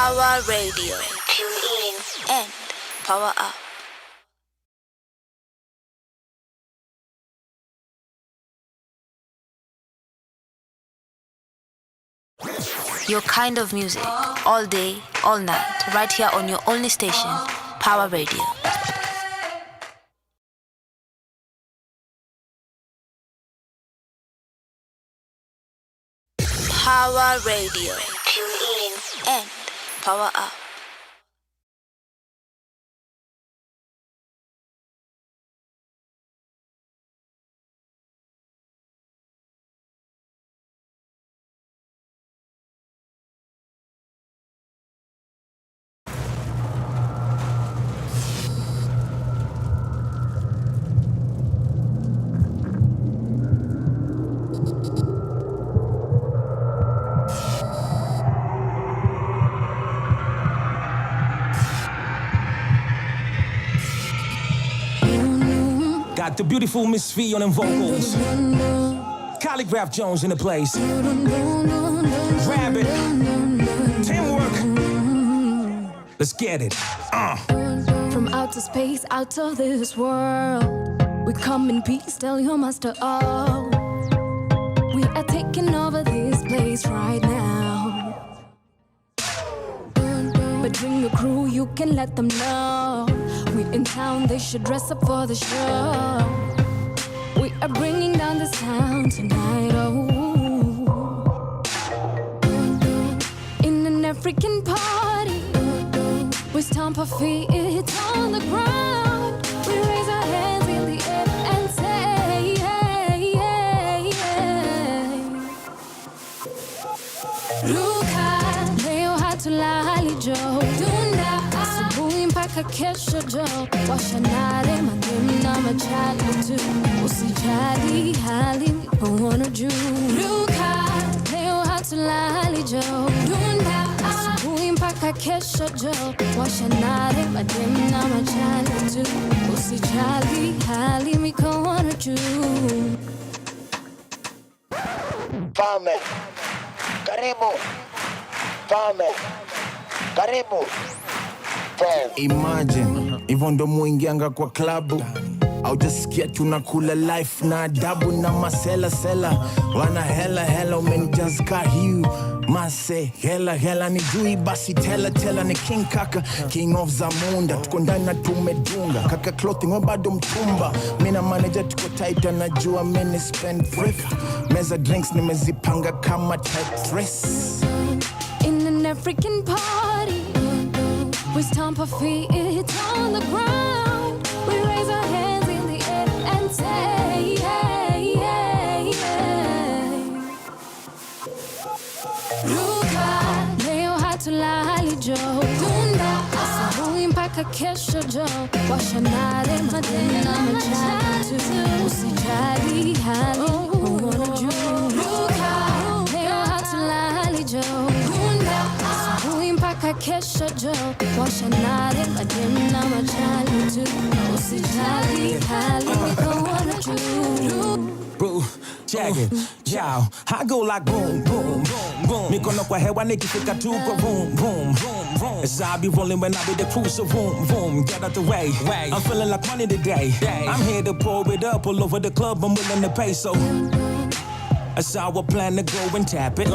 Power Radio. Tune in and power up. Your kind of music, all day, all night, right here on your only station, Power Radio. Power Radio. Tune in and power up. Got the beautiful Miss V on them vocals. Calligraph Jones in the place. Grab it. Teamwork. Let's get it. From outer space, out of this world, we come in peace, tell your master all. We are taking over this place right now. But bring a crew, you can let them know. We in town, they should dress up for the show. We are bringing down this town tonight, oh. In an African party, we stomp our feet on the ground. We raise our hands in the air and say, hey, hey, hey. Luka, leo hatulali Joe. Asubuhi mpaka kesho Joe. Washanare mademu na machali tu. Usijali hali mpono juu. Luka, leo hatulali Joe. Asubuhi mpaka kesho Joe. Washanare mademu na machali tu. Usijali hali mikono juu. Fame, karibu. Fame, karibu. Imagine, hivyo ndo muingianga kwa klabu au jasikia tunakula life na adabu na masela sela. Wana hela umenijazka hiu mase hela ni jui basi tela ni king kaka king of Zamunda. Tuko ndani na tumedunga kaka clothing bado mtumba. Mina manager tuko tight anajua mini spend thrift. Meza drinks nimezipanga kama Tetris. In an African party, we stomp our feet on the ground. We raise our hands in the air and say, hey, hey, hey. Luka, leo hatulali Joe. Asubuhi mpaka kesho Joe. Washanare mademu na machali tu. Usijali hali mpono juu. Luka, leo hatulali Joe. Asubuhi mpaka kesho Joe. Washanare mademu na machali tu. Usijali hali mikono juu. Boo, check it, yo, I go like boom, boom, boom, boom. Mikono kwa hewa nikifika tu kwa boom, boom, boom, boom. As I be rolling when I be the cruise, so boom, boom, get out the way. I'm feeling like money today. I'm here to pour it up all over the club, I'm willing to pay, so that's how I plan to go and tap it.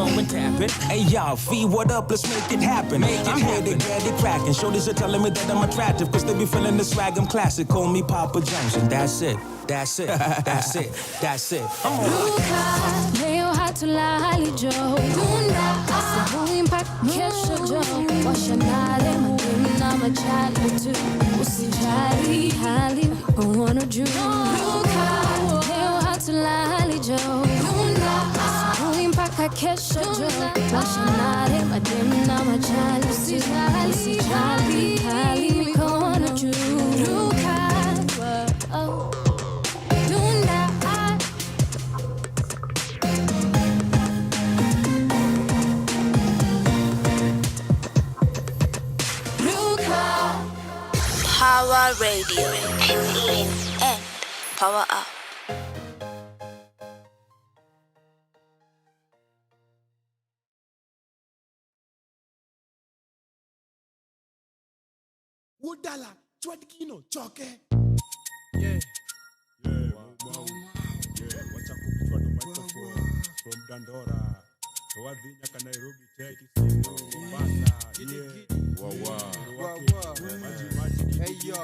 Hey y'all, V, what up? Let's make it happen. I'm here to get it cracking. Shorties are telling me that I'm attractive, cause they be feeling the swag, I'm classic. Call me Papa Jones, and that's it. That's it. I'm on. Luka, leo hatulali Joe. Asubuhi mpaka kesho Joe. Washanare mademu na machali tu. Usijali hali mpono juu. Luka, leo hatulali Joe. Asubuhi mpaka kesho Joe. Washanare mademu na machali tu. Usijali hali mikono juu. Luka, oh. Power Radio. Tune in and power up. Woodala, Chwadkino, Choke. Yeah. Wow. Yeah, watch out for the microphone from Dandora. Towadhinya Nairobi, check it. Mombasa. Yeah. Wow. Maji. Hey, yo.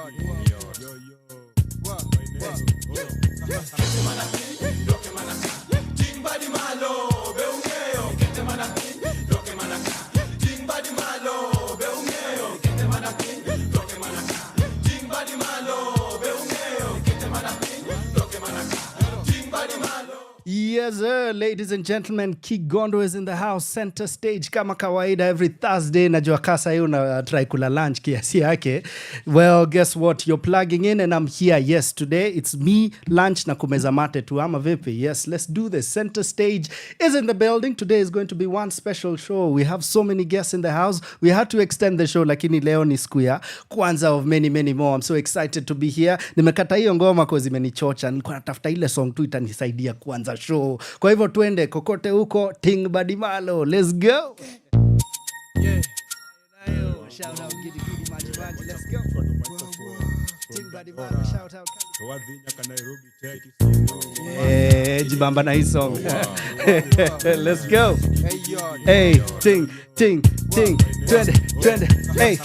Timbadi malo, beungeo, kete manakin, doke manaka. Timbadi malo, beungeo, kete manakin, doke manaka. Timbadi malo, beungeo, kete manakin, doke manaka. Timbadi malo. Yes, sir. Ladies and gentlemen, Kigondu is in the house, center stage kama kawaida every Thursday. Najua kasa hiyo na try kula lunch kiasi yake. Well, guess what? You're plugging in and I'm here. Yes, today it's me, lunch na kumeza mate tu ama vipi. Yes, let's do this. Center stage is in the building. Today is going to be one special show. We have so many guests in the house. We had to extend the show, lakini leo ni siku ya kwanza of many more. I'm so excited to be here. Nimekata hiyo ngoma kwa zimenichocha. Nilikuwa natafuta ile song tu itanisaidia kuanza show. Kwa hivyo tuende kokote huko ting badimalo. Let's go. Yeah. Shout out Gidi Maji. Let's go. Ting badimalo, shout out. Towadhinya Nairobi, check it. Jibamba na hii song. Let's go. Hey, yo. Hey, ting. Twende. Hey.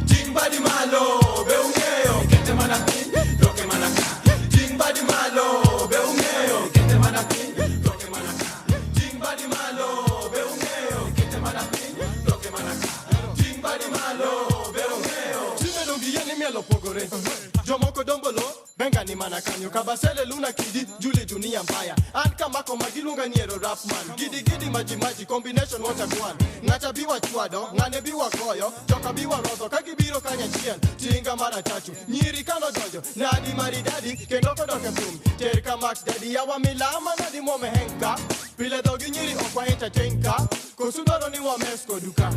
Timbadi malo, beungeo, kete manakin, doke manaka. Timbadi malo, beungeo, kete manakin, doke manaka. Timbadi malo, beungeo, kete manakin, doke manaka. Timbadi malo, beungeo. Timbadongi yani mielo pogore. Jomoko dombolo, benga ni manakanyo. Kabasele luna kidi, juli dunia mbaya. Anka mako magilunga niero rap man. Gidi maji, combination water kwan. Ngacha biwa chwado, ngane biwa koyo. Joka biwa rozo, kagibiro kanya chien. Tinga mara tatu, nyiri kano dojo. Nadi maridadi, kendoko doke boom. Terka max daddy, yawa milama nadi mome henka. Pile dogi nyiri okwa entertainka. Kosudoro ni wa mesko duka.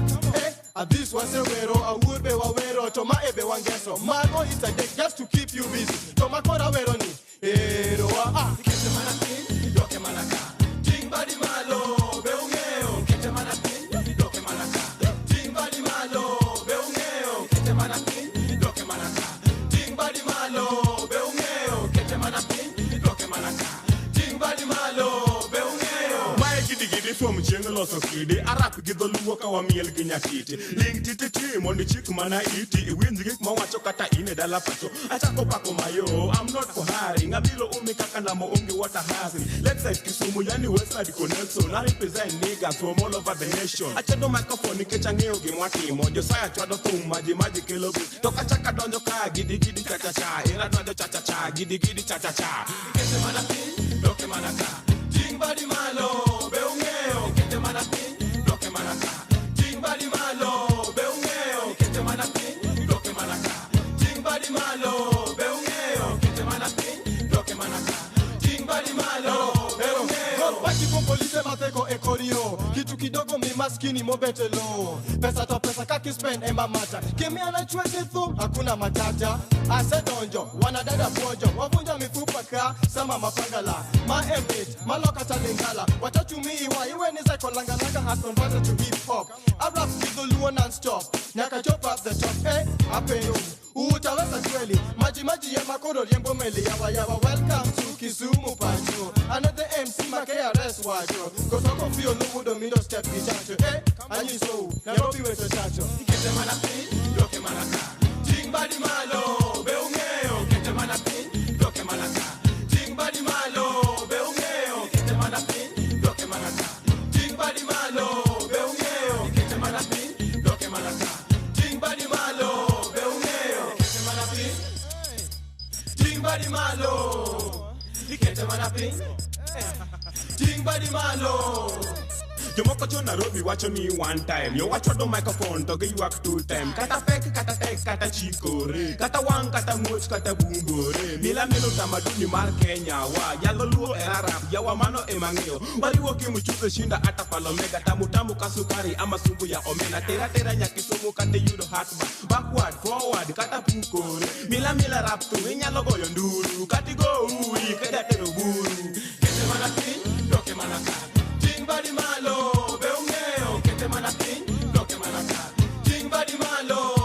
This was a wero, a wood be wa wero. Toma ebe wangeso. Mago is a deck just to keep you busy. Toma kora wero ni. Eroa, kete manakin, doke manaka. Timbadi malo, beungeo, kete manakin, doke manaka. Timbadi malo, beungeo, kete manakin, doke manaka. Timbadi malo, beungeo, kete manakin, doke manaka. Timbadi malo, beungeo. Mae gidi from Chengelo Sokidi, Arap Gidoluwa Kawamiel Ginyakiti. Link titi, mondi chiku mana iti, winzig mawacho kata ine dala pacho. Achako pako mayo, I'm not for hiring. Abilo umi kakana mo ungi water hazing. Let's say Kisumu, yani Westside Connection. I represent niggas from all over the nation. Achado microphone, kechangeo gimwati. Mojo saya chwado tum, maji kilobu. Toka chaka donjo ka, gidi cha cha cha. Era donjo cha cha cha, gidi cha cha cha. Kete manakin, doke manaka. Timbadi malo, beungeo, kete manakin, doke manaka. Timbadi malo, beungeo, kete manakin, doke manaka. Timbadi malo, beungeo, kete manakin, doke manaka. Timbadi malo, beungeo. Baki polise mateko ekorio. Kitu kidogo mi maskini mobetelo. Pesa to pesa kaki spend emba mata. Kimi anachwete thu, hakuna matata. Ase donjo, wanadada pojo. Wavunja mifupa ka, sama mapangala. Ma emit, maloka talingala. Watachumiwa, iwe niza kolanga has converted to hip hop. I rap with the luo non-stop. Nyaka chop up the top, apeyo. Utaweza kweli, maji ya makoro riembo meli. Yawa, welcome to Kisumu Pacho. Another MC KRS wajo. Kosoko fio numu domindo step gichacho. Anyi so, Nairobi weto chacho. Kete manapin, doke manaka. Timbadi malo, beungeo, kete manapin, doke manaka. Timbadi malo, beungeo, kete manapin, doke manaka. Timbadi malo, beungeo, kete manapin, doke manaka. Timbadi malo, beungeo, kete manapin. Timbadi malo, kete manapin. Timbadi malo. Jomoko cho Nairobi wacho ni one time. Yo wacho do microphone to you work two time. Kata fake, kata tek, kata chikore. Kata wang, kata much, kata bumbore. Mila tamaduni mar Kenya wa. Yalo luo era rap, yawa mano emangeo. Wali woki mchuze shinda ata palomega. Tamu kasukari ama sumbu ya omena. Tera nyakisumu kate yudo hatba. Backward, forward, kata pukore. Mila rap tu, inyalo goyo nduru. Kati go ui, kata tero buru. Kete manapin, doke manaka. Timbadi malo, beungeo, kete manapin, doke manaka. Timbadi malo.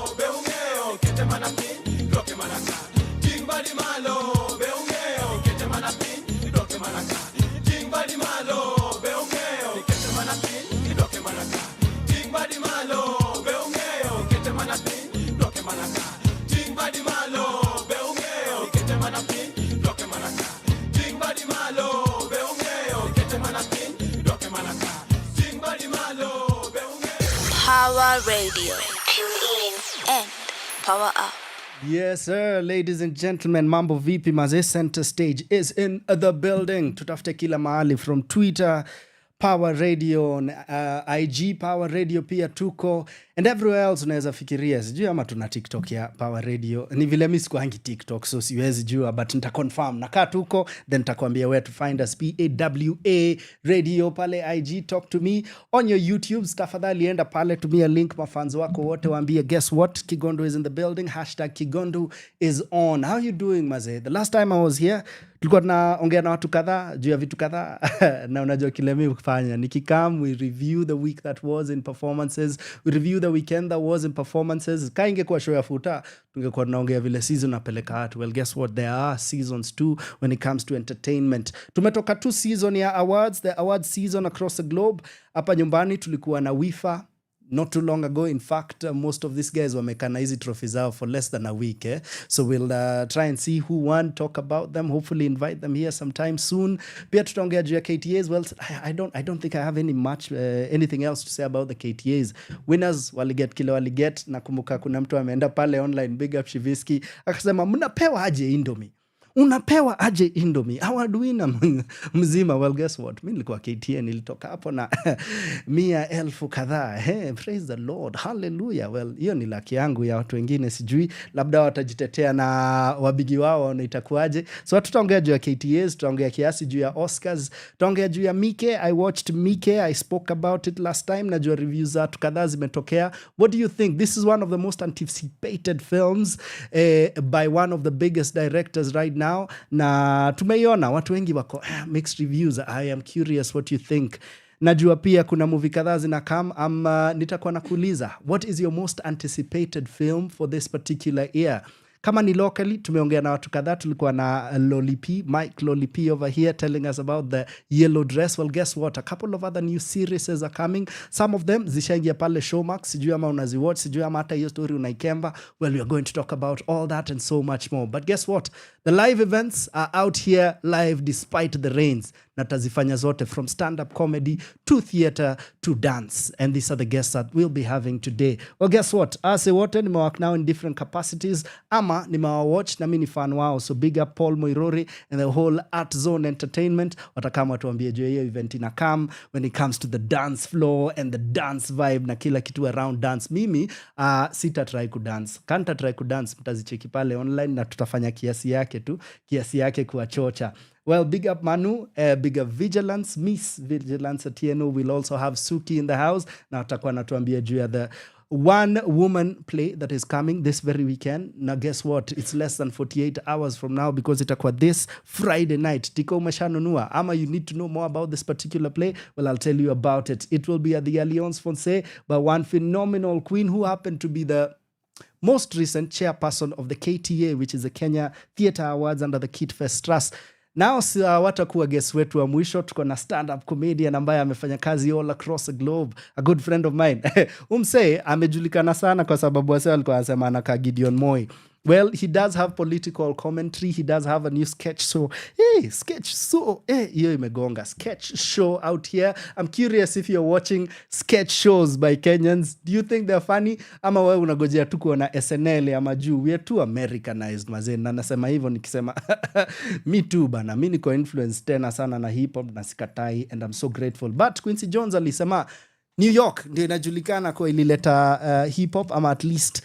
Power Radio. Tune in and power up. Yes, sir. Ladies and gentlemen, mambo vipi maze, center stage is in the building. Tutafute kila mahali from Twitter, Power Radio, on IG Power Radio pia tuko, and everywhere else unaweza fikiria. Sijui ama tuna TikTok ya Power Radio. Ni vile mimi sikuangi TikTok, so siwezi jua, but nita confirm. Nakaa tuko, then nitakwambia where to find us. PAWA Radio pale IG, talk to me. On your YouTube, tafadhali enda pale, tumia link, mafans wako wote waambie, guess what? Kigondu is in the building. #Kigondu is on. How you doing, maze? The last time I was here, tulikuwa tunaongea na watu kadhaa juu ya vitu kadhaa na unajua kile mimi kufanya nikikam, we review the week that was in performances, we review the weekend that was in performances. Ingekuwa show ya futa, tungekuwa tunaongea vile season napeleka watu. Well, guess what, there are seasons too when it comes to entertainment. Tumetoka 2 season ya awards, the award season across the globe. Hapa nyumbani tulikuwa na WIFA not too long ago. In fact, most of these guys wamekana hizi trophies out for less than a week. So we'll try and see who won, talk about them, hopefully invite them here sometime soon. Pia tutaongea juu ya KTAs. Well, I don't think I have anything else to say about the KTAs. Winners waliget kile waliget. Nakumbuka kuna mtu ameenda pale online, big up Shiviski, akasema mnapewa aje Indomie? Unapewa aje Indomie? Hawaduina mzima. Well, guess what? Mimi nilikuwa KTN, nilitoka hapo na 100,000 kadhaa. Praise the Lord. Hallelujah. Well, hiyo ni lucky yangu, ya watu wengine sijui. Labda watajitetea na wabigi wao na itakuaje. So tutaongea juu ya KTAs, tutaongea kiasi juu ya Oscars, tutaongea juu ya Mike. I watched Mike. I spoke about it last time. Najua reviews za kadhaa zimetokea. What do you think? This is one of the most anticipated films by one of the biggest directors right now. Na tumeiona watu wengi wako mixed reviews. I am curious what you think. Najua pia kuna movie kadhaa zinakam, nitakuwa nakuuliza, what is your most anticipated film for this particular year? Kama ni locally, tumeongea na watu kadhaa. Tulikuwa na Mike Lolipi over here telling us about the Yellow Dress. Well, guess what? A couple of other new series are coming. Some of them zishaingia pale Showmax. Sijui ama unaziwatch, sijui ama hata hiyo story unaikemba. Well, we are going to talk about all that and so much more. But guess what? The live events are out here live despite the rains. Na tazifanya zote, from stand-up comedy to theater to dance. And these are the guests that we'll be having today. Well, guess what? Ase wote nimewak now in different capacities. Ama nimewawatch na mimi ni fan wao. So big up Paul Muiruri and the whole Art Zone Entertainment. Watakama tuambie juu hiyo event inakam when it comes to the dance floor and the dance vibe na kila kitu around dance. Mimi sita try kudance. Kanta try kudance, mtazicheki pale online na tutafanya kiasi yake kuwachocha. Well, big up Manu, big up Vigilance, Miss Vigilance Atieno. We'll also have Suki in the house. Na watakuwa natuambia juu ya the one-woman play that is coming this very weekend. Now, guess what? It's less than 48 hours from now because itakuwa this Friday night. Tiko umeshanunua ama you need to know more about this particular play? Well, I'll tell you about it. It will be at the Alliance Française by one phenomenal queen who happened to be the most recent chairperson of the KTA, which is the Kenya Theatre Awards under the Kit Fest Trust. Now, watakuwa guest wetu wa mwisho. Tuko na stand-up comedian ambaye amefanya kazi all across the globe, a good friend of mine. Umse amejulikana sana kwa sababu wase walikuwa wanasema anaka Gideon Moi. Well, he does have political commentary. He does have a new sketch show. Hiyo imegonga. Sketch show out here. I'm curious if you're watching sketch shows by Kenyans. Do you think they're funny? Ama wewe unagojea tu kuona SNL ama juu? We are too Americanized, mazeni. Na nasema hivyo nikisema me too bana. Mimi niko influenced tena sana na hip hop na sikatai, and I'm so grateful. But Quincy Jones alisema New York ndio inajulikana kwa ilileta hip hop, ama at least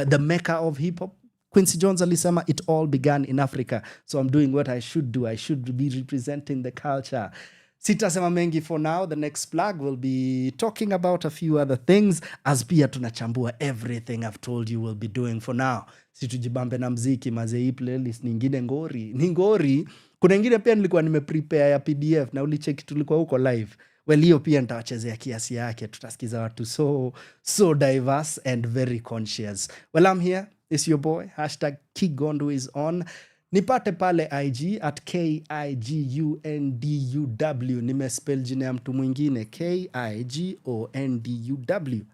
the mecca of hip hop. Quincy Jones alisema it all began in Africa. So I'm doing what I should do. I should be representing the culture. Sitasema mengi for now. The next plug will be talking about a few other things, as pia tunachambua everything I've told you we'll be doing for now. Situjibambe na mziki mazei, playlist nyingine ngori. Kuna nyingine pia nilikuwa nimeprepare ya PDF na ulicheki tulikuwa huko live. Well, hiyo pia nitawachezea kiasi yake. Tutasikiza watu so diverse and very conscious. Well, I'm here. It's your boy. #Kigondu is on. Nipate pale IG at KIGUNDUW. Nimespell jina ya mtu mwingine KIGONDUW.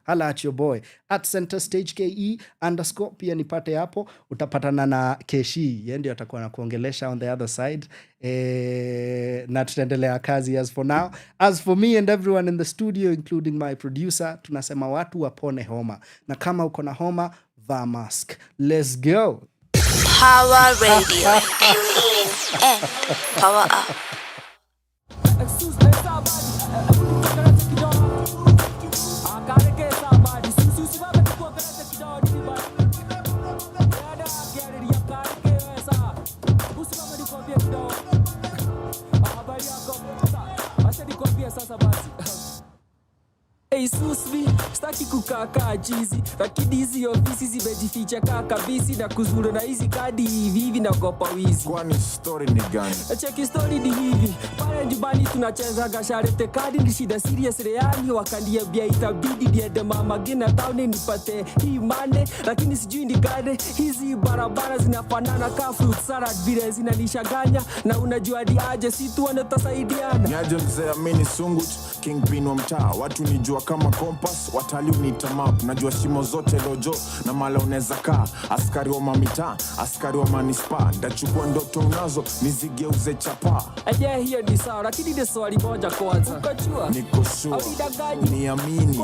Hala at your boy at Center Stage KE _ pia nipate hapo. Utapatana na Keshi, yeye ndio atakuwa na kuongelesha on the other side. Na tutaendelea kazi as for now. As for me and everyone in the studio including my producer, tunasema watu wapone homa. Na kama uko na homa, vaa mask. Let's go. Power Radio. And power up. Hey Susvi, staki kukaa jizi, lakini hizi ofisi zimejificha kabisi na kuzuru na hizi kadi hivi nagopa wizi. Kwani story ni gani? Cheki story ni hivi, pale nyumbani tunacheza gasharete kadi ni shida serious reali, wakaniambia itabidi niende mama gina town nipate hii mande, lakini sijui ni gani hizi barabara zinafanana ka fruit salad vile zinanishaganya, na unajua ni aje si tu wanatasaidiana. Nyaje mzee amini sungut, kingpin wa mtaa, watu nijua kama compass, watali unita map, najua shimo zote lojo na mala uneza kaa, askari wa mamita, askari wa manispa, ndachukua ndoto unazo nizigeuze chapa. Aje hiyo ni sawa, lakini ni swali moja kwanza. Ukajua niko sure niamini,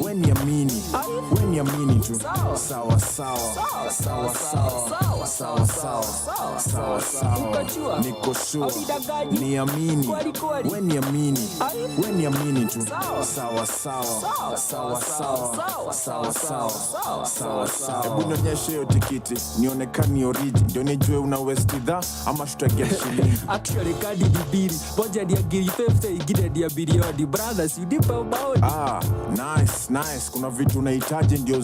we niamini, we niamini tu. Sawa sawa sawa sawa sawa sawa, niko sure niamini, we niamini, we niamini tu. Sawa sawa. Hebu nionyeshe hiyo tikiti, nionekani origi, ndio nijue una West dha ama shutagia shilingi. Actually kadi bibiri, moja ni agiri 50, ingine ni bilioni. Brothers, you dip about. Nice. Kuna vitu unahitaji ndio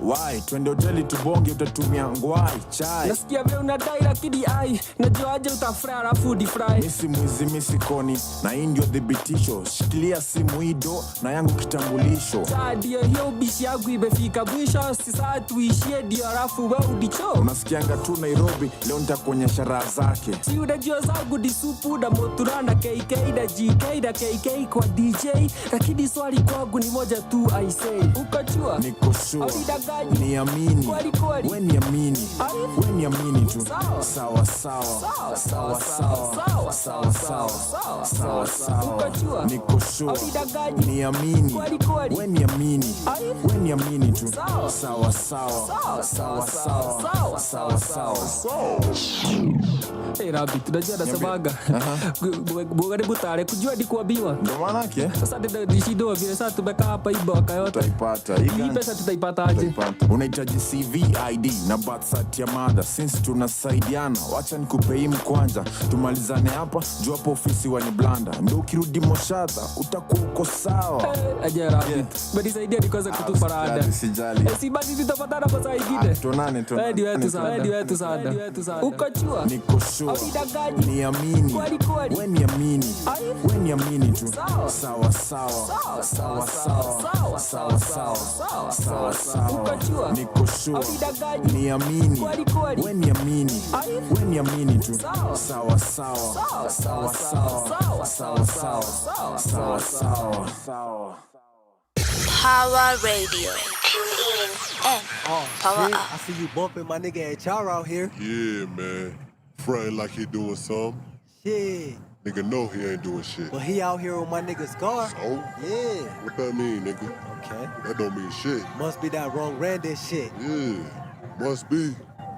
why? Twende hoteli tubonge, utatumia ngwai, chai. Nasikia vile unadai lakini najua aje utafry alafu deep fry. Misi mwizi misi koni, na hii ndio thibitisho. Shikilia simu hido na yangu kitambulisho. Ndio hiyo bishi yangu imefika mwisho, sasa tuishie ndio alafu wewe udicho. Unasikianga tu Nairobi, leo nitakuonyesha raha zake. Si unajua zangu ni supu na motura na KK na GK na KK kwa DJ, lakini swali kwangu ni moja tu I say. Ukajua niko sure niamini, we niamini, we niamini tu. Sawa ukajua niko sure niamini, we niamini, we niamini tu. Sawa Hey Rabi, tunajua na sabaga bugari butare kujua di kuambiwa. Ndio maana yake. Sasa ndio dishido vile sasa tumeka hapa hii boka yote. Tutaipata. Hii pesa tutaipata aje? Unahitaji CV, ID na birth cert ya mother. Since tunasaidiana, wacha nikupe hii mkwanja. Tumalizane hapa, juu hapo ofisi wani blanda. Ndio ukirudi Moshadha, utakuwa uko sawa. Aje Rabi. Badi saidia nikoza kutupa rada. Sijali. Si badi tutapatana kwa saa nyingine. Tuonane. Hadi wetu sana. Ukajua niko sure niamini, we niamini, we niamini tu. Sawa ukajua niko sure niamini, we niamini, we niamini tu. Sawa Power Radio. Tune in and power shit. up. I see you bumping my nigga HR out here. Yeah, man. Frontin' like he doing something. Shit. Nigga know he ain't doing shit. But he out here with my nigga Scar. So? Yeah. What that mean, nigga? Okay. That don't mean shit. Must be that wrong Randy shit. Yeah, must be.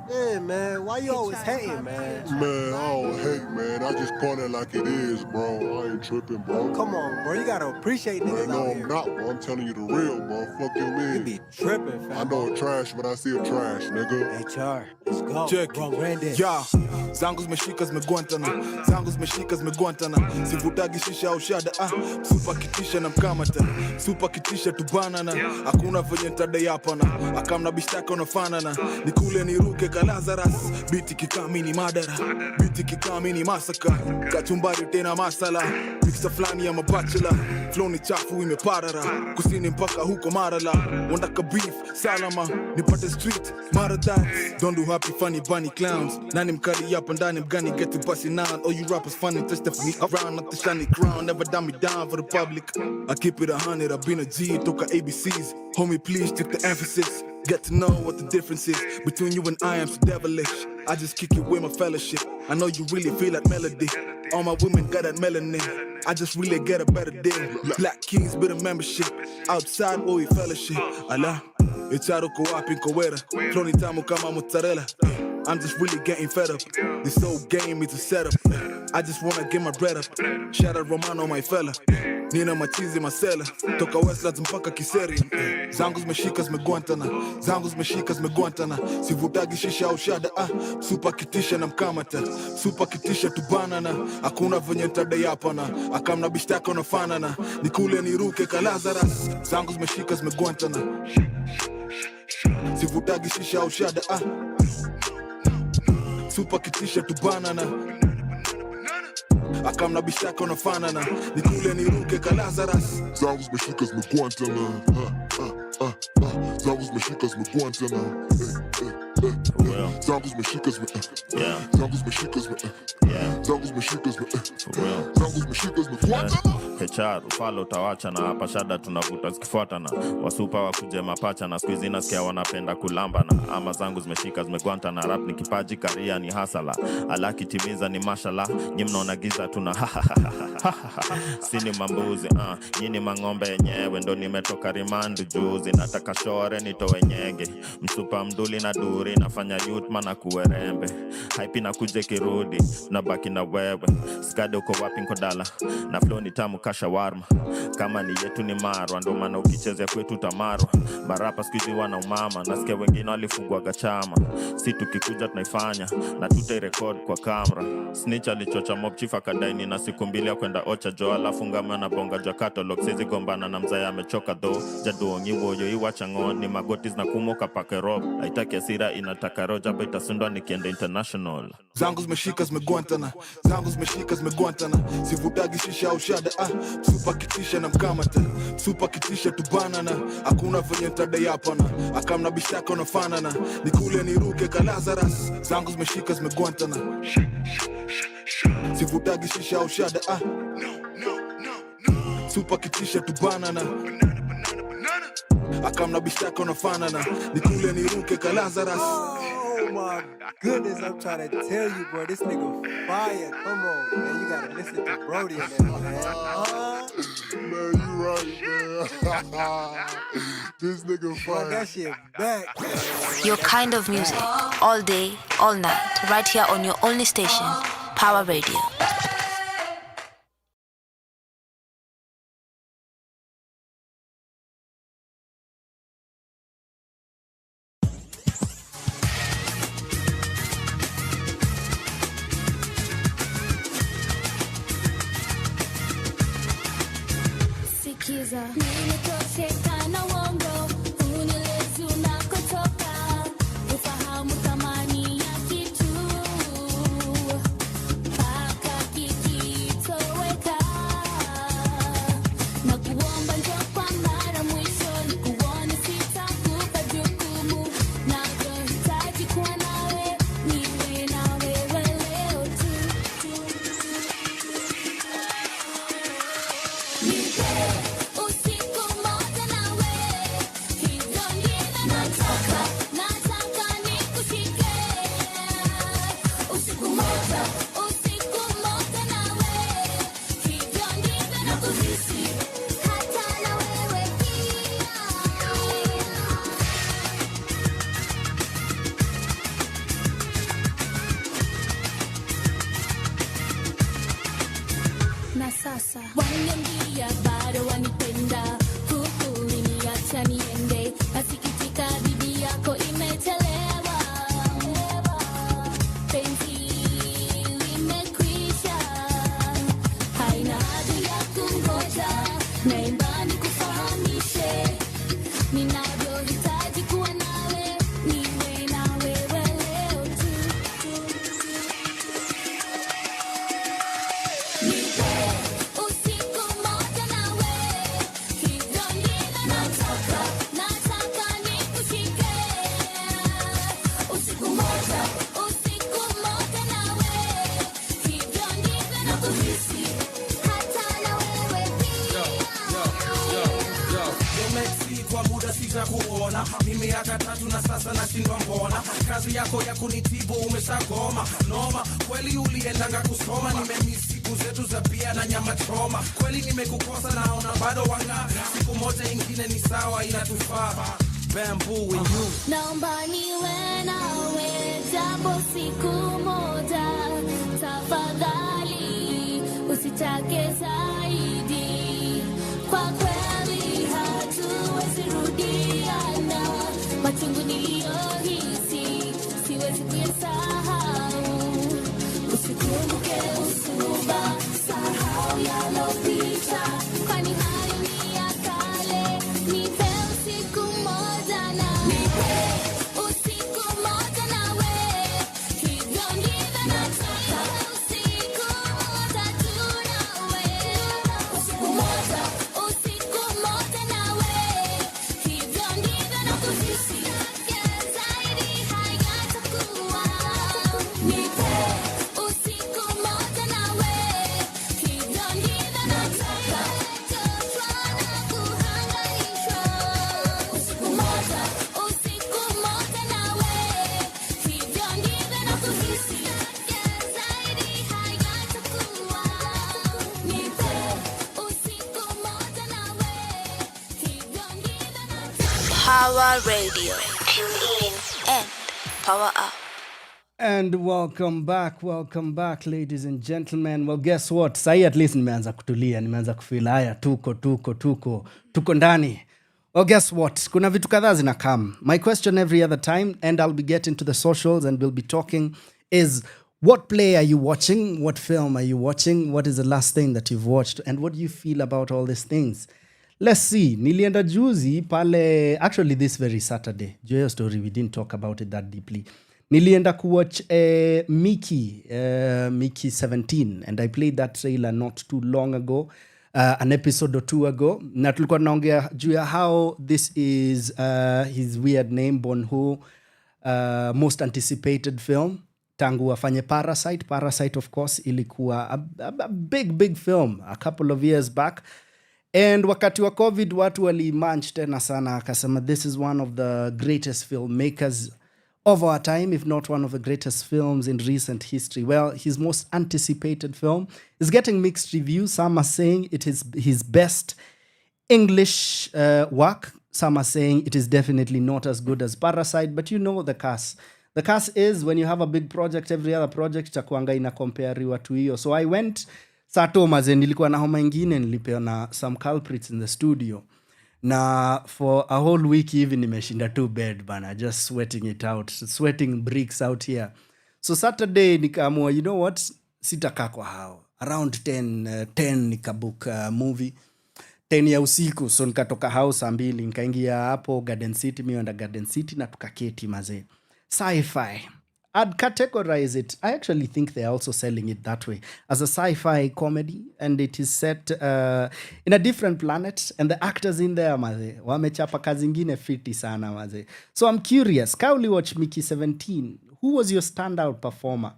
Yeah, man. Why you always hating, man? Man, I don't hate, man. I just call it like it is, bro. I ain't tripping, bro. Come on, bro. You gotta appreciate niggas No, out I'm here. not, bro. I'm telling you the real, bro. Fuck you, man. You be tripping, fam. I know a trash, but I see a trash, nigga. HR, let's go. Check. Wrong Randy. Ya, zangu zimeshika zimeguantana, zangu zimeshika zimeguantana, sivutagi shisha au shada, supa kitisha na mkamata, supa kitisha tubanana, hakuna venye ntade yapana, akamna bishtaka unafanana, nikule niruke ka Lazarus, biti kikamini madara, biti kikamini masaka, kachumbari tena masala, mixa flani ya mabachela, flow ni chafu imeparara, kusini mpaka huko Marala, wandaka beef, salama, nipate street, marathon, don't do happy funny bunny clowns. Nani mkali up and down, mgani get to busting out. All you rappers funny, touch the funny around, not the shiny crown. Never dumb me down for the public. I keep it 100, I've been a G, took a ABCs. Homie, please take the emphasis. Get to know what the difference is between you and I am so devilish. I just kick it with my fellowship. I know you really feel that melody. All my women got that melanin. I just really get a better deal. Black keys, bit of membership. Outside, oh, we fellowship. Allah, it's out of co-op in Kowera. Clone tamu kama mozzarella. I'm just really getting fed up. This whole game is a setup. I just wanna get my bread up. Shout out Romano, my fella. Nina machizi masela. Toka Westlands mpaka Kiseri. Zangu zimeshika zimeguantana. Zangu zimeshika zimeguantana. Sivutagi shisha au shada. Super kitisha na mkamata. Super kitisha tubanana. Hakuna venye ntade yapana. Akamna bishtaka unafanana. Nikule niruke ka Lazarus. Zangu zimeshika zimeguantana. Sivutagi shisha au shada. Super kitisha tubanana. Akamna bishaka unafanana. Nikule niruke ka Lazarus. Zangu zimeshika zimeguantana. Zangu zimeshika zimeguantana. Zangu zimeshika zimeguantana. HR ufalo utawacha na hapa shada tunavuta zikifuatana. Wasupa wakuje mapacha na squeeze nasikia wanapenda kulambana. Ama zangu zimeshika zimeguantana. Rap ni kipaji, karia ni hasala. Alaki timiza ni mashallah. Nyi mnaona giza tuna sini mambuzi nyini mang'ombe yenyewe ndo nimetoka rimandu juzi. Nataka shore nitowe nyege. Msupa mduli na duri nafanya youth mana kuwerembe. Hype na kuje kirudi nabaki na wewe. Skade uko wapi nkodala. Na flow ni tamu kasha warma. Kama ni yetu ni marwa ndo maana ukichezea kwetu tamarwa. Barapa squeeze wana umama. Nasikia wengine walifungwa gachama. Si tukikuja tunaifanya na tutairecord kwa kamera. Snitch alichocha mob chief akadaini na siku mbili ya kwenda ocha jo. Alafu ngama na bonga jo catalog. Sizi gombana na mzaya amechoka do. Jaduongi woyo iwacha ngoni. Magoti zina kumoka pake rob. Haitaki asira inataka roja baita sundwa nikienda international. Zangu zimeshika zimeguantana. Zangu zimeshika zimeguantana. Sivutagi shisha au shada. Super kitisha na mkamata. Super kitisha tubanana. Hakuna venye ntade yapana. Akamna bishaka unafanana. Nikule niruke ka Lazarus. Zangu zimeshika zimeguantana. Sivutagi shisha au shada. Super kitisha tubanana. Akamna bishaka unafanana. Nikule niruke ka Lazarus. Oh my goodness, I'm trying to tell you, bro, this nigga fire. Come on, man, you gotta listen to Brody in that, man. Man, you right, man. This nigga fire. Bro, that shit back. Your kind of music, all day, all night, right here on your only station, Power Radio. Nimetosheka na uongo, unieleze unakotoka, ufahamu thamani ya kitu, mpaka kikitoweka, na kuomba njoo kwa mara mwisho, nikuone sitakupa jukumu, navyohitaji kuwa nawe, niwe na wewe leo tu. Usiku moja nawe nishakuona mimi yaka tatu na sasa nashindwa mbona kazi yako ya kunitibu umeshagoma noma kweli uliendanga kusoma nimemisi siku zetu za bia na nyama choma kweli nimekukosa naona bado wanga siku moja ingine ni sawa inatufaa bamboo and you naomba niwe nawe japo siku moja tafadhali usitake zaidi kwa kweli hatuwezi rudiana machungu niliyohisi siwezi kuyasahau usikumbuke usuba sahau yalopita kwani hayo ni ya kale nipe usiku moja nawe usiku moja nawe hivyo ndivyo nataka usiku moja tu nawe usiku moja nawe hivyo ndivyo nakuhisi zaidi hayatakuwa nipe usiku moja nawe hivyo ndivyo nataka kutwana kuhangaishwa usiku moja nawe hivyo ndivyo nakuhisi zaidi hayatakuwa nipe usiku moja nawe hivyo ndivyo nataka Power Radio. Tune in and power up. And welcome back, ladies and gentlemen. Well, guess what? Sahi at least nimeanza kutulia, nimeanza kufeel haya tuko ndani. Well, guess what? Kuna vitu kadhaa zinakam. My question every other time, and I'll be getting to the socials and we'll be talking, is what play are you watching? What film are you watching? What is the last thing that you've watched? And what do you feel about all these things? Let's see. Nilienda juzi pale, actually this very Saturday. Joyo story, we didn't talk about it that deeply. Nilienda kuwatch Mickey 17, and I played that trailer not too long ago, an episode or two ago. Na tulikuwa tunaongea juu ya how this is his weird name, Bonho, most anticipated film. Tangu afanye Parasite. Parasite, of course, ilikuwa a big film a couple of years back. And wakati wa COVID, watu walimanch tena sana. Akasema, this is one of the greatest filmmakers of our time, if not one of the greatest films in recent history. Well, his most anticipated film is getting mixed reviews. Some are saying it is his best English work. Some are saying it is definitely not as good as Parasite, but you know the cast. The cast is when you have a big project, every other project chakuanga ina comparewa to hiyo. So I went Sato maze nilikuwa na homa ingine nilipewa na some culprits in the studio. Na for a whole week hivi nimeshinda tu bed bana, just sweating it out, sweating bricks out here. So Saturday nikaamua, you know what, sitakaa kwa hao. Around 10 nikabook movie 10 ya usiku. So nikatoka house saa 2 nikaingia hapo Garden City, miwanda Garden City na tukaketi maze. Sci-fi. I'd categorize it. I actually think they're also selling it that way, as a sci-fi comedy, and it is set in a different planet, and the actors in there maze wamechapa kazi ingine fiti sana maze. So I'm curious, Kauli watch Mickey 17. Who was your standout performer?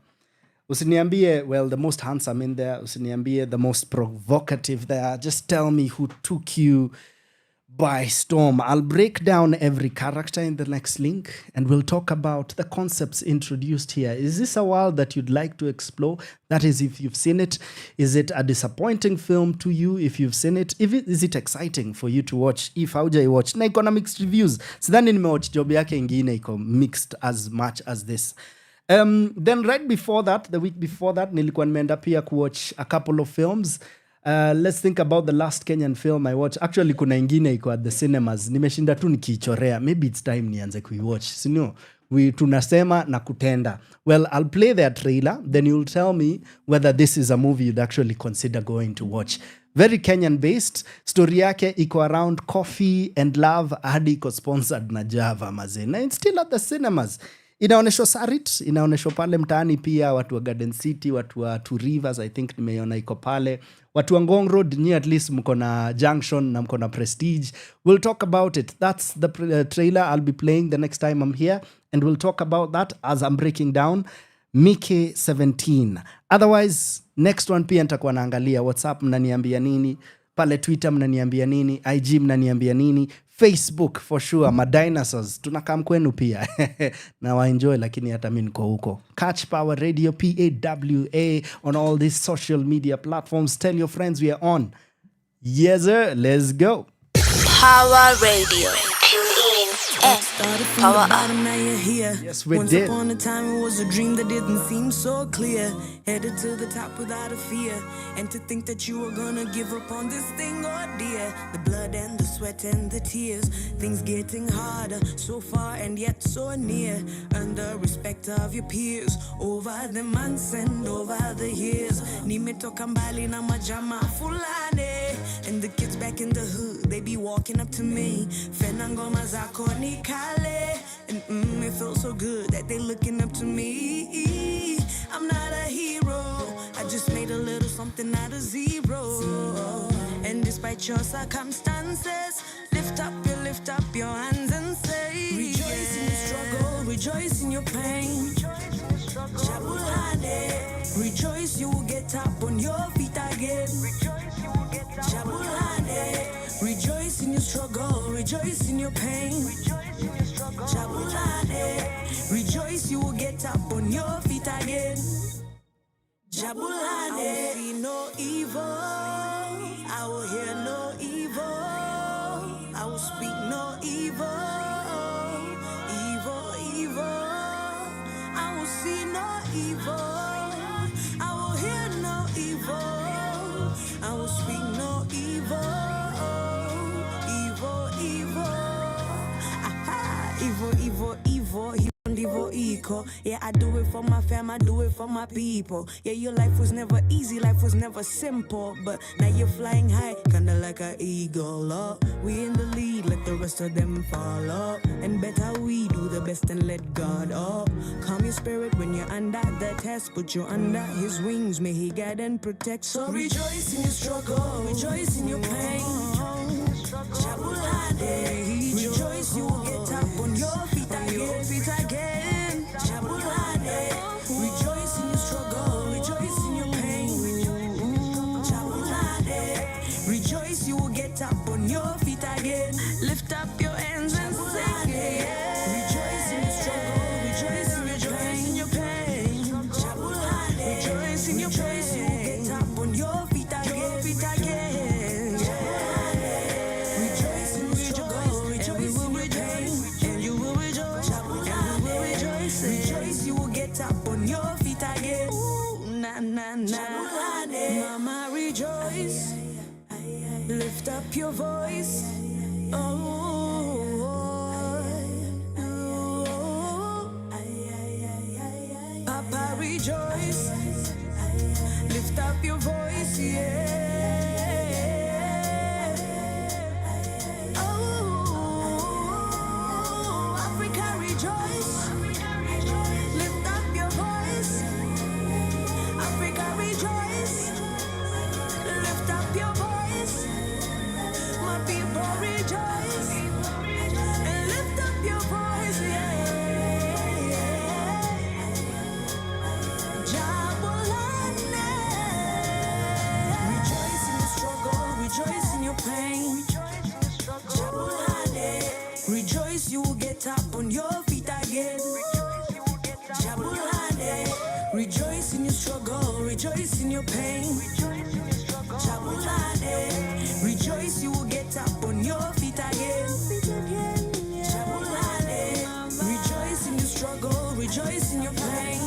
Usiniambie, well, the most handsome in there. Usiniambie the most provocative there. Just tell me who took you by storm. I'll break down every character in the next link, and we'll talk about the concepts introduced here. Is this a world that you'd like to explore? That is, if you've seen it. Is it a disappointing film to you if you've seen it? Is it exciting for you to watch if haujai watch? Na iko na mixed reviews. Sidhani nimewatch job yake ingine iko mixed as much as this. Then right before that, the week before that, nilikuwa nimeenda pia kuwatch a couple of films. Let's think about the last Kenyan film I watched. Actually, kuna ingine iko at the cinemas. Nimeshinda tu nikichorea. Maybe it's time nianze kuiwatch. Sino, tunasema na kutenda. Well, I'll play their trailer. Then you'll tell me whether this is a movie you'd actually consider going to watch. Very Kenyan based. Story yake iko around coffee and love. Hadi iko sponsored na Java mazena. It's still at the cinemas. Inaoneshwa Sarit, inaoneshwa pale mtaani pia, watu wa Garden City, watu wa Two Rivers, I think nimeiona iko pale. Watu wa Ngong Road, ni at least mko na Junction na mko na Prestige. We'll talk about it. That's the trailer I'll be playing the next time I'm here, and we'll talk about that as I'm breaking down Mickey 17. Otherwise, next one pia nitakuwa naangalia WhatsApp mnaniambia nini, pale Twitter mnaniambia nini, IG mnaniambia nini, Facebook for sure, ma dinosaurs tunakam kwenu pia na waenjoy, lakini hata mimi niko huko. Catch Power Radio PAWA on all these social media platforms. Tell your friends we are on. Yes sir, let's go. Power Radio. Power up. Yes, we Once did. upon a time it was a dream that didn't seem so clear. Headed to the top without a fear. And to think that you were gonna give up on this thing, oh dear. The blood and the sweat and the tears. Things getting harder, so far and yet so near. Earn the respect of your peers. Over the months and over the years. Nimetoka mbali na majama fulani. And the kids back in the hood, they be walking up to me. Fena ngoma zako ni kale. And it feels so good that they looking up to me. I'm not a hero, I just made a little something out of zero. And despite your circumstances, lift up your hands and say, rejoice in your struggle, rejoice in your pain. Jabulane, rejoice you will get up on your feet again. Jabulane, rejoice in your struggle, rejoice in your pain. Jabulane, rejoice you will get up on your feet again. Jabulane, I will see no evil, I will hear no evil, I will speak no evil, evil. I will see no evil, I will hear no evil, I will speak no evil, evil. Yeah, I do it for my fam, I do it for my people. Yeah, your life was never easy, life was never simple. But now you're flying high, kinda like an eagle. Oh, we in the lead, let the rest of them follow. And better we do the best and let God. Oh, calm your spirit when you're under the test. Put you under his wings, may he guide and protect. So rejoice in your struggle, rejoice in your pain. Jabulane, rejoice you will get up on your feet again. Jabulane, rejoice in your struggle, rejoice in your pain. Jabulane, rejoice you will get up on your feet again. Lift up your hands and sing it. Rejoice in your struggle, rejoice in your pain. Jabulane, rejoice in your pain. You will get up on your feet again. Rejoice in your struggle, rejoice in your pain. And you will rejoice, and we will rejoice. Rejoice, you will get up on your feet again. Ooh, na. Mama, rejoice. Lift up your voice. Papa, rejoice. Lift up your voice, yeah. Africa, rejoice. Lift up your voice. Africa, rejoice. Lift up your voice. My people, rejoice. And lift up your voice, yeah. Jabulane. Rejoice in your struggle, rejoice in your pain. Jabulane. Rejoice, you will get up on your feet again. Jabulane. Rejoice in your struggle, rejoice in your pain. Jabulane. Rejoice, you will get up on your feet again. Jabulane. Rejoice in your struggle, rejoice in your pain.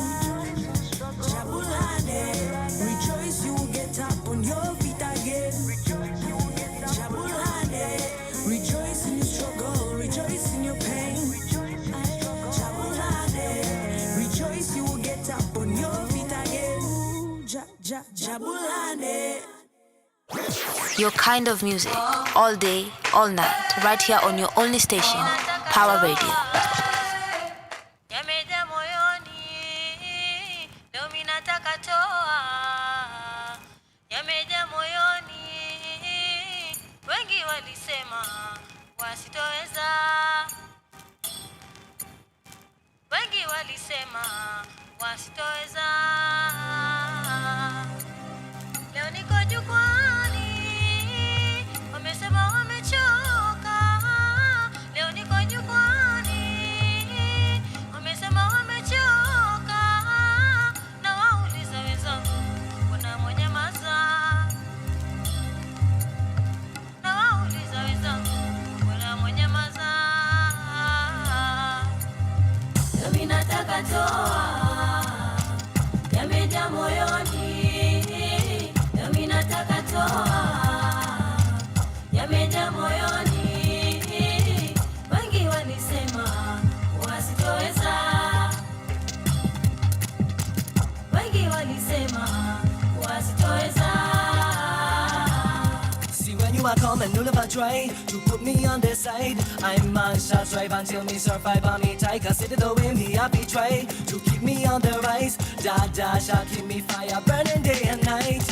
Jabulane. Rejoice, you will get up on your feet again. Jabulane. Rejoice in your struggle, rejoice in your pain. Jabulane. Rejoice, you will get up on your feet again. Jabulane. Your kind of music, all day, all night, right here on your only station, Power Radio. Yameja moyoni, leo mimi nataka toa. Yameja moyoni, wengi walisema wasitoweza. Wengi walisema wasitoweza. Leo niko jukwani, wamesema wamechoka. toa, yamejaa moyoni. Leo mimi nataka toa, yamejaa moyoni. Wengi walisema wasitoweza, wengi walisema wasitoweza. See when you are coming, you'll never try to put me on their side. I'm on shall strive until me survive on me tight. Consider the way me happy try to keep me on the rise. Dada shall keep me fire burning day and night.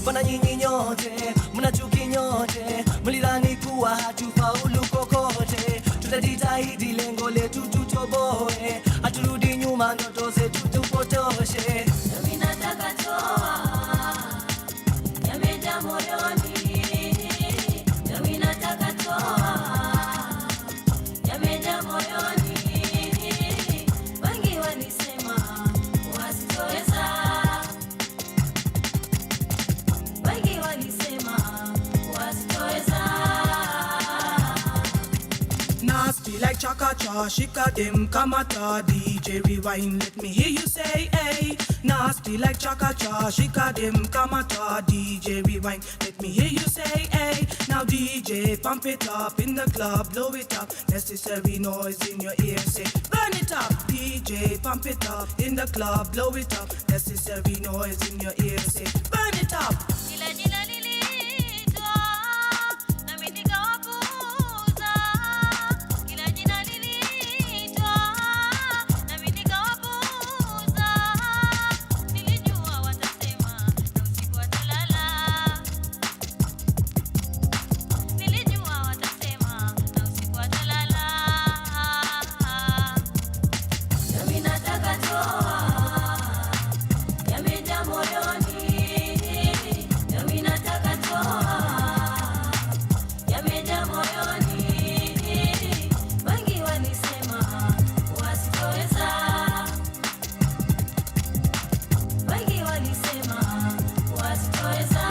Mbona nyinyi nyote mnachuki nyote, mlidhani kuwa hatufaulu kokote. Tutajitahidi lengo letu tutoboe, haturudi nyuma ndoto zetu tupotoshe. Mimi nataka toa, yamejaa moyoni. Mimi nataka toa, yamejaa moyoni. Wengi walisema wasitoweza, wengi walisema wasitoweza. Nasty like chaka-cha, shika dem kamata. DJ rewind, let me hear you say, hey. Nasty like chaka-cha, shika dem kamata. DJ rewind, let me hear you say, hey. Now DJ, pump it up in the club, blow it up. Necessary noise in your ear, say, burn it up. DJ, pump it up in the club, blow it up. Necessary noise in your ear, say, burn it up. Kila jina liliitwa, nami nikawapuuza. Kila jina liliitwa, nami nikawapuuza. Nilijua watasema na usiku watalala. Nilijua watasema na usiku watalala. Nami nataka toa, yamejaa moyoni. Nami nataka toa, yamejaa moyoni. Wengi walisema wasitoweza, wengi walisema wasitoweza.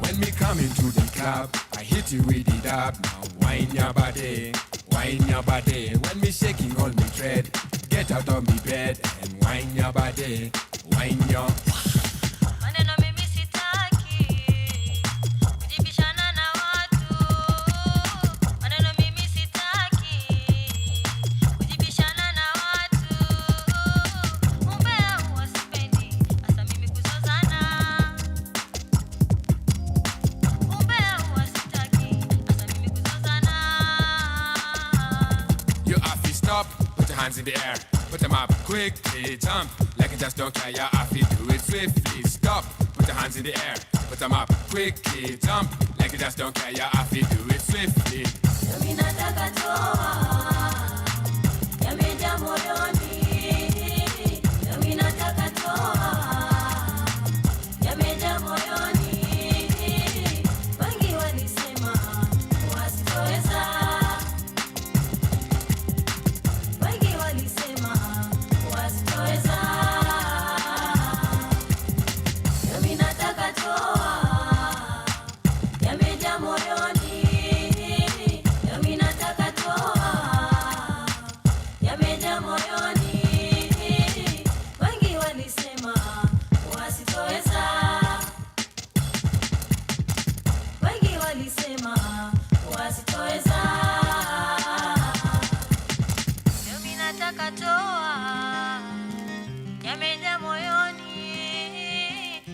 When me come into the club, I hit you with it up. Now wine your body, wine your body. When me shaking all me dread, get out of me bed and wine your body, wine your. Maneno mimi sitaki, kujibishana na watu. Maneno mimi sitaki, kujibishana na watu. Umbea huwa sipendi, hasa mimi kuzozana. Umbea huwa sitaki, hasa mimi kuzozana. You have to stop, put your hands in the air, put them up quickly, jump like you just don't care. You have to do it swiftly. Stop, put your hands in the air, put them up quickly, jump like you just don't care. You have to do it swiftly. Mimi nataka toa, yamejaa moyoni. Mimi nataka toa, yamejaa moyoni. Wengi walisema wasitoweza, wengi walisema wasitoweza. Mimi nataka toa, yamejaa moyoni. Mimi nataka toa, yamejaa moyoni. Wengi walisema wasitoweza, wengi walisema wasitoweza. Mimi nataka toa, yamejaa moyoni.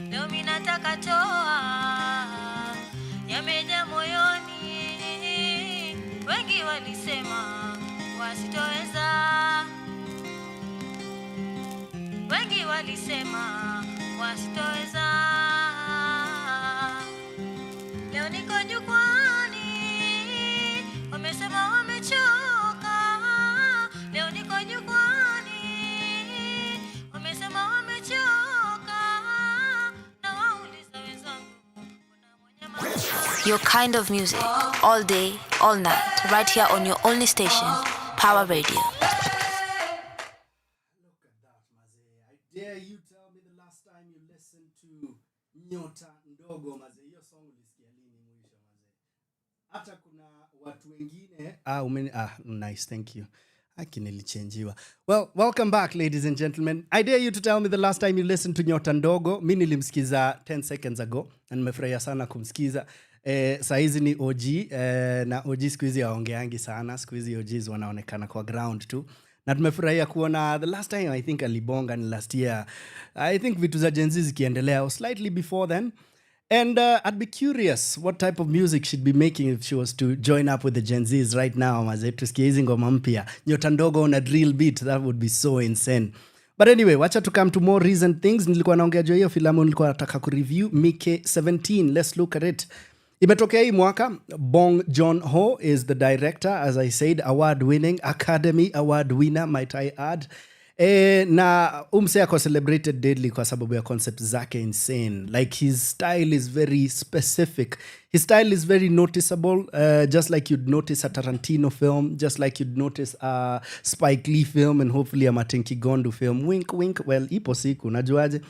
Leo mimi nataka toa, yamejaa moyoni. Wengi walisema wasitoweza, wengi walisema wasitoweza. Leo niko jukwani, wamesema wamechoka. Leo niko jukwani, wamesema wamechoka. Na wauliza wenzangu, Your kind of music, all day, all night, right here on your only station, Power Radio. Dare you tell me the last time you listened to Nyota Ndogo maze? Hiyo song ulisikia lini mwisho maze? Hata kuna watu wengine nice, thank you. Haki nilichenjiwa. Well, welcome back, ladies and gentlemen. I dare you to tell me the last time you listened to Nyota Ndogo. Mi nilimsikiza 10 seconds ago. Na nimefurahia sana kumsikiza. Saizi ni OG. Na OG siku hizi hawaongeangi sana. Siku hizi OGs wanaonekana kwa ground tu. Na tumefurahia kuona the last time I think alibonga ni last year. I think vitu za Gen Z zikiendelea or slightly before then. And I'd be curious what type of music she'd be making if she was to join up with the Gen Zs right now. Maze tusikie hizi ngoma mpya. Nyota Ndogo on a drill beat. That would be so insane. But anyway, wacha to come to more recent things. Nilikuwa naongea juu hiyo filamu nilikuwa nataka kureview. Mike 17. Let's look at it. Imetokea hii mwaka. Bong Joon-ho is the director. As I said, award-winning, Academy Award winner, might I add. Na umse ako celebrated deadly kwa sababu ya concept zake insane. Like his style is very specific. His style is very noticeable, just like you'd notice a Tarantino film, just like you'd notice a Spike Lee film, and hopefully a Kigondu film. Wink, wink. Well, ipo siku, najuaje.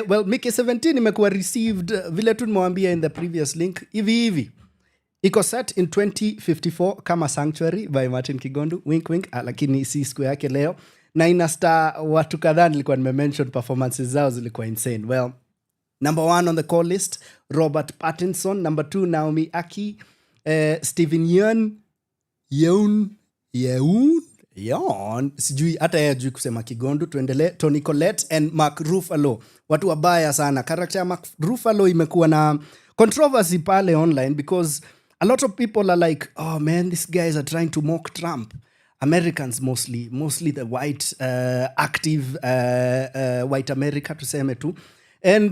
Well, Mickey 17 imekuwa received, vile tu nimewambia in the previous link, hivi. Iko set in 2054 kama Sanctuary by Martin Kigondu. Wink, wink. Lakini si siku yake leo. Na ina star watu kadhaa nilikuwa nimemention performances zao zilikuwa insane. Well, number 1 on the call list, Robert Pattinson. Number 2, Naomi Aki. Steven Yeun. Sijui, hata yeye hajui kusema Kigondu. Tuendelee. Toni Collette and Mark Ruffalo. Watu wabaya sana. Character ya Mark Ruffalo imekuwa na controversy pale online because a lot of people are like, oh man, these guys are trying to mock Trump. Americans mostly the white active white America tuseme tu. And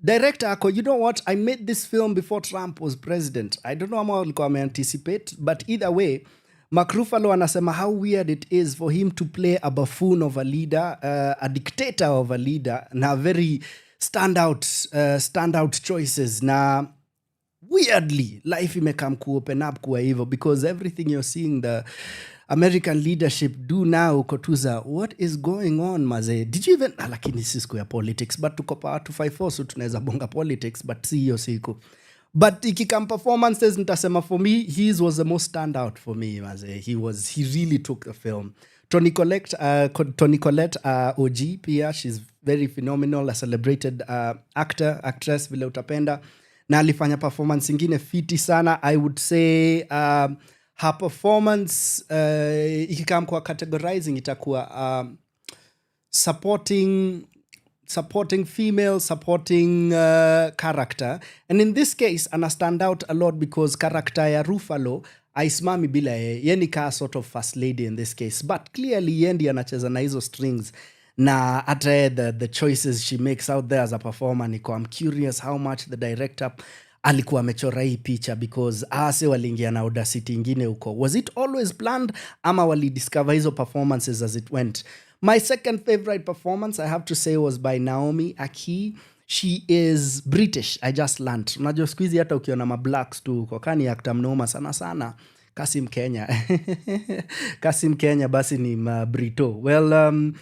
director ako, you know what, I made this film before Trump was president. I don't know how walikuwa anticipate, but either way, Mark Ruffalo anasema how weird it is for him to play a buffoon of a leader, a dictator of a leader, na very standout choices. Na weirdly, life imekam open up kuwa hivyo because everything you're seeing the American leadership do now kotuza, what is going on maze? Did you even, lakini si siku ya politics, but tuko pa 254 so tunaweza bonga politics, but si hiyo siku. But ikikam performances nitasema for me, his was the most standout for me maze. He really took the film. Toni Collette, OG pia, she's very phenomenal, a celebrated actress vile utapenda. Na alifanya performance ingine fiti sana. I would say her performance ikikam kwa categorizing itakuwa supporting female, supporting character. And in this case, ana stand out a lot because character ya Ruffalo aisimami bila yeye ni ka sort of first lady in this case. But clearly yendi anacheza na hizo strings. Na ata the choices she makes out there as a performer niko, I'm curious how much the director alikuwa amechora hii picha because ase waliingia na audacity ingine huko. Was it always planned ama wali discover hizo performances as it went? My second favorite performance I have to say was by Naomi Aki. She is British, I just learned. Unajua siku hizi hata ukiona ma blacks tu kwa kani actor mnoma sana. Kasim Kenya basi ni Brito. Well,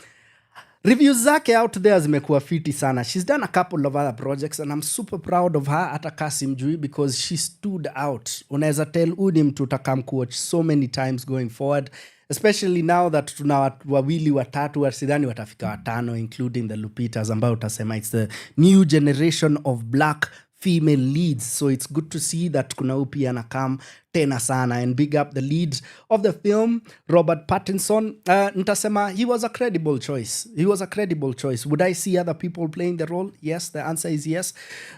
reviews zake out there zimekuwa fiti sana. She's done a couple of other projects and I'm super proud of her hata Kasim Jui because she stood out. Unaweza tell uni mtu utakam kuwatch so many times going forward, especially now that tuna wawili watatu wasidhani watafika watano including the Lupitas ambao utasema it's the new generation of black female leads, so it's good to see that kuna upi anakam tena sana. And big up the lead of the film, Robert Pattinson. Nitasema he was a credible choice. Would I see other people playing the role? Yes, the answer is yes.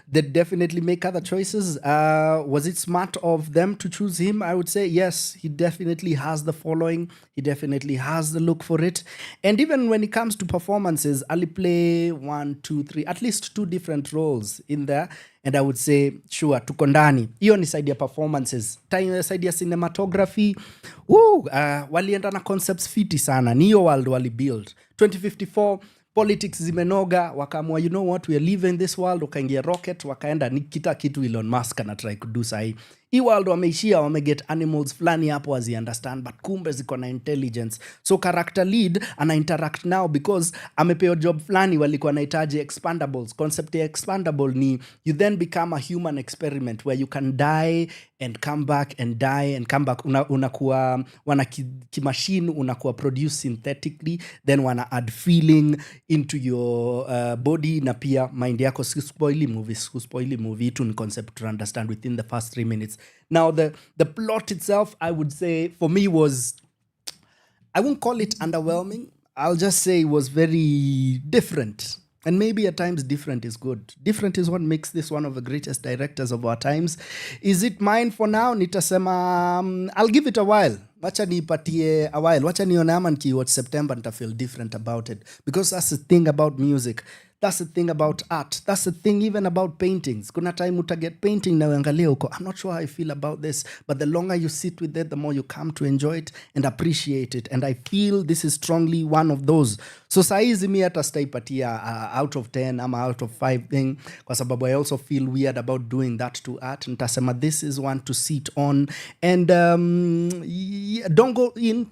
They definitely make other choices. Was it smart of them to choose him? I would say yes. He definitely has the following. He definitely has the look for it. And even when it comes to performances, Ali play 1, 2, 3, at least 2 different roles in there. And I would say, sure, tuko ndani. Hiyo ni side ya performances. Side ya cinematography, walienda na concepts fiti sana. Ni hiyo world wali build. 2054, politics zimenoga, wakaamua, you know what, we are living this world, wakaingia rocket, wakaenda ni kitu Elon Musk ana try kudu sahi. hii world wameishia wameget animals fulani hapo as understand, but kumbe ziko na intelligence. So character lead ana interact now because amepewa job fulani walikuwa wanahitaji expandables. Concept ya expandable ni you then become a human experiment where you can die and come back and die and come back. Unakuwa wana kimachine unakuwa produce synthetically, then wana add feeling into your body na pia mind yako. Spoily movie to concept to understand within the first 3 minutes. Now the plot itself, I would say for me was, I won't call it underwhelming, I'll just say it was very different. And maybe at times different is good. Different is what makes this one of the greatest directors of our times. Is it mine for now? Nitasema, I'll give it a while. Wacha nipatie a while. Wacha nione ama nikiwatch September nita feel different about it. Because that's the thing about music. That's the thing about art. That's the thing even about paintings. Kuna time utaget painting na uangalia uko, I'm not sure how I feel about this. But the longer you sit with it, the more you come to enjoy it and appreciate it. And I feel this is strongly one of those. So saizi mi hata sitaipatia out of 10 ama out of 5 thing. Kwa sababu I also feel weird about doing that to art. Nitasema this is one to sit on. And don't go in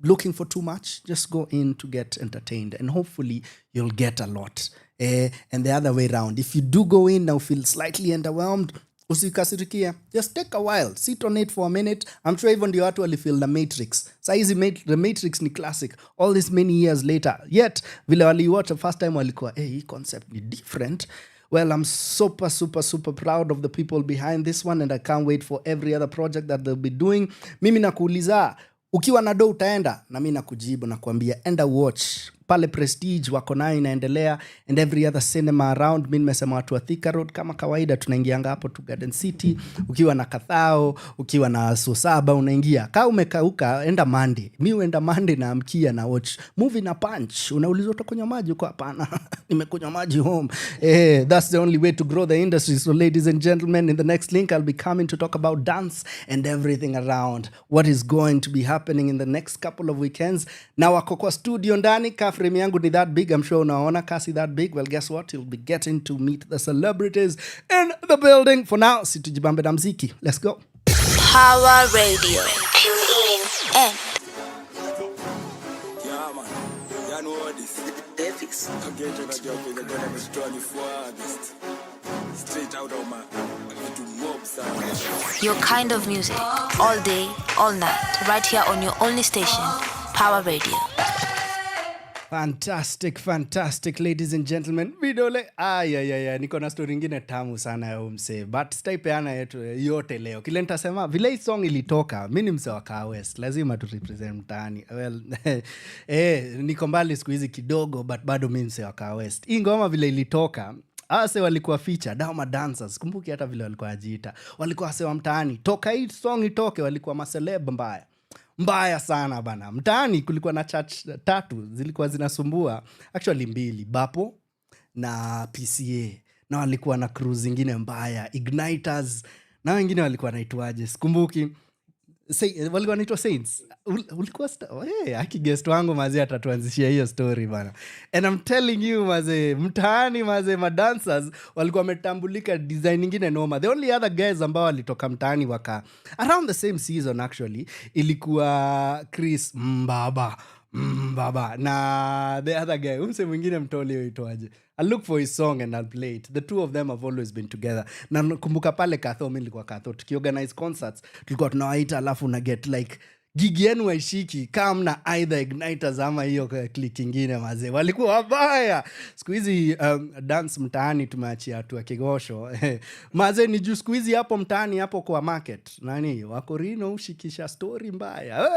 looking for too much. Just go in to get entertained, and hopefully you'll get a lot. And the other way around, if you do go in now feel slightly underwhelmed, usikasirikia, just take a while, sit on it for a minute. I'm sure even the watu walifeel The Matrix. Saizi The Matrix ni classic all this many years later, yet vile waliwatch the first time walikuwa hii concept ni different. Well, I'm super proud of the people behind this one, and I can't wait for every other project that they'll be doing. Mimi nakuuliza, ukiwa na do utaenda? Na mimi nakujibu na kuambia enda watch. Pale Prestige wako nayo inaendelea, and every other cinema around. Mimi nimesema watu wa Thika Road kama kawaida tunaingianga hapo to Garden City. Ukiwa na Kathao, ukiwa na Sosaba unaingia. Kama umekauka enda Monday. Mimi huenda Monday na amkia na watch movie na Punch. Unaulizwa utakunywa maji? Uko hapana. Nimekunywa maji home. That's the only way to grow the industry. So ladies and gentlemen, in the next link I'll be coming to talk about dance and everything around what is going to be happening in the next couple of weekends. Na wako kwa studio ndani, frame yangu ni that big. I'm sure unaona kasi that big. Well, guess what? You'll be getting to meet the celebrities in the building. For now, situjibambe na mziki. Let's go. Power Radio. Tune in and Yeah, man. You know what this? Davis. I'm getting a job in the government is 24 August. Straight out of my your kind of music, all day, all night, right here on your only station, Power Radio. Fantastic, ladies and gentlemen. Vidole, niko na story ingine tamu sana ya umse. But staipeana yetu yote leo. Kile nitasema, vile hii song ilitoka, mimi ni mse wa Kaa West. Lazima tu represent mtaani. Well, niko mbali siku hizi kidogo, but bado mimi mse wa Kaa West. Hii ngoma vile ilitoka, ase walikuwa feature, Dauma dancers. Kumbuki hata vile walikuwa wajiita. Walikuwa wase wa mtaani. Toka hii song itoke, walikuwa maseleb mbaya sana bana. Mtaani kulikuwa na church 3 zilikuwa zinasumbua, actually 2, Bapo na PCA, na walikuwa na crew zingine mbaya, Igniters, na wengine walikuwa naitwaje sikumbuki, walikuwa naitwa Saints. Ulikuwa haki guest wangu maze atatuanzishia hiyo story bana. And I'm telling you maze, mtaani maze madancers walikuwa wametambulika design nyingine noma. The only other guys ambao walitoka mtaani waka around the same season actually ilikuwa Chris Mbaba na the other guy umse mwingine mtoli yoitwaje. I'll look for his song and I'll play it. The two of them have always been together. Na kumbuka pale Katho, mimi nilikuwa Katho, tukiorganize concerts tulikuwa tunawaita, alafu na get like gig yenu waishiki kama na either Igniters ama hiyo click ingine mazee. Walikuwa wabaya. Siku hizi dance mtaani tumeachia watu wa Kigosho. Mazee ni juu siku hizi hapo mtaani hapo kwa market. Nani? Wako Rino ushikisha story mbaya.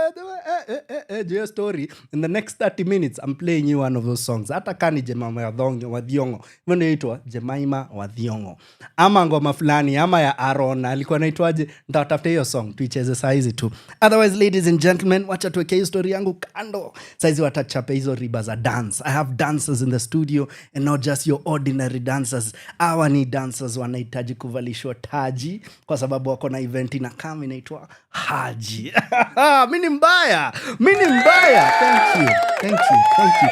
Juu story. In the next 30 minutes I'm playing you one of those songs. Hata kani Jemaima wa Thiongo. Mbona inaitwa Jemaima wa Thiongo. Ama ngoma fulani ama ya Aaron alikuwa anaitwaje? Nitatafuta hiyo song tuicheze saa hizi tu. Otherwise ladies and gentlemen, wacha tuweke hiyo story yangu kando. Saizi watachape hizo riba za dance. I have dancers in the studio and not just your ordinary dancers. Hawa ni dancers wanahitaji kuvalishwa taji kwa sababu wako na event inakam inaitwa Haji. Mimi ni mbaya.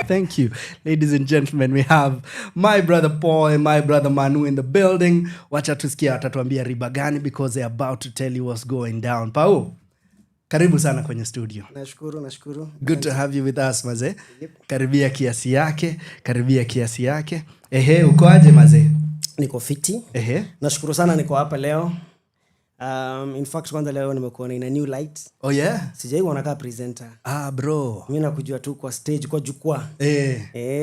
Thank you. Ladies and gentlemen, we have my brother Paul and my brother Manu in the building. Wacha tusikia watatuambia riba gani because they are about to tell you what's going down. Paul, karibu sana kwenye studio. Nashukuru. Good to have you with us, maze. Karibia kiasi yake. Uko aje maze? Niko fiti. Nashukuru sana niko hapa leo. In fact kwanza leo nimekuona in a new light. Oh yeah? Sijai kuona kama presenter. Bro. Mimi nakujua tu kwa stage, kwa jukwaa.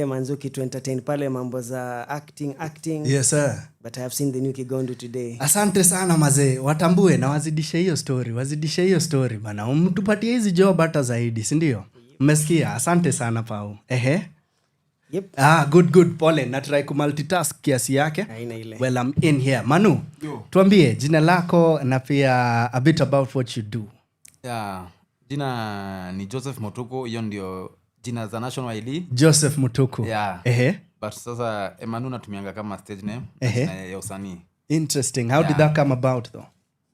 Manzuki to entertain pale mambo za acting. Yes sir. But I have seen the new Kigondu today. Asante sana mazee. Watambue na wazidishe hiyo story bana. Mtupatie hizi job hata zaidi, si ndio? Mmesikia? Asante sana Pau. Yep. Good. Pole. Na try kumultitask kiasi yake. Haina ile. Well, I'm in here. Manu, tuambie jina lako na pia a bit about what you do. Jina ni Joseph Mutuku. Hiyo ndio jina za national ID. Joseph Mutuku. But sasa Manu natumianga kama stage name ya usanii. Interesting. How did that come about though?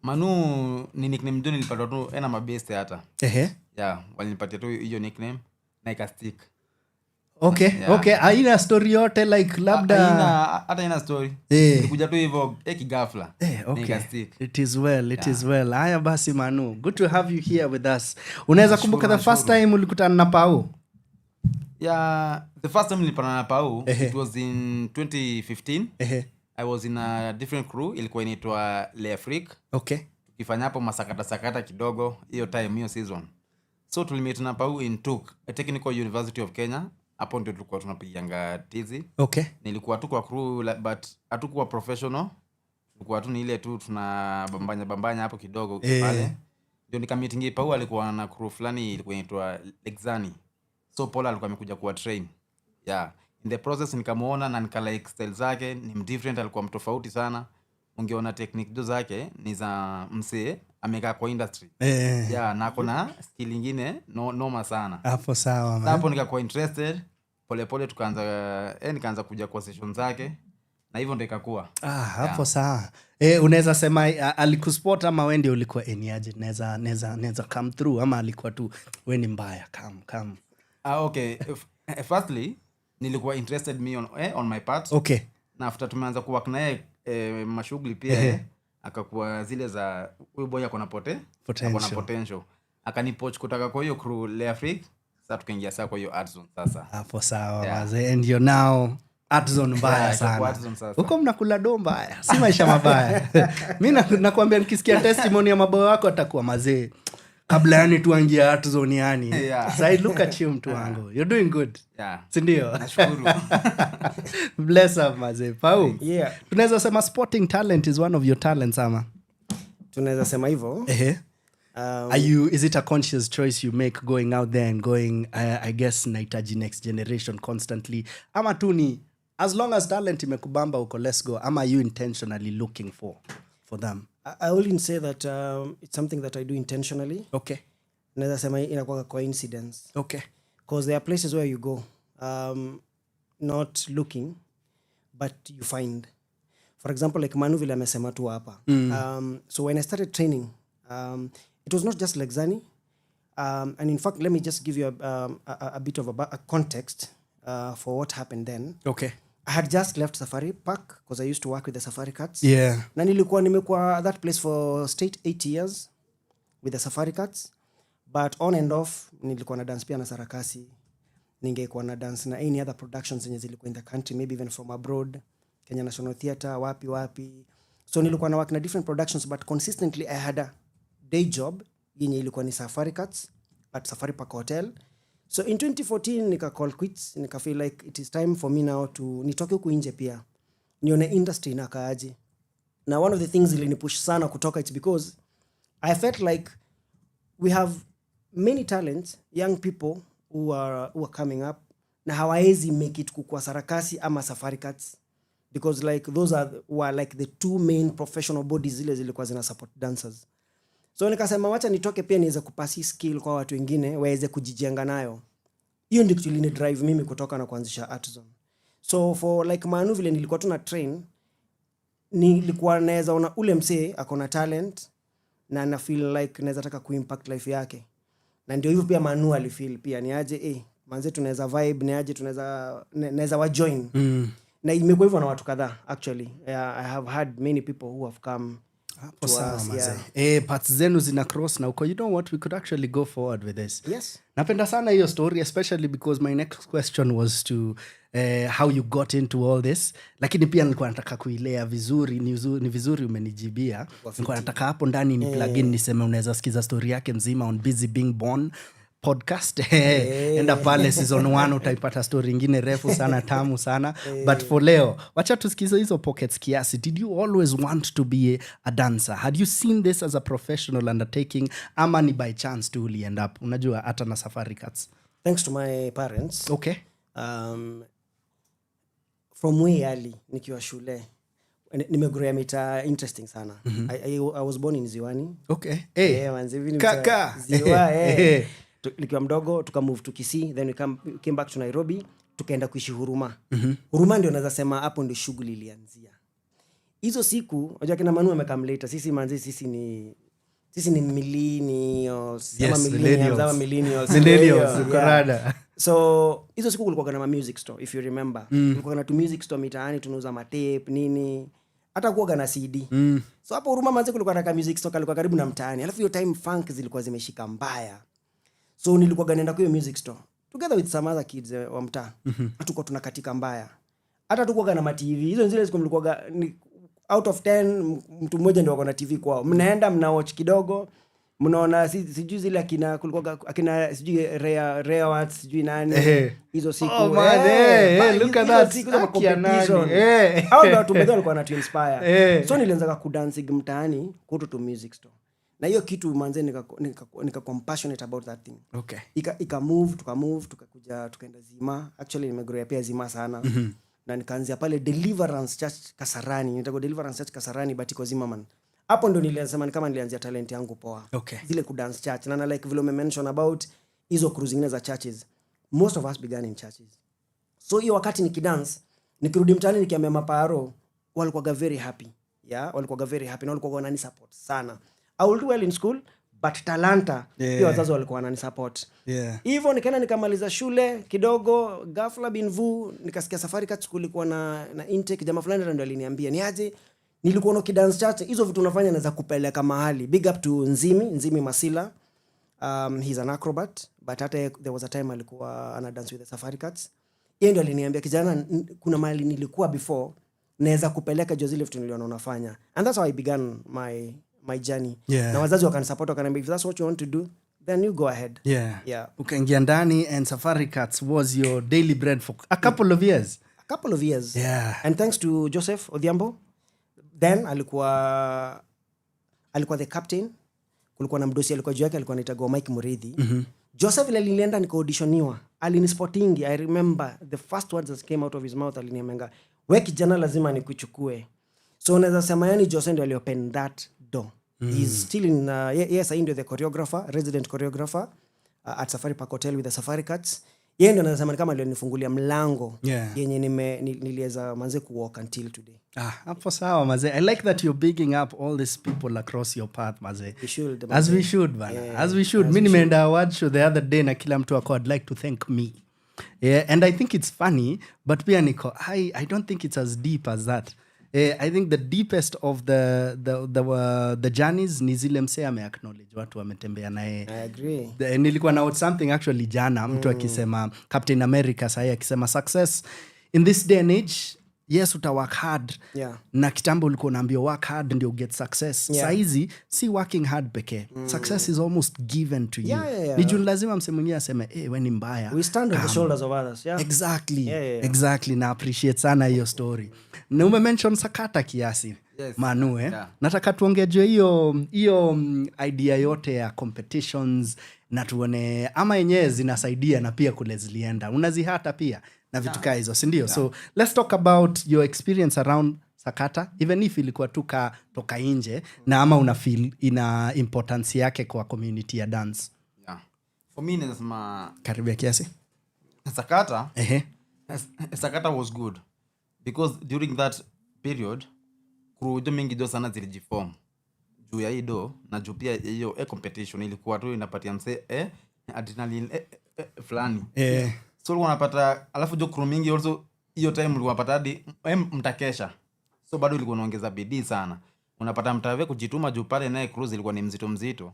Manu ni nickname ndio nilipata tu ena mabeste hata. Walinipatia tu hiyo nickname na ikastick. Okay. Haina story yote like labda hata ina story. Nikuja tu hivyo kigafla. Ikastick. It is well. Haya basi Manu. Good to have you here with us. Unaweza kumbuka the first time ulikutana na Pau? The first time nilipatana na Pau, it was in 2015. I was in a different crew, ilikuwa inaitwa Le Afrique. Tukifanya hapo masakata kidogo hiyo season. So tulimeet na Pau in TUK, a Technical University of Kenya. Hapo ndio tulikuwa tunapiganga tizi. Nilikuwa tu kwa crew but hatukuwa professional. Tulikuwa tu ni ile tu tunabambanya hapo kidogo pale. Ndio nikameetingi Pau alikuwa na crew fulani ilikuwa inaitwa Lexani. So Paul alikuwa amekuja kuwa train. In the process nikamuona na like style zake ni different, alikuwa mtofauti sana. Ungeona technique zake ni za msee amekaa kwa industry. Na kuna skill nyingine noma sana. Hapo sawa man. Hapo nikakuwa interested. Pole nikaanza kuja kwa session zake. Na hivyo ndio ikakuwa. Hapo sawa. Unaweza sema alikuspot ama wewe ndio ulikuwa eniaje? Naweza come through ama alikuwa tu wewe ni mbaya come. Okay. Firstly, nilikuwa interested me on my part. Na after tumeanza kuwork naye mashughuli pia akakuwa zile za huyu boy akona potential. Akanipoach kutaka kwa hiyo crew Le Afrique. Sasa tukaingia sasa kwa hiyo art zone sasa. Hapo sawa mazee. And you're now art zone mbaya sana. Huko mnakula domba si maisha mabaya. Mimi nakwambia nikisikia testimony ya maboyo wako atakuwa mazee. Kabla yani tuangie art zone yani. Sasa look at you mtu wangu. You're doing good. Si ndio? Nashukuru. Bless up mazee. Pau. Tunaweza sema sporting talent is one of your talents ama? Tunaweza sema hivyo. Is it a conscious choice you make going out there and going I guess nahitaji next generation constantly ama tu ni as long as talent imekubamba uko let's go ama you intentionally looking for them? I wouldn't say that it's something that I do intentionally. Naweza sema inakuwa coincidence. Because there are places where you go not looking but you find. For example, like Manu vile amesema tu hapa. So when I started training, it was not just Lexani. And in fact, let me just give you a bit of a context for what happened then. I had just left Safari Park because I used to work with the Safari Cats. Na nilikuwa nimekuwa that place for straight 8 years with the Safari Cats. But on and off, nilikuwa na dance pia na Sarakasi. Ningekuwa na dance na any other productions zenye zilikuwa in the country, maybe even from abroad. Kenya National Theatre, wapi. So nilikuwa na work na different productions, but consistently I had a day job yenye ilikuwa ni Safari Cats at Safari Park Hotel. So in 2014 nika call quits, nika feel like it is time for me now to nitoke huku nje pia nione industry na kaaje. Now one of the things ili push sana kutoka, it's because I felt like we have many talents, young people who are coming up na hawaezi make it kukua Sarakasi ama Safari Cats, because like those were like the two main professional bodies zile zilikuwa zina support dancers. So nikasema wacha nitoke pia niweze kupasi skill kwa watu wengine waweze kujijenga nayo. Hiyo ndio kitu ilini drive mimi kutoka na kuanzisha Art Zone. So for like Manu vile nilikuwa tuna train, nilikuwa naweza ona ule msee akona talent na na feel like naweza taka kuimpact life yake. Na ndio hivyo pia Manu alifeel pia ni aje manze tunaweza vibe, ni aje tunaweza wa join. Na imekuwa hivyo na watu kadhaa actually. I have had many people who have come to us. Parts zenu zina cross na uko, you know what, we could actually go forward with this. Yes. Napenda sana hiyo story, especially because my next question was to how you got into all this. Lakini pia nilikuwa nataka kuilea vizuri, ni vizuri umenijibia. Nilikuwa nataka hapo ndani ni plug in niseme unaweza sikiza story yake mzima on Busy Being Born podcast. Enda pale season 1 utaipata story nyingine refu sana, tamu sana. But for leo, wacha tusikize hizo pockets kiasi. Did you always want to be a dancer? Had you seen this as a professional undertaking ama ni by chance tu uli end up? Unajua hata na Safari Cats. Thanks to my parents. Okay. From way early nikiwa shule nimegrow mita interesting sana. I was born in Ziwani. Okay. Kaka. Ziwa. Nikiwa mdogo tukamove to Kisii, then we came back to Nairobi, tukaenda kuishi Huruma. Huruma ndio naweza sema hapo ndio shughuli ilianzia. Hizo siku unajua kina Manu amekamleta sisi manzi, sisi ni millennials, Corrada. So hizo siku kulikuwa na music store, if you remember. Kulikuwa na tu music store mitaani, tunauza matape nini, hata kuoga na CD. So hapo Huruma manzi kulikuwa na music store kalikuwa karibu na mtaani. Alafu hiyo time funk zilikuwa zimeshika mbaya. So nilikuwa ganenda kwa hiyo music store together with some other kids wa mtaa. Hatuko tunakatika mbaya. Hata tuko na ma TV. Hizo zile ziko mlikuwa out of 10 mtu mmoja ndio wako na TV kwao. Mnaenda mna watch kidogo. Mnaona sijui zile akina sijui rare words sijui nani. Hizo siku. Oh man, look at that. Siku za competition. Hao ndio watu walikuwa na inspire. So nilianza kudance mtaani kuto to music store. Na hiyo kitu manze nika compassionate about that thing. Okay. Tuka move tukakuja tukaenda Zima. Actually nimegrow pia Zima sana. Na nikaanzia pale Deliverance Church Kasarani. Nitago Deliverance Church Kasarani but iko Zima man. Hapo ndo nilianza kama nilianzia talent yangu poa. Okay. Zile ku dance church. Na like vile mention about hizo cruising za churches. Most of us began in churches. So hiyo wakati nikidance, nikirudi mtaani nikiambia maparo, walikuwa very happy. Walikuwa very happy na walikuwa wanani support sana. I will do well in school but talanta pia wazazi walikuwa wanani support. Hivyo nikaenda nikamaliza shule kidogo, ghafla binvu nikasikia Safari Cats kulikuwa na intake. Jamaa fulani ndio aliniambia ni aje nilikuwa no kidance chat, hizo vitu unafanya naweza kupeleka mahali. Big up to Nzimi Masila. He's an acrobat but hata there was a time alikuwa ana dance with the Safari Cats. Yeye ndio aliniambia kijana, kuna mahali nilikuwa before naweza kupeleka zile vitu niliona unafanya. And that's how I began my journey. Na wazazi wakanisupport, wakaniambia if that's what you want to do then you go ahead. Ukaingia ndani and Safari Cats was your daily bread for a couple of years. And thanks to Joseph Odhiambo, then alikuwa the captain. Kulikuwa na mdosi alikuwa juu yake, alikuwa anaitwa Mike Muridhi. Joseph ile nilienda nika auditioniwa, alinispotting. I remember the first words that came out of his mouth, aliniambia wewe kijana lazima nikuchukue. So unaweza sema yani Joseph ndio aliopen that door. He's still in yes, I ndio the choreographer, resident choreographer at Safari Park Hotel with the Safari Cats. Yeye ndio anasema kama alionifungulia mlango yenye niliweza manze kuwalk until today. Hapo sawa maze. I like that you're bigging up all these people across your path maze. We should, as we should bana. As we should. Mimi nimeenda award show the other day na kila mtu I'd like to thank me. And I think it's funny but pia niko I don't think it's as deep as that. I think the deepest of the journeys ni zile msee acknowledge watu wametembea naye. I agree. Nilikuwa na something actually jana mtu akisema Captain America sasa akisema success in this day and age, yes uta work hard. Na kitambo ulikuwa unaambiwa work hard ndio get success. Sasa hizi si working hard pekee. Success is almost given to you. Ni juu lazima msee mwingine aseme wewe ni mbaya. We stand on the shoulders of others. Exactly. Na appreciate sana hiyo story. Na umemention sakata kiasi. Manu nataka tuongejwe hiyo idea yote ya competitions na tuone ama yenyewe zinasaidia na pia kule zilienda unazihata pia na vitu kama hizo si ndio? So let's talk about your experience around Sakata, even if ilikuwa tuka toka nje na ama una feel ina importance yake kwa community ya dance? Yeah. For me nasema karibia kiasi. Sakata. Sakata was good because during that period crew mingi do sana zilijiform juu ya ido na juu pia hiyo competition ilikuwa tu inapatia mse adrenaline fulani. So unapata alafu jo crew mingi also hiyo time ulikuwa unapata hadi mtakesha. So bado ilikuwa inaongeza bidii sana. Unapata mtave kujituma juu pale naye crew ilikuwa ni mzito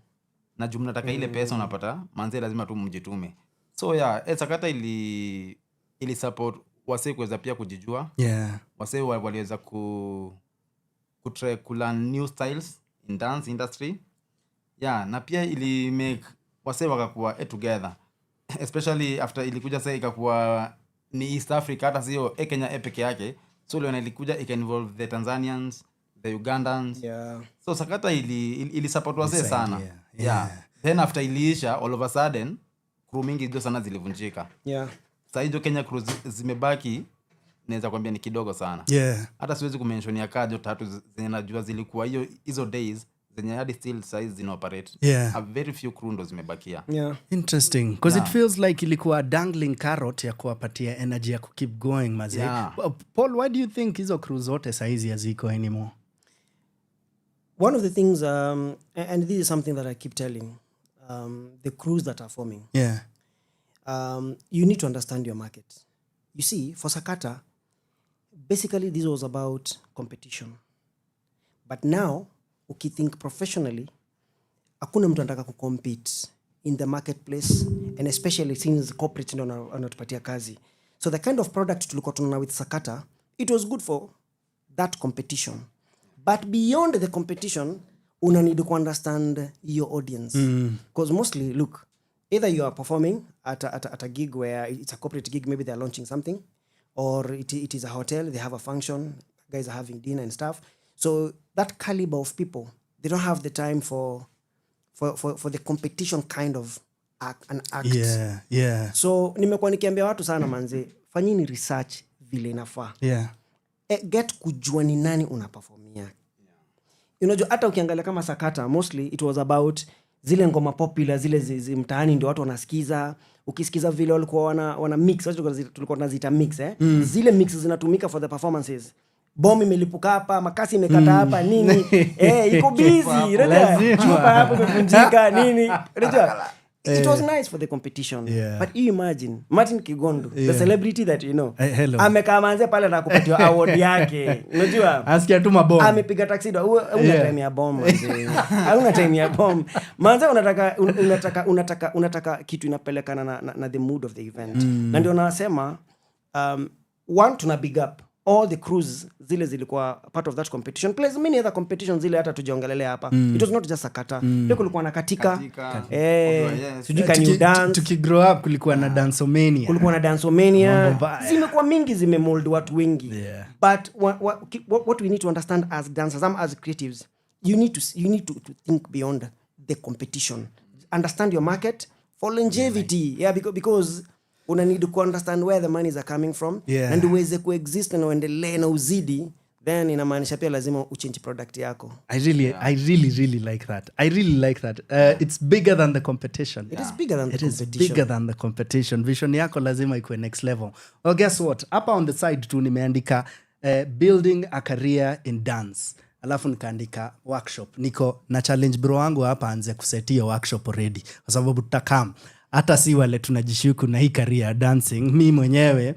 na juu mnataka ile pesa unapata manze lazima tu mjitume. So yeah, Sakata ili support wase kuweza pia kujijua. Wase waliweza ku learn new styles in dance industry. Yeah, na pia ili make wase wakakuwa together. Especially after ilikuja sasa ikakuwa ni East Africa hata sio Kenya peke yake. So leo ilikuja involve the Tanzanians, the Ugandans. So Sakata ili support wase sana. Then after iliisha all of a sudden crew mingi ndio sana zilivunjika. Sasa hizo Kenya crew zimebaki naweza kwambia ni kidogo sana. Hata siwezi kumention ya kajo 3 zenye najua zilikuwa hizo days zenye hadi still size zina operate. A very few crew ndo zimebakia. Interesting because it feels like ilikuwa dangling carrot ya kuwapatia energy ya keep going maze. Paul, why do you think hizo crew zote saizi haziko anymore? One of the things and this is something that I keep telling the crews that are forming. You need to understand your market. You see, for Sakata, basically this was about competition. But now, ukithink professionally, hakuna mtu anataka kucompete in the marketplace, and especially since corporate ndio anatupatia kazi. So the kind of product tulikuwa tunaona with Sakata, it was good for that competition. But beyond the competition, una need to understand your audience. Because mostly, look, either you are performing at a gig where it's a corporate gig, maybe they're launching something, or it is a hotel, they have a function, guys are having dinner and stuff. So that caliber of people, they don't have the time for the competition kind of an act. So nimekuwa nikiambia watu sana manze, fanyini research vile inafaa. Get kujua ni nani unaperformia. Unajua hata ukiangalia kama Sakata, mostly it was about zile ngoma popular, zile mtaani ndio watu wanasikiza. Ukisikiza vile walikuwa wana mix, tulikuwa tunazita mix zile mix zinatumika for the performances. Bomi imelipuka hapa, makasi imekata hapa nini. Iko busy, unajua? Chupa hapo imevunjika nini. Unajua? It was nice for the competition. But you imagine Martin Kigondu, the celebrity that you know. Amekaa manze pale na kupatia award yake. Unajua? Asikia tu mabomu. Amepiga taxi do. Una time ya bomb manze. Hauna time ya bomb. Manze unataka kitu inapelekana na the mood of the event. Na ndio nasema one tuna big up all the crews zile zilikuwa part of that competition, plus many other competitions zile hata tujiongelelea hapa. It was not just Sakata. Leo kulikuwa na katika can you dance. Tukigrow up kulikuwa na Dancomania. Kulikuwa na Dancomania. Zimekuwa mingi zimemold watu wengi. But what we need to understand as dancers, as creatives, you need to think beyond the competition. Understand your market for longevity. Because una need to understand where the monies are coming from, and uweze coexist na uendelee na uzidi, then inamaanisha pia lazima uchange product yako. I really like that. It's bigger than the competition. It is bigger than the competition. It is bigger than the competition. Vision yako lazima ikuwe next level. Well, guess what? Hapa on the side tu nimeandika building a career in dance. Alafu nikaandika workshop. Niko na challenge bro wangu hapa anze kusetia workshop already. Kwa sababu tutakam hata si wale tunajishuku na hii career dancing, mi mwenyewe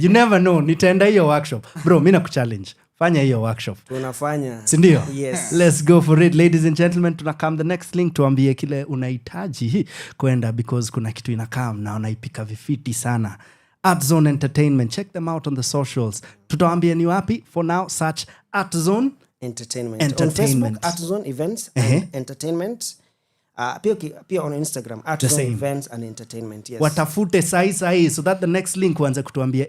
you never know, nitaenda hiyo workshop bro. Mimi nakuchallenge, fanya hiyo workshop. Tunafanya, si ndio? Yes, let's go for it ladies and gentlemen. Tunakam the next link, tuambie kile unahitaji kwenda, because kuna kitu inakam na unaipika vifiti sana. Art Zone Entertainment, check them out on the socials. Tutaambia ni wapi. For now, search Art Zone Entertainment on Facebook, Art Zone Events and Entertainment. Pia on Instagram Art Zone Events and Entertainment. Yes, watafute sahi so that the next link wanze kutuambia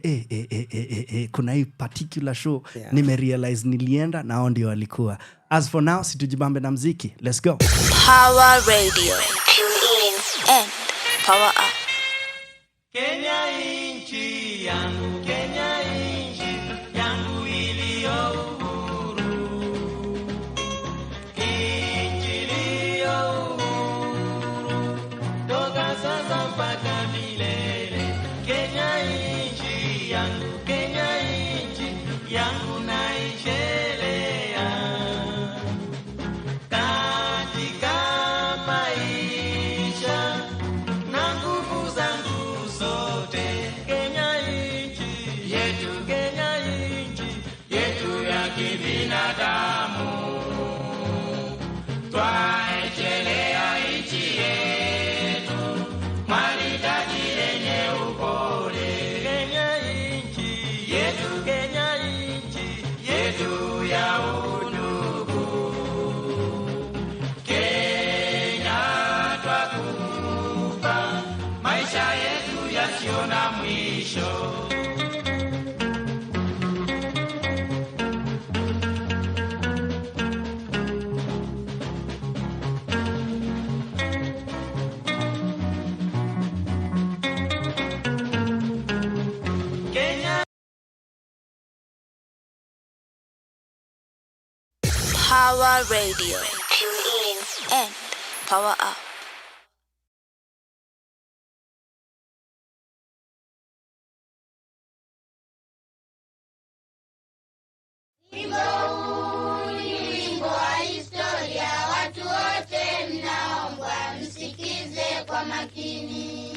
kuna hii particular show nimerealize nilienda na hao ndio walikuwa. As for now, situjibambe na mziki. Let's go. Power Radio, tune in and power up. Kenya inchi yangu, Kenya inchi yangu iliyo Power Radio. Tune in and power up. Wimbo wa historia, watu wote mnaombwa msikize kwa makini.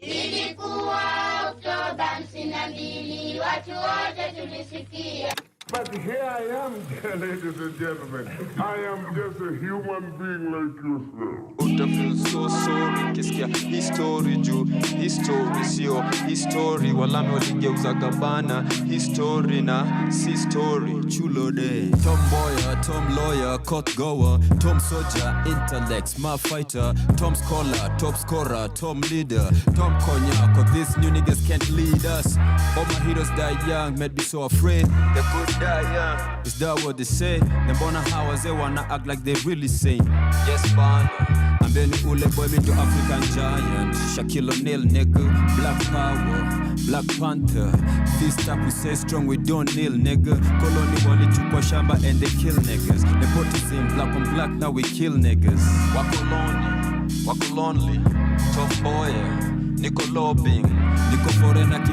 Ilikuwa Oktoba 52, watu wote tulisikia. But here I am, ladies and gentlemen. I am just a human being like yourself. Uta feel so sorry kisikia history juu history sio history, walame waligeuza gabana history na si story. Chulo day, tomboya, tom lawyer, court goer, tom soldier, intellects, my fighter, tom scholar, top scorer, tom leader, tom konya, cause these new niggas can't lead us. All my heroes die young, made me so afraid. They could die young. Is that what they say? Them bona how they wanna act like they really sane. Yes, man. And then ule boy me to African giant, Shaquille O'Neal nigga, Black Power, Black Panther. This type we say strong, we don't kneel nigga. Colony wali chukwa shamba and they kill niggas. They put us in black on black, now we kill niggas. Wako lonely, tough boy, niko lobbying, niko foreigner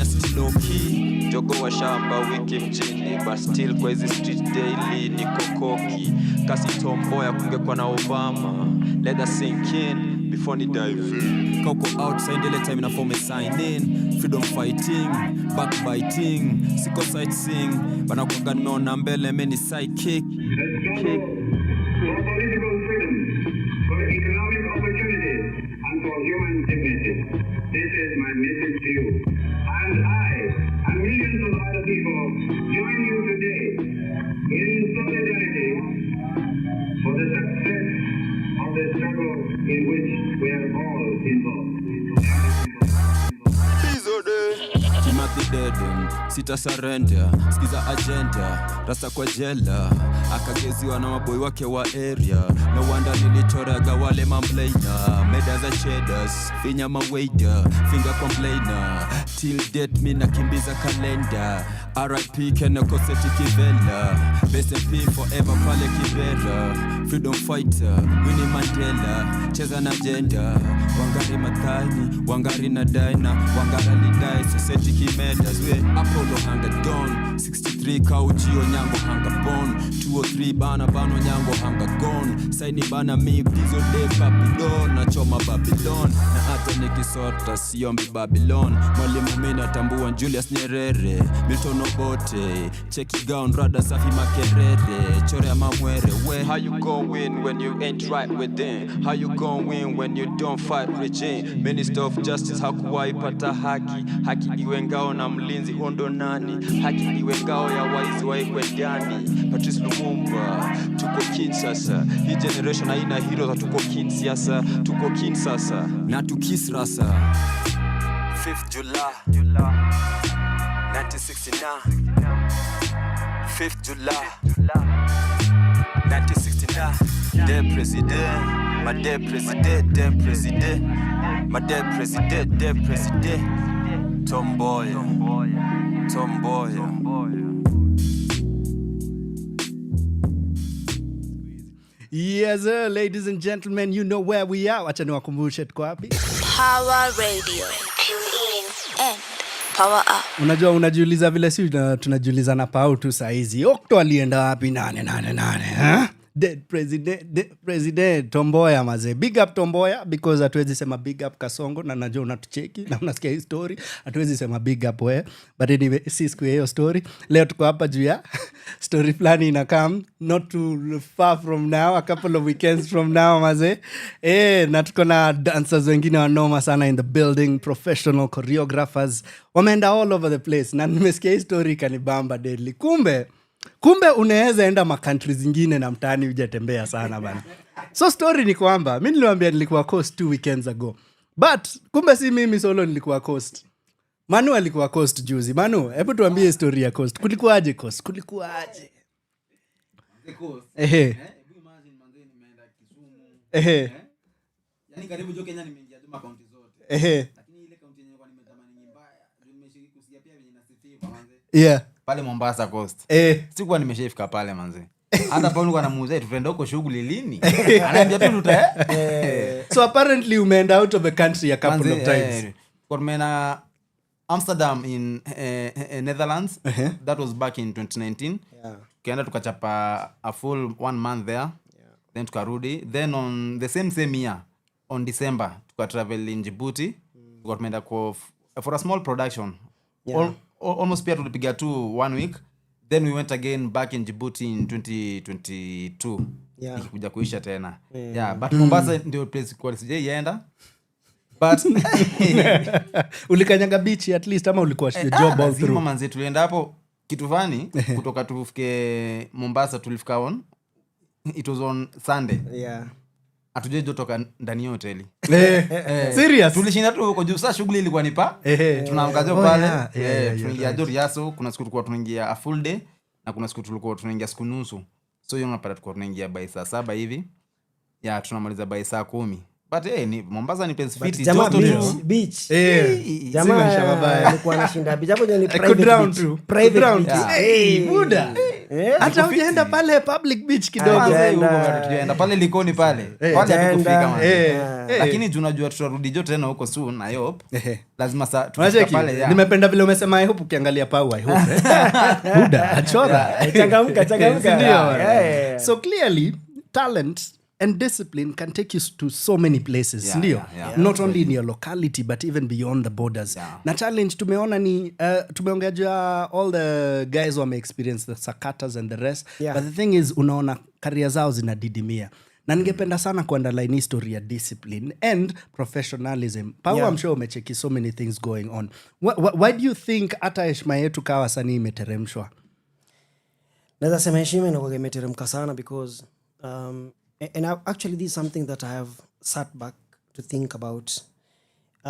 still okay. Jogo wa shamba wiki mjini, but still kwa hizi street daily niko koki. Kasi tomboya kungekwa na Obama, let us sink in before ni dive in. Koko outside ile time na form sign in, freedom fighting, backbiting, siko sightseeing, bana kwa nimeona mbele mimi ni sidekick. For political freedom, for economic opportunities, and for human dignity. This is my message to you. And I, and millions of other people, join you today in solidarity for the success of the struggle in which we are all involved. Timothy Dedon, sita surrender, skiza agenda, rasta kwa jela, akageziwa na maboy wake wa area, no wonder nilichoraga wale mamplaina, meda za cheddars, finya mawaida, finger complainer, till death mi nakimbiza kalenda, R.I.P. Kenoko Seti Kivela, best MP forever pale Kibera, freedom fighter, Winnie Mandela, cheza na agenda, Wangari Maathai, Wangari na Daina, Wangara lidai, Seti Kimedas, we Apollo hanga Don, 63 Kaujio Nyango hanga Bon, 203 bana bano Nyango hanga gone, saini bana mi pizo de Babylon, na choma Babylon, na hata nikisota siombi Babylon, mwalimu mina tambua Julius Nyerere, Milton Obote, cheki gown rada safi makerere, chore ya mamwere we. How you gon' win when you ain't right with them? How you gon' win when you don't fight regime? Minister of Justice hakuwahi pata haki, haki iwe ngao na mlinzi hondo nani, haki iwe ngao ya waizi waikwe ndani. Patrice Lumumba, tuko kin sasa, hii generation haina heroes, tuko kin siasa, tuko kin sasa, na tukis rasa. 5th July 1969, 5th July 1969. Dead president, my dead president, dead president, my dead president, dead president. Tomboy. Yes, sir, ladies and gentlemen, you know where we are. Wacha niwakumbushe tuko wapi? Power Radio. Tune in and power up. Unajua unajiuliza vile si tunajiuliza na Pau tu saa hizi. Okto alienda wapi 888, Dead president Tomboya maze. Big up Tomboya because hatuwezi sema big up Kasongo na najua unatucheki na unasikia hii story. Hatuwezi sema big up wewe. But anyway, si siku hiyo story. Leo tuko hapa juu ya story fulani ina come not too far from now, a couple of weekends from now maze. Na tuko na dancers wengine wanoma sana in the building, professional choreographers. Wameenda all over the place. Na nimesikia hii story kanibamba deadly. Kumbe unaweza enda makantri zingine na mtaani hujatembea sana bana. So story ni kwamba mimi niliwaambia nilikuwa Coast 2 weekends ago. But kumbe si mimi solo nilikuwa Coast. Manu alikuwa Coast juzi. Manu, hebu tuambie story ya Coast. Kulikuwaje Coast? Kulikuwaje? Coast. Hebu imagine manze nimeenda Kisumu. Yaani karibu jo Kenya nimeingia tu kaunti zote. Lakini ile kaunti yenyewe kwa nimetamani ni mbaya. Nimeshiriki kusikia pia venye nasifiwa manze. Yeah. Pale Mombasa Coast. Sikuwa nimeshafika pale manze. hata Paul anamuuliza tunaenda huko shughuli lini anaambia tu tuta So apparently umeenda out of the country a couple of times. Tumeenda Amsterdam in Netherlands. That was back in 2019. Tukaenda tukachapa a full 1 month there. Then tukarudi. Then on the same year on December tukatravel in Djibouti. Tumeenda for a small production. Almost pia tulipiga tu 1 week. Then we went again back in Djibouti in 2022. Ikikuja kuisha tena. But Mombasa ndio place kwa sijaienda. But ulikanyaga beach at least ama ulikuwa job all through? Manzi tulienda hapo kitu fani kutoka tufike Mombasa tulifika on it was on Sunday. Atuje jotoka ndani ya hoteli. Serious? Tulishinda tu huko juu saa shughuli ilikuwa nipa. Tunaangalia pale. Tunaingia Doriaso, kuna siku tulikuwa tunaingia a full day na kuna siku tulikuwa tunaingia siku nusu. So hiyo unapata tulikuwa tunaingia by saa 7 hivi. Tunamaliza by saa 10. But ni Mombasa ni place fit beach. Jamaa alikuwa anashinda beach hapo ni private. Buda. Hata hujaenda pale public beach kidogo. Tulienda pale Likoni pale. Pale hatukufika man. Lakini tunajua tutarudi jote tena huko soon I hope. Lazima tufike pale. Nimependa vile umesema I hope ukiangalia Pau I hope. Buda achora. Changamka. So clearly talent and discipline can take you to so many places, not only in your locality but even beyond the borders. Na challenge tumeona ni tumeongea all the guys who experience the sakatas and the rest, but the thing is unaona career zao zinadidimia. Na ningependa sana kuunderline history ya discipline and professionalism. Pau, I'm sure umecheki so many things going on. Why do you think hata heshima yetu kawa sanii imeteremshwa? Naweza sema heshima inakuwa imeteremka sana because and actually this is something that I have sat back to think about.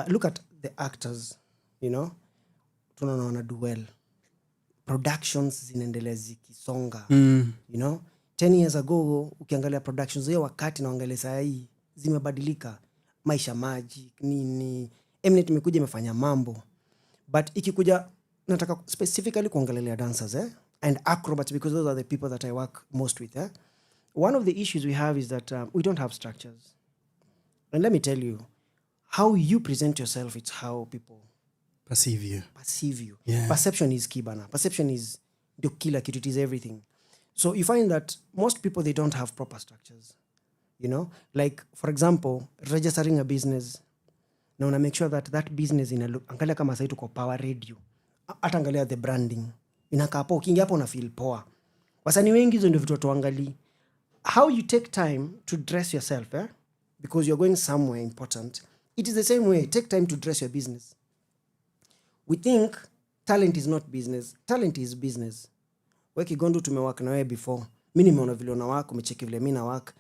Look at the actors, tunaona wana do well. Productions zinaendelea zikisonga. 10 years ago ukiangalia productions hiyo wakati naangalia saa hii zimebadilika. Maisha maji nini Mnet imekuja imefanya mambo. But ikikuja nataka specifically kuangalia dancers and acrobats because those are the people that I work most with. One of the issues we have is that we don't have structures. And let me tell you, how you present yourself, it's how people perceive you. Perception is key, bana. Perception is the killer kit, it is everything. So you find that most people, they don't have proper structures. Like, for example, registering a business. Now, I make sure that business in a look. Angalia kama saitu kwa Power Radio. Atangalia the branding. Inakaa poa, ukiingia hapo una feel poa. Wasanii wengi hizo ndio vitu tuangalie. How you take time to dress yourself, because you're going somewhere important. It is the same way. Take time to dress your business. We think talent is not business. Talent is business. We Kigondu tumewaka na wewe before. Mimi nimeona vile una work, umecheki vile mimi na work.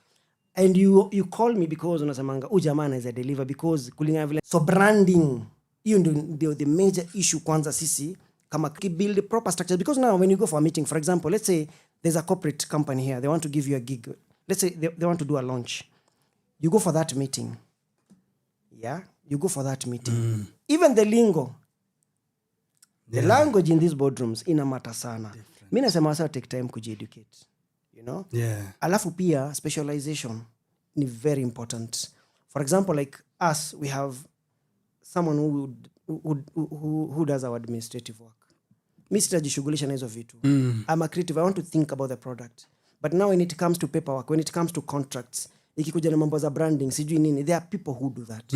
And you call me because unasemanga jamaa anaweza deliver because kulingana vile. So branding, hiyo ndio the major issue kwanza sisi kama build proper structure, because now when you go for a meeting, for example, let's say there's a corporate company here, they want to give you a gig. Let's say they want to do a launch. You go for that meeting. You go for that meeting. Even the lingo, the language in these boardrooms ina matter sana. Mimi nasema wasa take time kuji-educate, Alafu pia specialization ni very important. For example, like us, we have someone who does our administrative work. Mimi sitajishughulisha na hizo vitu. I'm a creative. I want to think about the product. But now when it comes to paperwork, when it comes to contracts, ikikuja na mambo za branding, sijui nini, there are people who do that.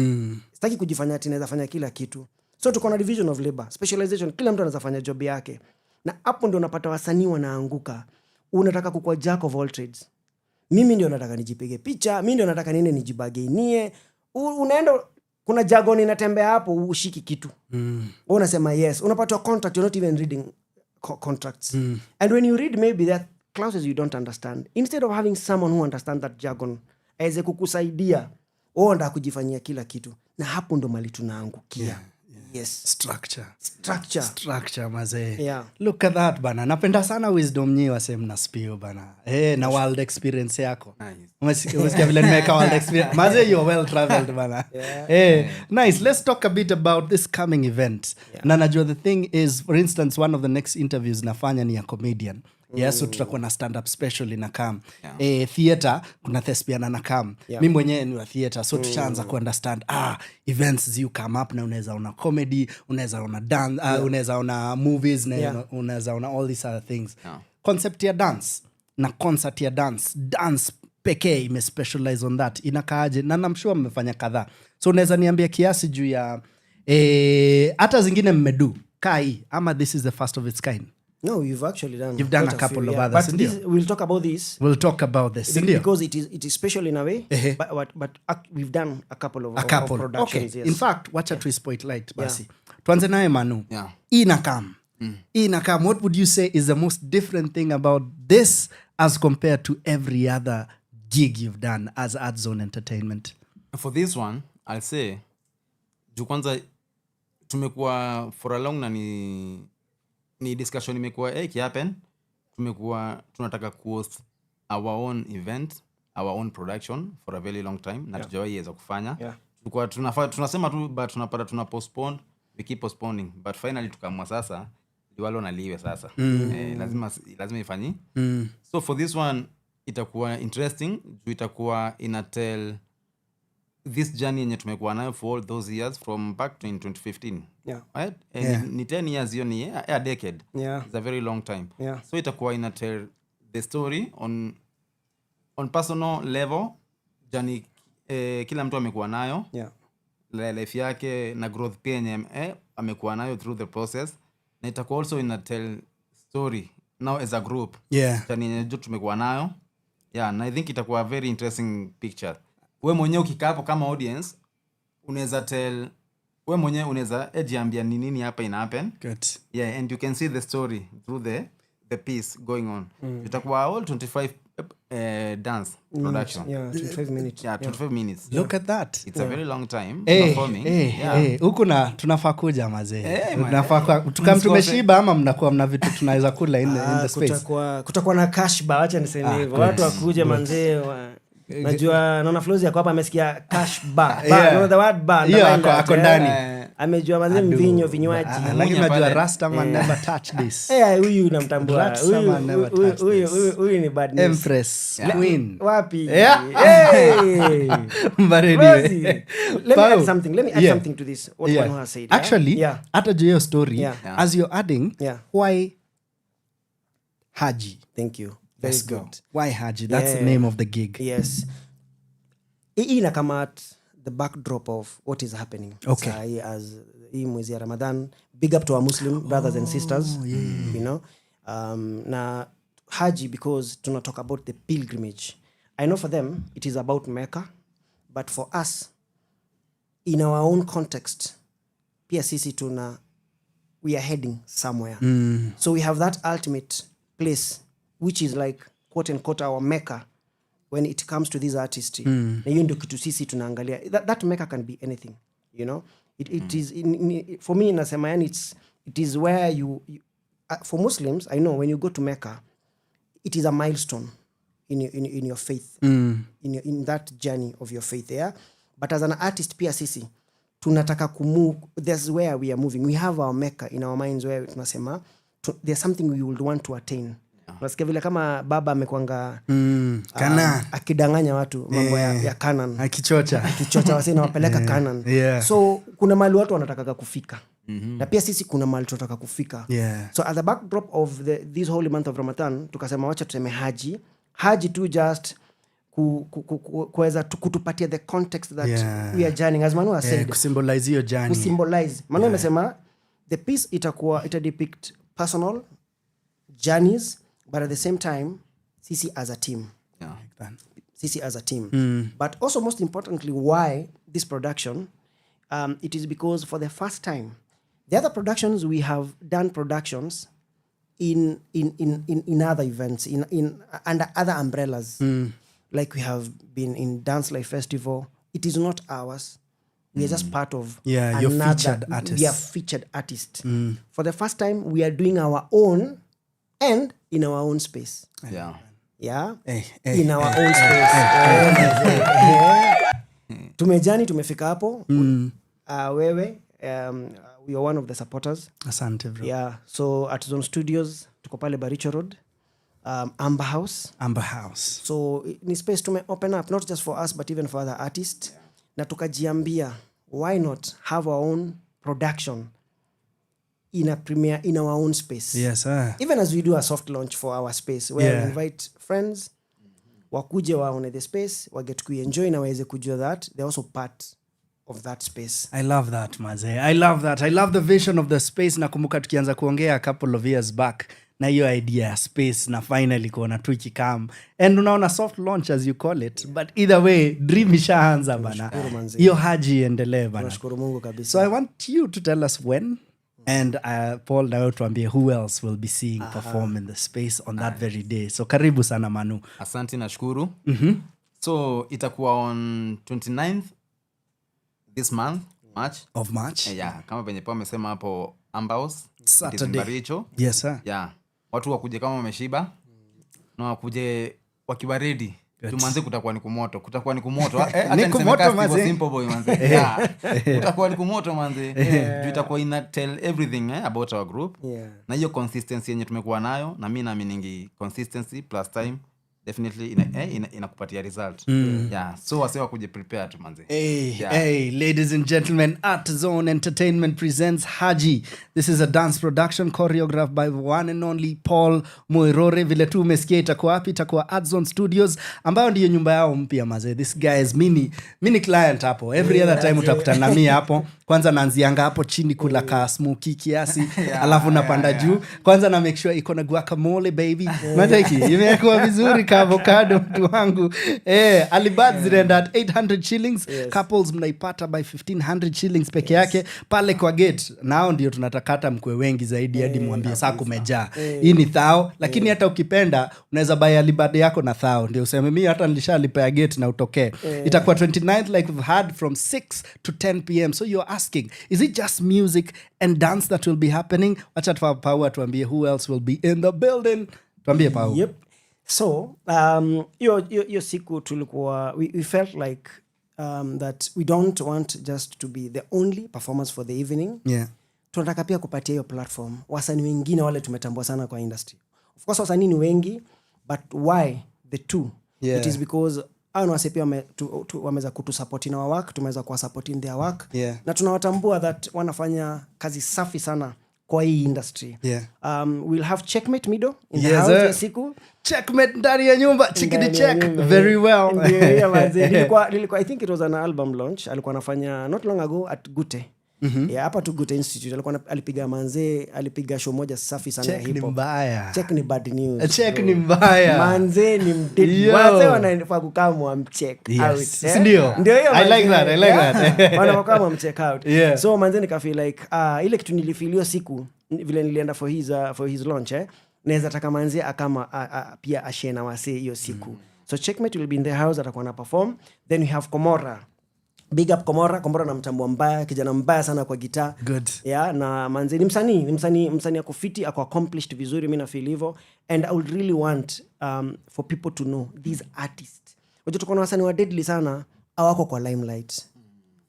Sitaki kujifanya ati naweza fanya kila kitu. So tuko na division of labor, specialization, kila mtu anaweza fanya job yake. Na hapo ndio unapata wasanii wanaanguka. Unataka kukuwa jack of all trades. Mimi ndio nataka nijipige picha, mimi ndio nataka niende nijibagainie. Unaenda kuna jargon inatembea hapo ushiki kitu. Unasema yes, unapata contract, you're not even reading contracts. And when you read, maybe there are clauses you don't understand. Instead of having someone who understands that jargon aweze kukusaidia, ndio kujifanyia kila kitu. Na hapo ndo mali tunaangukia. Yes. Structure mazee. Look at that bana. Napenda sana wisdom nyi wase mnaspio bana. Na world experience yako. Umesikia vile nimeweka world experience. Mazee you're well traveled bana. Nice. Let's talk a bit about this coming event. Na najua the thing is, for instance, one of the next interviews nafanya ni a comedian. Yes, so tutakuwa na stand up special inakam. Theater kuna thespian anakam. Mimi mwenyewe ni wa theater, so tushaanza ku understand events you come up na unaweza ona comedy, unaweza ona dance, unaweza ona movies na unaweza ona all these other things. Concept ya dance na concert ya dance pekee ime specialize on that. Inakaaje? Na I'm sure mmefanya kadhaa. So unaweza niambia kiasi juu ya hata zingine mmedu kai ama this is the first of its kind? No, you've actually done. You've done a couple of others. But we'll talk about this. We'll talk about this. Because it is special in a way, but we've done a couple of productions. Okay. Yes. In fact, wacha tu spotlight basi. Tuanze naye Manu. Inakam. What would you say is the most different thing about this as compared to every other gig you've done as Art Zone Entertainment? For this one, I'll say kwanza tumekuwa for a long na ni discussion imekuwa kihappen. Tumekuwa tunataka host our own event, our own production for a very long time na tujawahi kufanya. Tulikuwa tunasema tu but tunapata tuna postpone, we keep postponing, but finally tukaamua sasa liwalo na liwe sasa. Lazima ifanye. So for this one itakuwa interesting, itakuwa tell this journey yenye tumekuwa nayo for all those years from back to in 2015. Right? Ni 10 years hiyo ni a decade. It's a very long time. So itakuwa tell the story on personal level, journey kila mtu amekuwa nayo. Life yake na growth pia yenye amekuwa nayo through the process. Na itakuwa also tell story now as a group. Journey yenye tumekuwa nayo. And I think itakuwa a very interesting picture. Wewe mwenyewe ukikaa hapo kama audience unaweza tell, wewe mwenyewe unaweza jiambia ni nini hapa ina happen. Good. And you can see the story through the piece going on. Itakuwa all 25 dance production. 25 minutes. 25 minutes. Look at that. It's a very long time performing. Huku na tunafaa kuja mazee. Tunafaa tumeshiba ama mnakuwa mna vitu tunaweza kula in the space. Kutakuwa na cash bar, acha niseme hivyo. Watu wakuje manzee najua naona Flozz yako hapa amesikia cash bar. No, the word bar. Ako ndani. Amejua manzee mvinyo vinywaji. Lakini najua Rasta man never touch this. Huyu namtambua. Huyu ni bad news. Empress Queen. Wapi? Mbaredi. Let me add something to this what Manu has said. Actually, hata hiyo story as you're adding, why Haji? Thank you. Very good. Why Haji? That's the name of the gig. Yes. Ina kama at the backdrop of what is happening. Okay. As mwezi ya Ramadan, big up to our Muslim brothers and sisters. You know, na Haji because to not talk about the pilgrimage. I know for them it is about Mecca, but for us, in our own context, pia sisi we are heading somewhere. So we have that ultimate place, which is like quote unquote our Mecca when it comes to this artistry. Na hiyo ndio kitu sisi tunaangalia. That Mecca can be anything, you know. It is for me nasema yani it is where you for Muslims, I know when you go to Mecca, it is a milestone in your faith, in that journey of your faith there. But as an artist pia sisi tunataka kumove, that's where we are moving. We have our Mecca in our minds where tunasema there's something we would want to attain. Unasikia vile kama baba amekwanga akidanganya watu mambo ya Canaan, akichocha wase na wapeleka Canaan. So kuna mahali watu wanataka kufika. Na pia sisi kuna mahali tunataka kufika. So at the backdrop of this holy month of Ramadan tukasema wacha tuseme Haji tu just kuweza kutupatia the context that we are journeying, as Manu has said, kusymbolize your journey. Kusymbolize. Manu amesema the piece ita depict personal journeys, but at the same time sisi as a team. Sisi as a team. But also most importantly, why this production, it is because for the first time, the other productions we have done productions in other events, in under other umbrellas. Like we have been in Dance Life Festival. It is not ours. We are just part of your featured artist. We are featured artist. For the first time, we are doing our own and in our own space. In our own space. Tumejani, tumefika hapo. Wewe, we are one of the supporters. Asante bro. So at Zone Studios, tuko pale Baricho Road. Amber House. So ni space to open up not just for us but even for other artists. Na tukajiambia why not have our own production in a premiere in our own space. Yes, sir. Even as we do a soft launch for our space where we invite friends wakuje waone the space, waget kuenjoy na waweze kujua that they're also part of that space. I love that, Maze. I love that. I love the vision of the space. Nakumbuka tukianza kuongea a couple of years back na hiyo idea ya space na finally kuona tu ikikam. And unaona soft launch as you call it. But either way, dream ishaanza bana. Hiyo haji iendelee bana. Tunashukuru Mungu kabisa. So I want you to tell us when and Paul na tuambie who else will be seeing perform in the space on that very day. So karibu sana Manu. Asante nashukuru. So itakuwa on 29th this month, March. Yeah, kama venye pa amesema hapo Ambaos Saturday. Yes sir. Yeah. Watu wakuje kama wameshiba na wakuje wakiwa ready. Tumanze kutakuwa ni kumoto. Hata kumoto manze. Simple boy manze. Yeah. Kutakuwa ni kumoto manze. Tutakuwa ina tell everything about our group. Yeah. Na hiyo consistency yenye tumekuwa nayo na mimi naaminingi consistency plus time definitely inakupatia result. Yeah, so wase kuje prepare tu manze. Hey, ladies and gentlemen, Art Zone Entertainment presents Haji. This is a dance production choreographed by one and only Paul Muiruri. Vile tu umesikia itakuwa wapi? Itakuwa Art Zone Studios ambayo ndiyo nyumba yao mpya maze. This guy is mini client hapo. Every other time utakutana na mimi hapo. Kwanza naanzianga hapo chini kula ka smoky kiasi, alafu napanda juu. Kwanza na make sure iko na guacamole baby. Mataki, imekuwa vizuri avocado mtu wangu. Alibad zinaenda at 800 shillings. Couples mnaipata by 1500 shillings peke yake pale kwa gate. Nao ndio tunatakata mkwe wengi zaidi hadi mwambie saa kumejaa. Hii ni thao, lakini hata ukipenda unaweza buy alibad yako na thao. Ndio useme mimi hata nilishalipa gate na utokee. Itakuwa 29th like we've had from 6 to 10 p.m. So you're asking, is it just music and dance that will be happening? Wacha Pau tuambie who else will be in the building. Tuambie Pau. Yep. So, yo siku tulikuwa, we felt like that we don't want just to be the only performance for the evening. Yeah. Tunataka pia kupatia hiyo platform wasanii wengine wale tumetambua sana kwa industry. Of course wasanii ni wengi, but why the two? Yeah. It is because wase pia wameza kutusupport in our work, tumeweza kuwa support in their work. Yeah. Na tunawatambua that wanafanya kazi safi sana kwa hii industry. Yeah. We'll have Checkmate Mido in the house ya siku. Checkmate ndani ya nyumba. Chikidi check. Very well. Nilikuwa, I think it was an album launch. Alikuwa anafanya not long ago at Gute. Yeah, hapa tu Gute Institute. Alikuwa alipiga show moja safi sana ya hip hop. Check ni bad news. Check ni mbaya. Manze ni mtiti. Wase wanafaa kukamwa mcheck out. Ndio. Ndio hiyo. I like that. Wanakamwa mcheck out. Yeah. So manze nika feel like ile kitu nilifilio siku vile nilienda for his launch naweza taka manze akama pia ashare na wase hiyo siku. So Checkmate will be in the house atakuwa na perform. Then we have Komora. Big up Komora na mtambua mbaya, kijana mbaya sana kwa gitaa. Good. Yeah, na manze ni msanii ako fiti, ako accomplished vizuri, mimi na feel hivyo. And I would really want for people to know these artists. Wajua tuko na wasanii wa deadly sana, hawako kwa limelight.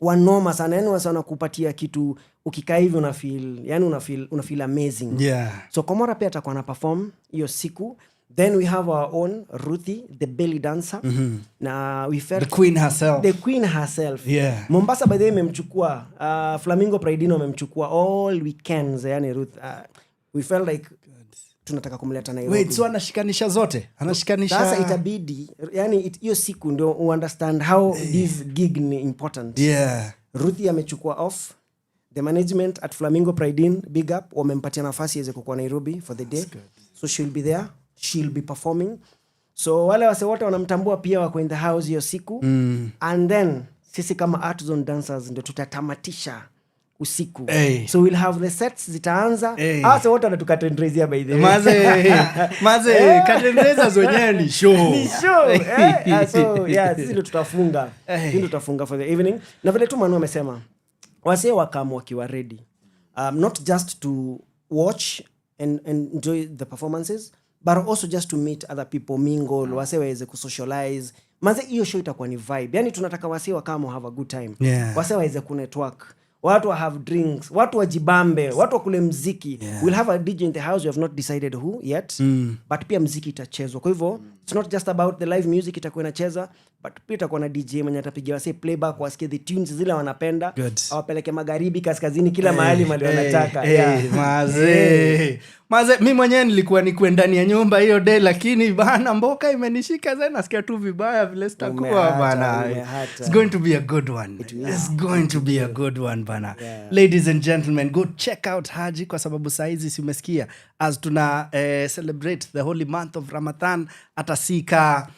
Wanoma sana, yani wasana kupatia kitu ukikaa hivi una feel amazing. Yeah. So Komora pia atakuwa na perform hiyo siku. Then we have our own Ruthie, the belly dancer. Na we felt the queen herself. Yeah. Mombasa by the way memchukua, Flamingo Prideino memchukua all weekends, yani Ruth. We felt like tunataka kumleta Nairobi. Wait, so anashikanisha zote? Sasa itabidi, yani hiyo siku ndio understand how this gig ni important. Yeah. Ruthie amechukua off. The management at Flamingo Prideino, big up, wamempatia nafasi iweze kuwa Nairobi for the day. So she'll be there. She'll be performing. So wale wase wote wanamtambua pia wako in the house hiyo siku. And then sisi kama Art Zone dancers ndio tutatamatisha usiku. So we'll have the sets zitaanza. Wase wote wanatukatendrezia by the way. Maze katendreza zonyewe ni show. Ni show. So yeah, sisi ndio tutafunga. Sisi ndio tutafunga for the evening. Na vile tu Manu amesema, wase wakamu wakiwa ready. Not just to watch and enjoy the performances, but also just to meet other people, mingle, wase waweze kusocialize. Manze hiyo show itakuwa ni vibe. Yani tunataka wase wakamo have a good time. Yeah. Wase waweze kunetwork. watu have drinks, watu wajibambe, watu wakule mziki. We'll have a DJ in the house, we have not decided who yet, but pia mziki itachezwa. Kwa hivyo it's not just about the live music itakuwa inacheza, but pia itakuwa na DJ mwenye atapigia wase playback, wasikie the tunes zile wanapenda, awapeleke magharibi, kaskazini, kila mahali wanataka. Maze mimi mwenyewe nilikuwa niko ndani ya nyumba hiyo day, lakini bana mboka imenishika sana, nasikia tu vibaya vile sitakuwa bana. It's going to be a good one. It's going to be a good one bana. Ladies and gentlemen, go check out Haji kwa sababu saizi si umesikia as tuna celebrate the holy month of Ramadan, atasika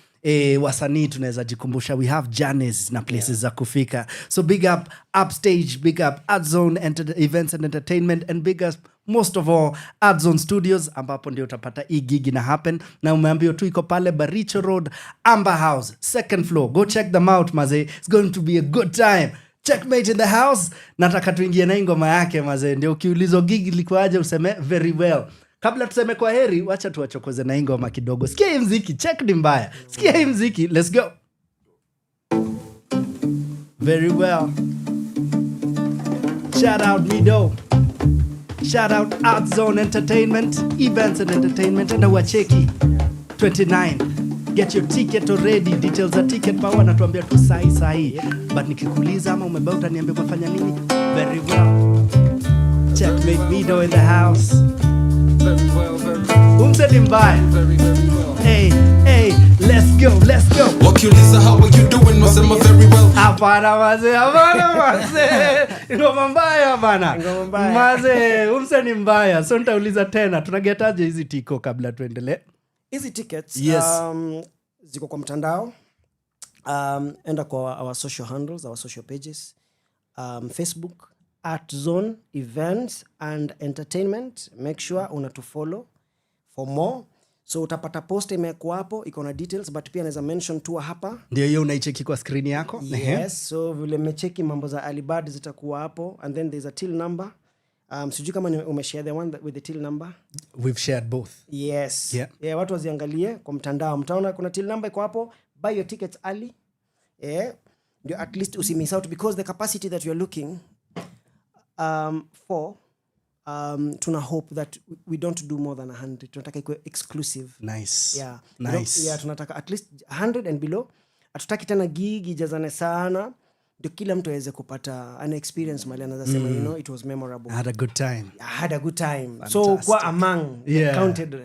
wasanii tunaweza jikumbusha, we have journeys na places za kufika. So big up Upstage, big up Adzone Events and Entertainment, and big up most of all Adzone Studios, ambapo ndio utapata hii gigi na happen. Na umeambiwa tu iko pale Baricho Road, Amber House, second floor. Go check them out maze, it's going to be a good time. Checkmate in the house. Nataka tuingie na ngoma yake maze, ndio ukiulizwa gigi likuaje useme very well. Kabla tuseme kwa heri, wacha tuwachokoze na ngoma kidogo. Sikia hii mziki, check ni mbaya. Sikia hii mziki, let's go. Very well. Shout out Mido. Shout out Adzone Entertainment, Events and Entertainment, and wacheki 29. Get your ticket already. Details za ticket power natuambia tu sahi. But nikikuuliza ama umebauta niambie umefanya nini? Very well. Checkmate Mido in the house. Very well. Umsedi mbaya. Hey, let's go. Wakiuliza how are you doing, nasema very well. Hapana maze. Ngoma mbaya bana. Maze, umsedi mbaya. So nitauliza tena, tunagetaje hizi tiko kabla tuendelee? Hizi tickets ziko kwa mtandao. Enda kwa our social handles, our social pages. Facebook @Zone Events and Entertainment. Make sure unatufollow for more. So utapata post imekuwa hapo, iko na details, but pia naweza mention tour hapa. Ndio hiyo unaicheki kwa screen yako. Yes, so vile mmecheki mambo za Alibad zitakuwa hapo, and then there's a till number. Sijui kama umeshare the one with the till number. We've shared both. Yes. Yeah, watu waziangalie kwa mtandao. Mtaona kuna till number iko hapo. Buy your tickets early. Ndio at least usimiss out, because the capacity that you're looking for, tuna hope that we don't do more than 100. Tunataka ikuwe exclusive. Nice. Yeah, tunataka at least 100 and below. Hatutaki tena gigi jazane sana. Ndio kila mtu aweze kupata an experience mali anaweza sema it was memorable. I had a good time. Fantastic. So kwa among counted.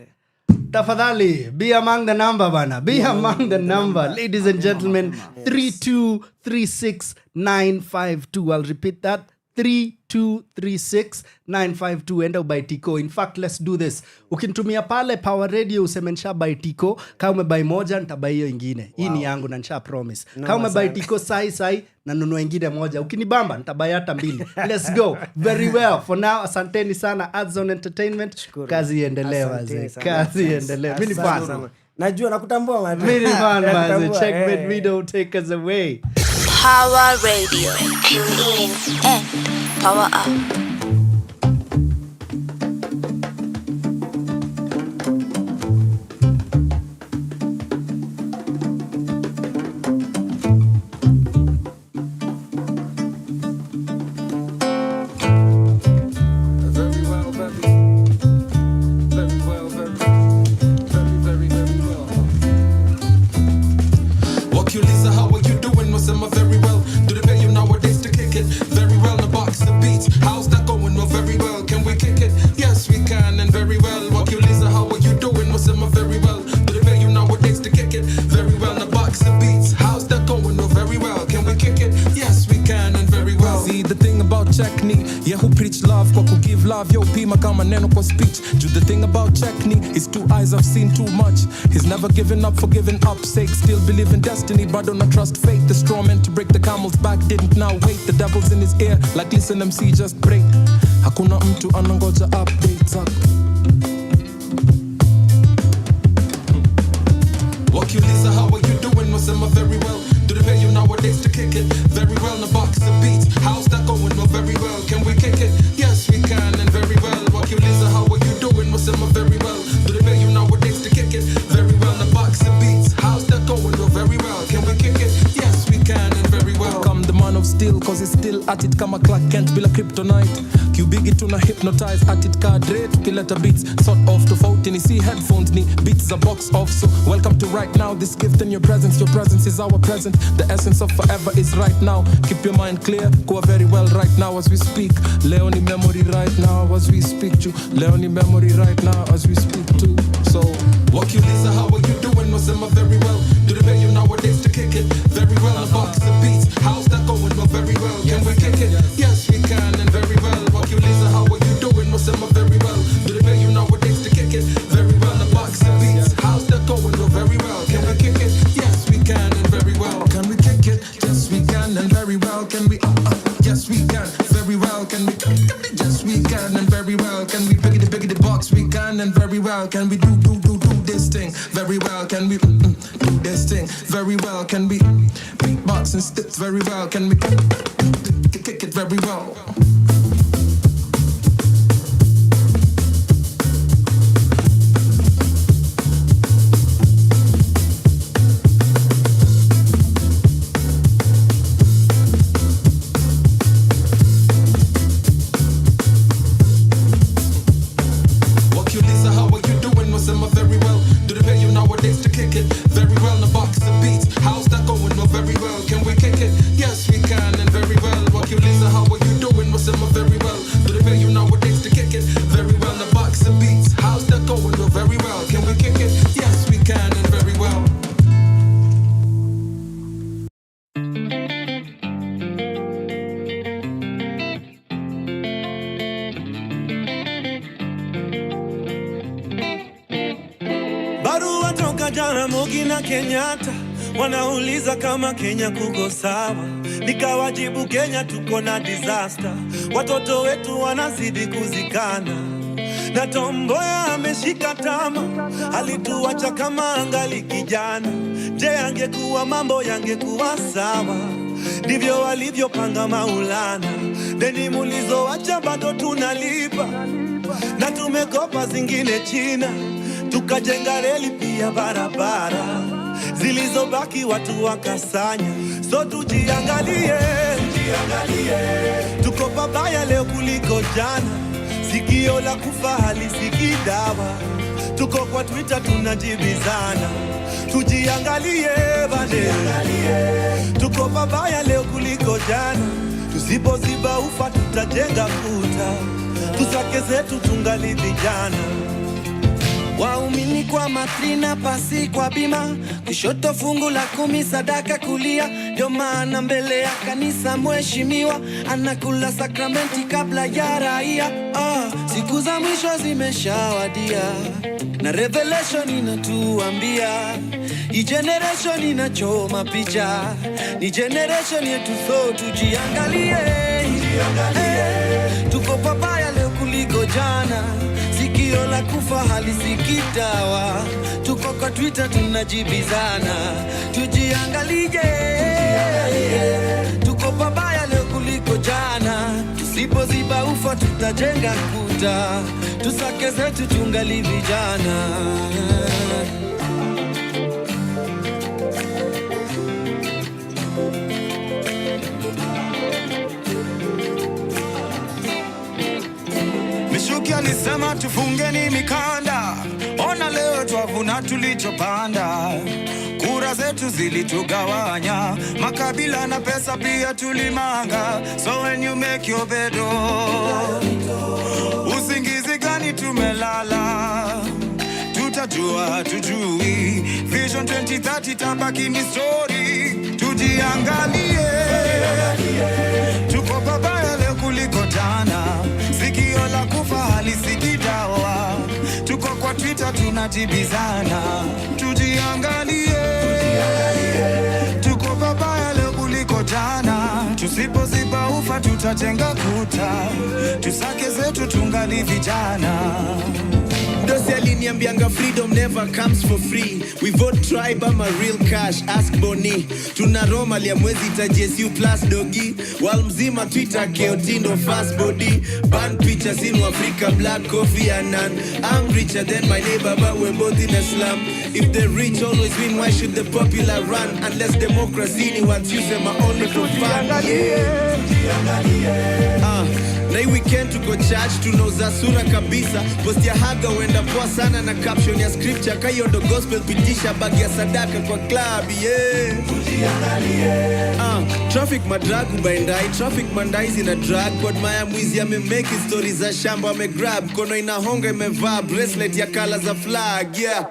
Tafadhali be among the number bana. Be among the number. Ladies and gentlemen, 3236952. I'll repeat that. 3236952. Enda ubuy tiko. In fact, let's do this. Ukinitumia pale Power Radio useme nisha buy tiko. Kama umebuy moja nitabuy hiyo ingine. Hii ni yangu na nisha promise. Kama umebuy tiko sai na nunua ingine moja. Ukinibamba nitabuy hata mbili. Let's go. Very well. For now, asanteni sana Adzone Entertainment. Kazi iendelee wazee. Kazi iendelee. Mimi ni fan. Najua nakutambua wazee. Mimi ni fan wazee. Checkmate Video, take us away. Power Radio. Tune in and power up. I've seen too much. He's never given up for giving up's sake. Still believe in destiny, but don't trust fate. The straw man to break the camel's back didn't now wait. The devil's in his ear, like listen MC just break. Hakuna mtu anangoja updates up. Wakiuliza how are you doing? Wasema very well. Do they pay you nowadays to kick it? Very well, in a box of beats. How's that going? Well, very well. Can we kick it? Yes, we can, and very well. Wakiuliza how are you doing? Wasema very well. Do they pay you nowadays to kick it? Very well, in a box of beats. How's that going? Well, very well. Can we kick it? Yes, we can, and very well. Come the man of still, cause it's still at it kama Clark Kent bila kryptonite. Kubigi tuna hypnotize at it card rate, kileta beats sort of tofauti ni see headphones ni beats a box off. So welcome to right now, this gift in your presence is our present. The essence of forever is right now. Keep your mind clear, go very well right now as we speak. Leoni memory right now as we speak to. Leoni memory right now as we speak to. So walk you Lisa, how are you doing? Was Emma very well? Do the you nowadays to kick it very well. A box of beats, how's that going? Well, very well. Can we kick it? Yes, we can and very well. Walk you Lisa, how are you doing? Was Emma very well? Do the you nowadays to kick it very well. A box of beats, how's that going? Well, very well. Can we kick it? Yes, we can and very well. Can we kick it? Yes, we can and very well. Can we? Yes, we can very well. Can we? Yes, we can and very well. Can we biggie the box? We can and very well. Can we do this thing very well? Can we do this thing very well? Can we beatbox and steps very well? Can we kick it very well? Kenyatta wanauliza kama Kenya kuko sawa, nikawajibu Kenya tuko na disaster, watoto wetu wanazidi kuzikana, na Tomboya ameshika tama, alituacha kama angali kijana. Je, angekuwa mambo yangekuwa sawa? Ndivyo walivyopanga Maulana, deni mulizoacha bado tunalipa, na tumekopa zingine China, tukajenga reli pia barabara, zilizobaki watu wakasanya. So tujiangalie, tuko pabaya leo kuliko jana, sikio la kufa halisikii dawa, tuko kwa Twitter tunajibizana. Tujiangalie bade, tuko pabaya leo kuliko jana, tusipoziba ufa tutajenga kuta, tusake zetu tungali vijana. Waumini kwa matrina, pasi kwa bima, kushoto fungu la 10 sadaka kulia. Ndio maana mbele ya kanisa mheshimiwa anakula sakramenti kabla ya raia. Siku za mwisho zimeshawadia, na revelation inatuambia hii generation inachoma picha, ni generation yetu, so tujiangalie. Tuko pabaya leo kuliko jana, sikio la kufa halisikii dawa, tuko kwa Twitter tunajibizana. Tujiangalie, tuko pabaya leo kuliko jana, tusipoziba ufa tutajenga kuta, tusake zetu tungali vijana. Mishuki alisema tufungeni mikanda, ona leo twavuna tulichopanda. Kura zetu zilitugawanya, makabila na pesa pia tulimanga. So when you make your bed, usingizi gani tumelala? Tutajua tujui, Vision 2030 tabaki ni story. Tujiangalie, tuko pabaya leo kuliko jana, sikio la kufa halisikii dawa, tuko kwa Twitter tunajibizana. Tujiangalie, tuko pabaya leo kuliko jana, tusipoziba ufa tutajenga kuta, tusake zetu tungali vijana. Mdosi aliniambianga freedom never comes for free. We vote tribe ama real cash, ask Boni. Tuna Roma lia mwezi ta JSU plus dogi. Wal mzima Twitter keotindo fast body. Ban pictures in Africa, black coffee and none. I'm richer than my neighbor but we're both in a slum. If the rich always win, why should the popular run? Unless democracy ni wants you say my only for fun. Na hii weekend tuko church tunauza sura kabisa. Post ya haga wenda poa sana na caption ya scripture. Kayo ndo gospel pitisha bagi ya sadaka kwa club, yeah. Traffic madragu baindai, traffic mandai zina drag. Kwa maya mwizi ya memeki stories za shamba ame grab. Kono inahonga imevaa bracelet ya color za flag, yeah.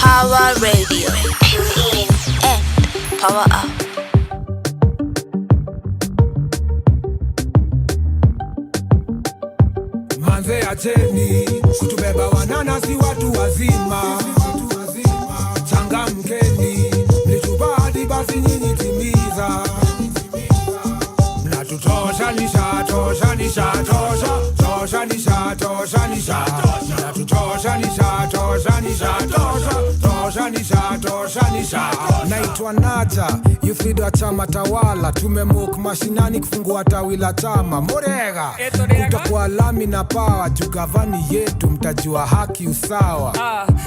Power Radio. Tune in and power up. Manze acheni kutubeba wanana si watu wazima. Changamkeni mlitupa hadi basi nyinyi timiza. Mnatutosha nisha tosha nisha tosha tosha nisha tosha nisha. Mnatutosha nisha tosha nisha tosha tosha nisha tosha nisha. Naitwa Naja, youth leader wa chama tawala. Tumemok mashinani kufungua tawi la chama. Morega utakuwa lami na power. Jugavani yetu mtajua haki usawa.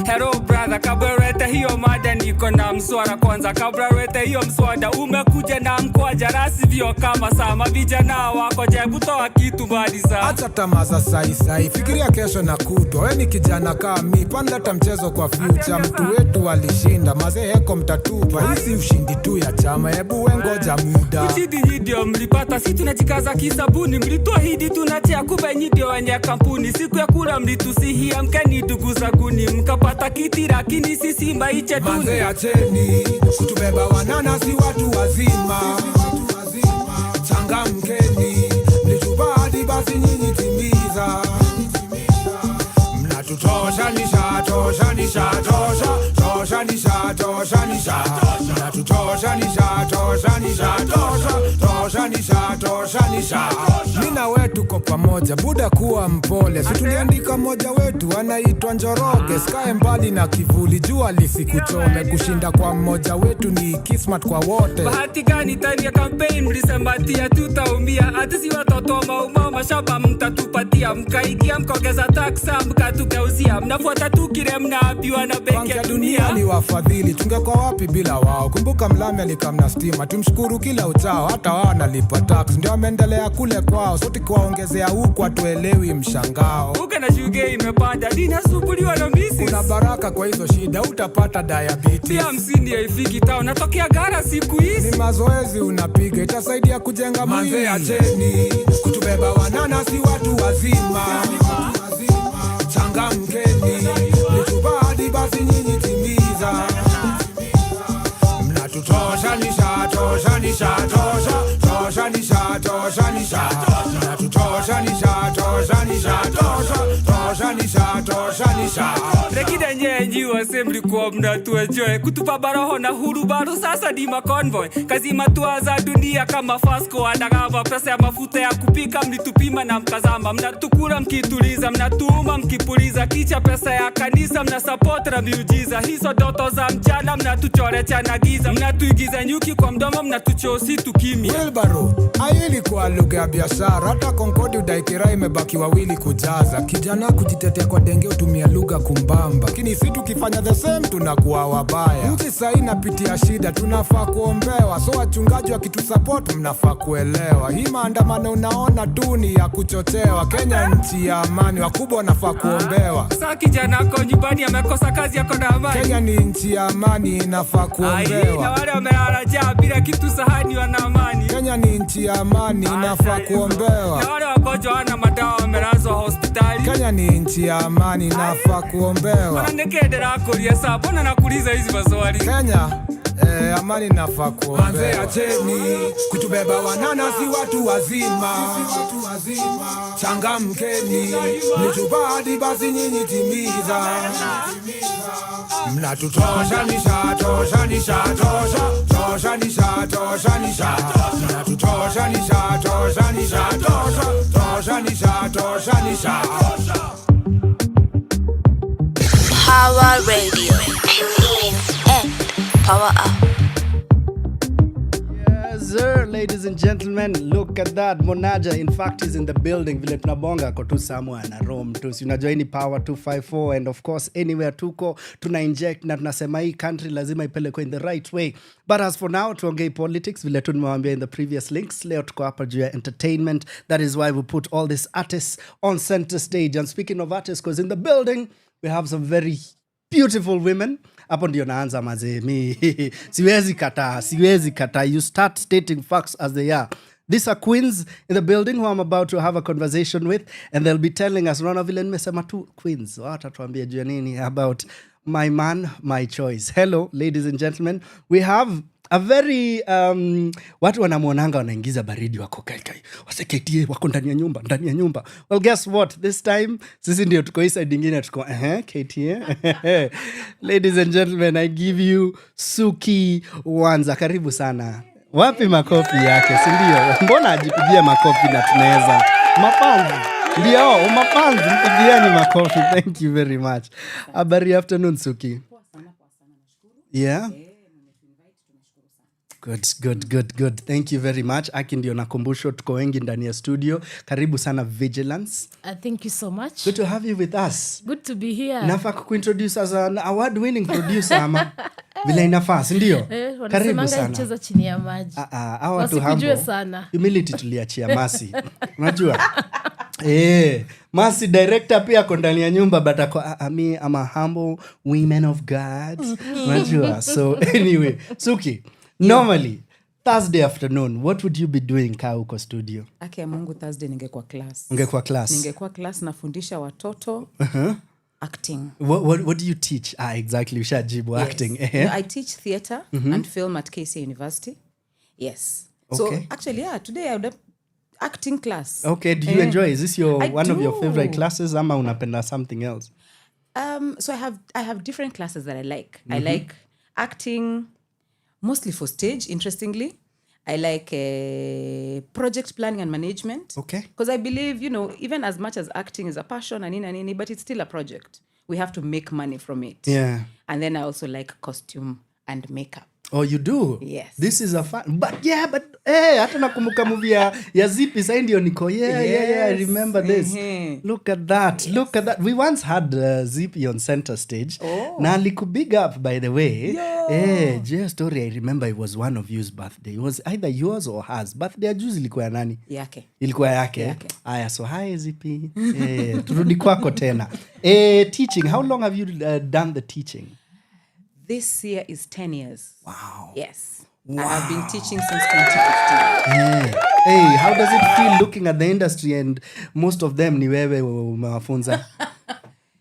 Hello brother, kabla ulete hiyo mada niko na mswada kwanza. Kabla ulete hiyo mswada umekuja na mkwaja rasivyo kama sama. Vijana wako jebu toa kitu mbali za. Acha tamaza sai, fikiria kesho na kutwa. Weni kijana kami, panleta mchezo kwa future. Mtu wetu walishinda, maze heko mtatupa. Hisi ushindi tu ya chama, hebu wengoja muda. Uchidi nyidio mlipata, si tunajikaza kisabuni. Mlituahidi tunatia kube nyidio wenye kampuni. Siku ya kula mlitusihia mkeni ndugu zaguni. Mkapata kiti lakini sisi maiche tuni. Manze acheni kutubeba wanana si watu wazima. Changamkeni mlitupa hadi basi nyinyi timiza. Mnatutosha nisha tosha nisha tosha tosha nisha tosha nisha. Mnatutosha nisha tosha nisha tosha tosha nisha tosha nisha. Mina wetu kwa pamoja buda kuwa mpole. Si tuliandika moja wetu anaitwa Njoroge. Sky mbali na kivuli jua lisikuchome. Kushinda kwa mmoja wetu ni kismat kwa wote. Bahati gani tani ya campaign mlisembatia tutaumia. Atisi watoto mauma mashaba mtatupatia. Mkaigia mkongeza taxa mkatugeuzia. Mnafuata tukire mnaambiwa na benki ya dunia. Ni wafadhili tungekuwa wapi bila wao. Kumbuka mlami alikamna stima. Tumshukuru kila uchao hata wao nalipa tax. Ndio ameendelea kule kwao. Soti kuwaongezea huku atuelewi mshangao. Uga na shuge imepanda dina supuliwa na misi. Kuna baraka kwa hizo shida utapata diabetes. Pia msini ya ifiki tao natokea gara siku hizi. Ni mazoezi unapiga itasaidia kujenga mwili. Manze acheni kutubeba wanana si watu wazima. Changamkeni mlitupa hadi basi nyinyi timiza. Mnatutosha nisha tosha nisha tosha tosha nisha tosha nisha. Mnatutosha nisha tosha nisha tosha tosha nisha tosha nisha. Rekida nyenyi wasembli kwa mnatuejoe. Kutupa baroho na huru baro sasa di makonvoy. Kazi matua za dunia kama Fasco adagava. Pesa ya mafuta ya kupika mlitupima na mkazama. Mnatukura mkituliza, mnatuma mkipuliza. Kicha pesa ya kanisa mnasupport na miujiza. Hizo doto za mchana mnatuchorecha na giza. Mnatuigiza nyuki kwa mdomo mnatuchosi tukimia. Wilbaro, ayili kwa lugha ya biashara. Hata Concorde udaikira imebaki wawili kujaza. Kijana kujitetea kwa denge utumia lugha kumbamba. Lakini si tukifanya the same tunakuwa wabaya. Nchi saa inapitia shida tunafaa kuombewa. So wachungaji wakitusupport mnafaa kuelewa. Hii maandamano unaona tu ni ya kuchochewa. Kenya nchi ya amani, wakubwa wanafaa kuombewa. Sasa kijana kwa nyumbani amekosa kazi yako na amani. Kenya ni nchi ya amani inafaa kuombewa. Na wale wamelala njaa bila kitu sahani wana amani. Kenya ni nchi ya amani inafaa kuombewa. Na wale wagonjwa wana madawa wamelazwa hospitali. Kenya ni nchi ya amani inafaa kuombewa. Mbona nekedera kulia saa mbona nakuuliza hizi maswali? Kenya amani nafaa kuombewa. Manze acheni kutubeba wanana si watu wazima. Changamkeni mlitupa hadi basi nyinyi timiza. Mnatutosha nisha tosha nisha tosha tosha nisha tosha nisha. Mnatutosha nisha tosha nisha tosha tosha nisha tosha nisha. Power Radio. Tune in and power up. Yes, sir, ladies and gentlemen, look at that. Monaja, in fact, is in the building. Vile tunabonga ko tu somewhere na Rome tu. Si unajua ni Power 254 and of course anywhere tuko tuna inject na tunasema hii country lazima ipelekwe in the right way. But as for now, tuongei politics vile tu nimewambia in the previous links. Leo tuko hapa juu ya entertainment. That is why we put all these artists on center stage. And speaking of artists, because in the building we have some very beautiful women. Hapo ndio naanza mazee. Mi siwezi kata. You start stating facts as they are. These are queens in the building who I'm about to have a conversation with, and they'll be telling us, Rona vile nimesema tu queens, watatuambia juu ya nini about my man, my choice. Hello, ladies and gentlemen. We have a very watu wanamwonanga wanaingiza baridi wako kai waseketie wako ndani ya nyumba. Well, guess what, this time sisi ndio tuko hii side nyingine tuko KTA. Ladies and gentlemen, I give you Suki Wanza. Karibu sana. Wapi makofi yake, si ndio? Mbona ajipigia makofi na tunaweza mapanzi ndio mapanzi mpigieni makofi. Thank you very much. Habari afternoon Suki. Yeah. Good. Thank you very much. Aki ndio nakumbusho tuko wengi ndani ya studio. Karibu sana Vigilance. Thank you so much. Good to have you with us. Good to be here. Nafaa kuintroduce as an award-winning producer ama vile inafaa, si ndio? Karibu sana. Cheza chini ya maji. Wasikujue sana. Humility tuliachia Masi. Unajua? Masi director pia ako ndani ya nyumba but ako I'm a humble woman of God. Unajua? So anyway, Suki, normally Thursday afternoon, what would you be doing uko studio? Mungu Thursday ningekuwa class. Ungekuwa class. Ningekuwa class nafundisha watoto acting. What do you teach? Exactly, ushajibu acting. No, I teach theater and film at KC University. Yes. Okay. So actually, today I would have acting class. Okay, do you enjoy? Is this one of your favorite classes ama unapenda something else? So I have different classes that I like. I like acting mostly for stage, interestingly. I like project planning and management. Okay. Because I believe, even as much as acting is a passion and but it's still a project. We have to make money from it. Yeah. And then I also like costume and makeup. Oh, you do? Yes. This is a fun. But hata nakumbuka movie ya Zipi sasa ndio niko. Yeah, I remember this. Look at that. We once had Zipi on center stage. Oh. Na aliku big up, by the way. Just story, I remember it was one of you's birthday. It was either yours or hers. Birthday ya juzi ilikuwa ya nani? Yake. Ilikuwa yake. Aya, so hi Zipi. Turudi kwako tena. Teaching, how long have you done the teaching? This year is 10 years. Wow. Yes. Wow. I have been teaching since 2015. Hey, how does it feel looking at the industry and most of them ni wewe umewafunza?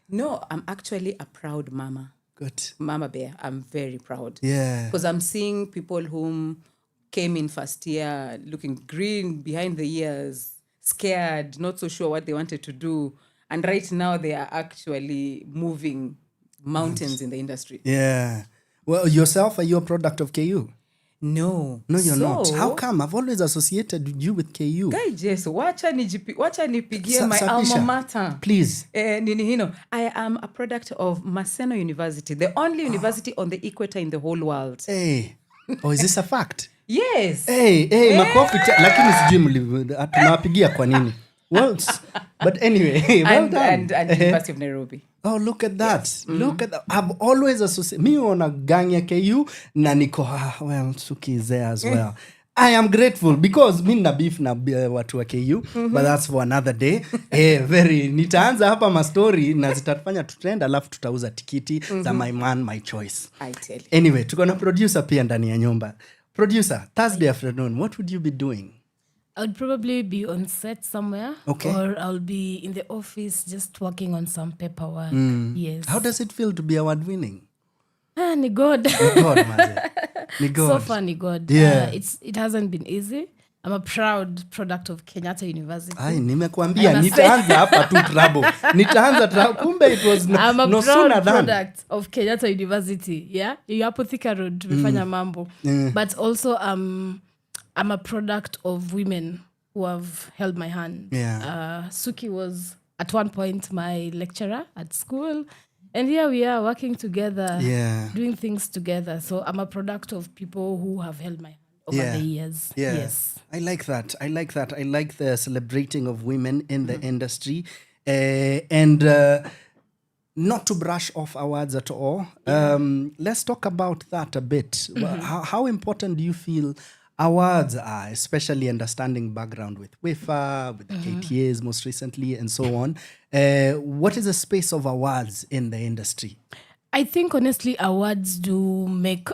No, I'm actually a proud mama. Good. Mama bear. I'm very proud. Yeah. Because I'm seeing people whom came in first year looking green behind the ears, scared, not so sure what they wanted to do. And right now they are actually moving mountains in the industry. Yeah. Well, yourself, are you a product of KU? No. No, you're not. How come? I've always associated you with KU. Guy Jess, wacha nipigie my alma mater. Please. I am a product of Maseno University, the only university on the equator in the whole world. Hey. Oh, is this a fact? Yes. Hey, makofi. Lakini sijui tunawapigia kwa nini? Well, but anyway, well done. And University of Nairobi. Oh, look at that. Yes. Look at that. I've always associated me on a gang ya KU na niko well, Suki is there as well. I am grateful because mi na beef na watu wa KU, but that's for another day. Nitaanza hapa ma story na zitatufanya tutrend alafu tutauza tikiti za my man, my choice. I tell you. Anyway, tuko na producer pia ndani ya nyumba. Producer, Thursday afternoon, what would you be doing? I would probably be on set somewhere. Okay. Or I'll be in the office just working on some paperwork. Yes. How does it feel to be award-winning? Ni God. Ni God, man. Ni God. So far, ni God. Yeah. It hasn't been easy. I'm a proud product of Kenyatta University. Ai, nimekuambia nitaanza hapa tu trouble. Kumbe it was I'm a no proud product of Kenyatta University. Yeah? You hapo Thika Road tumefanya mambo. But also I'm a product of women who have held my hand. Yeah. Suki was at one point my lecturer at school. And here we are working together, Yeah. doing things together. So I'm a product of people who have held my hand over the years. Yeah. Yes. I like that. I like the celebrating of women in the industry. And not to brush off awards at all. Let's talk about that a bit. Well, how important do you feel awards are, especially understanding background with WIFA, with the KTAs most recently, and so on? What is the space of awards in the industry? I think honestly, awards do make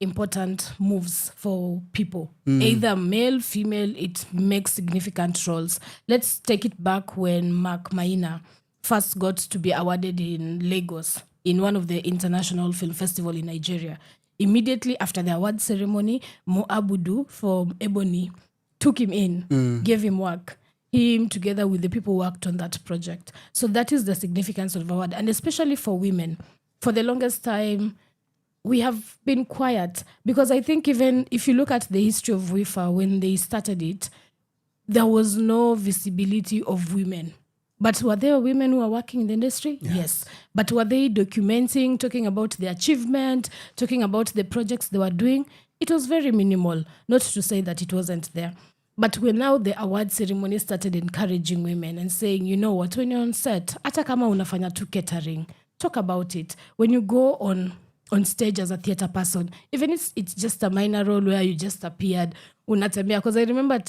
important moves for people. Either male, female, it makes significant roles. Let's take it back when Mark Maina first got to be awarded in Lagos in one of the international film festival in Nigeria. Immediately after the award ceremony, Mo Abudu from Ebony took him in, gave him work. Him together with the people who worked on that project. So that is the significance of award, and especially for women. For the longest time, we have been quiet because I think even if you look at the history of WIFA, when they started it, there was no visibility of women. But were there women who are working in the industry? Yes. But were they documenting, talking about the achievement, talking about the projects they were doing? It was very minimal, not to say that it wasn't there. But when now the award ceremony started encouraging women and saying, you know what, when you're on set, hata kama unafanya tu catering, talk about it. When you go on stage as a theater person, even if it's just a minor role where you just appeared, unatembea. Because I remember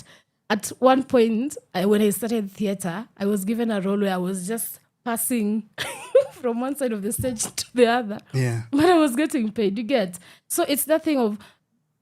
at one point, when I started theater, I was given a role where I was just passing from one side of the stage to the other. Yeah. But I was getting paid, you get. So it's that thing of,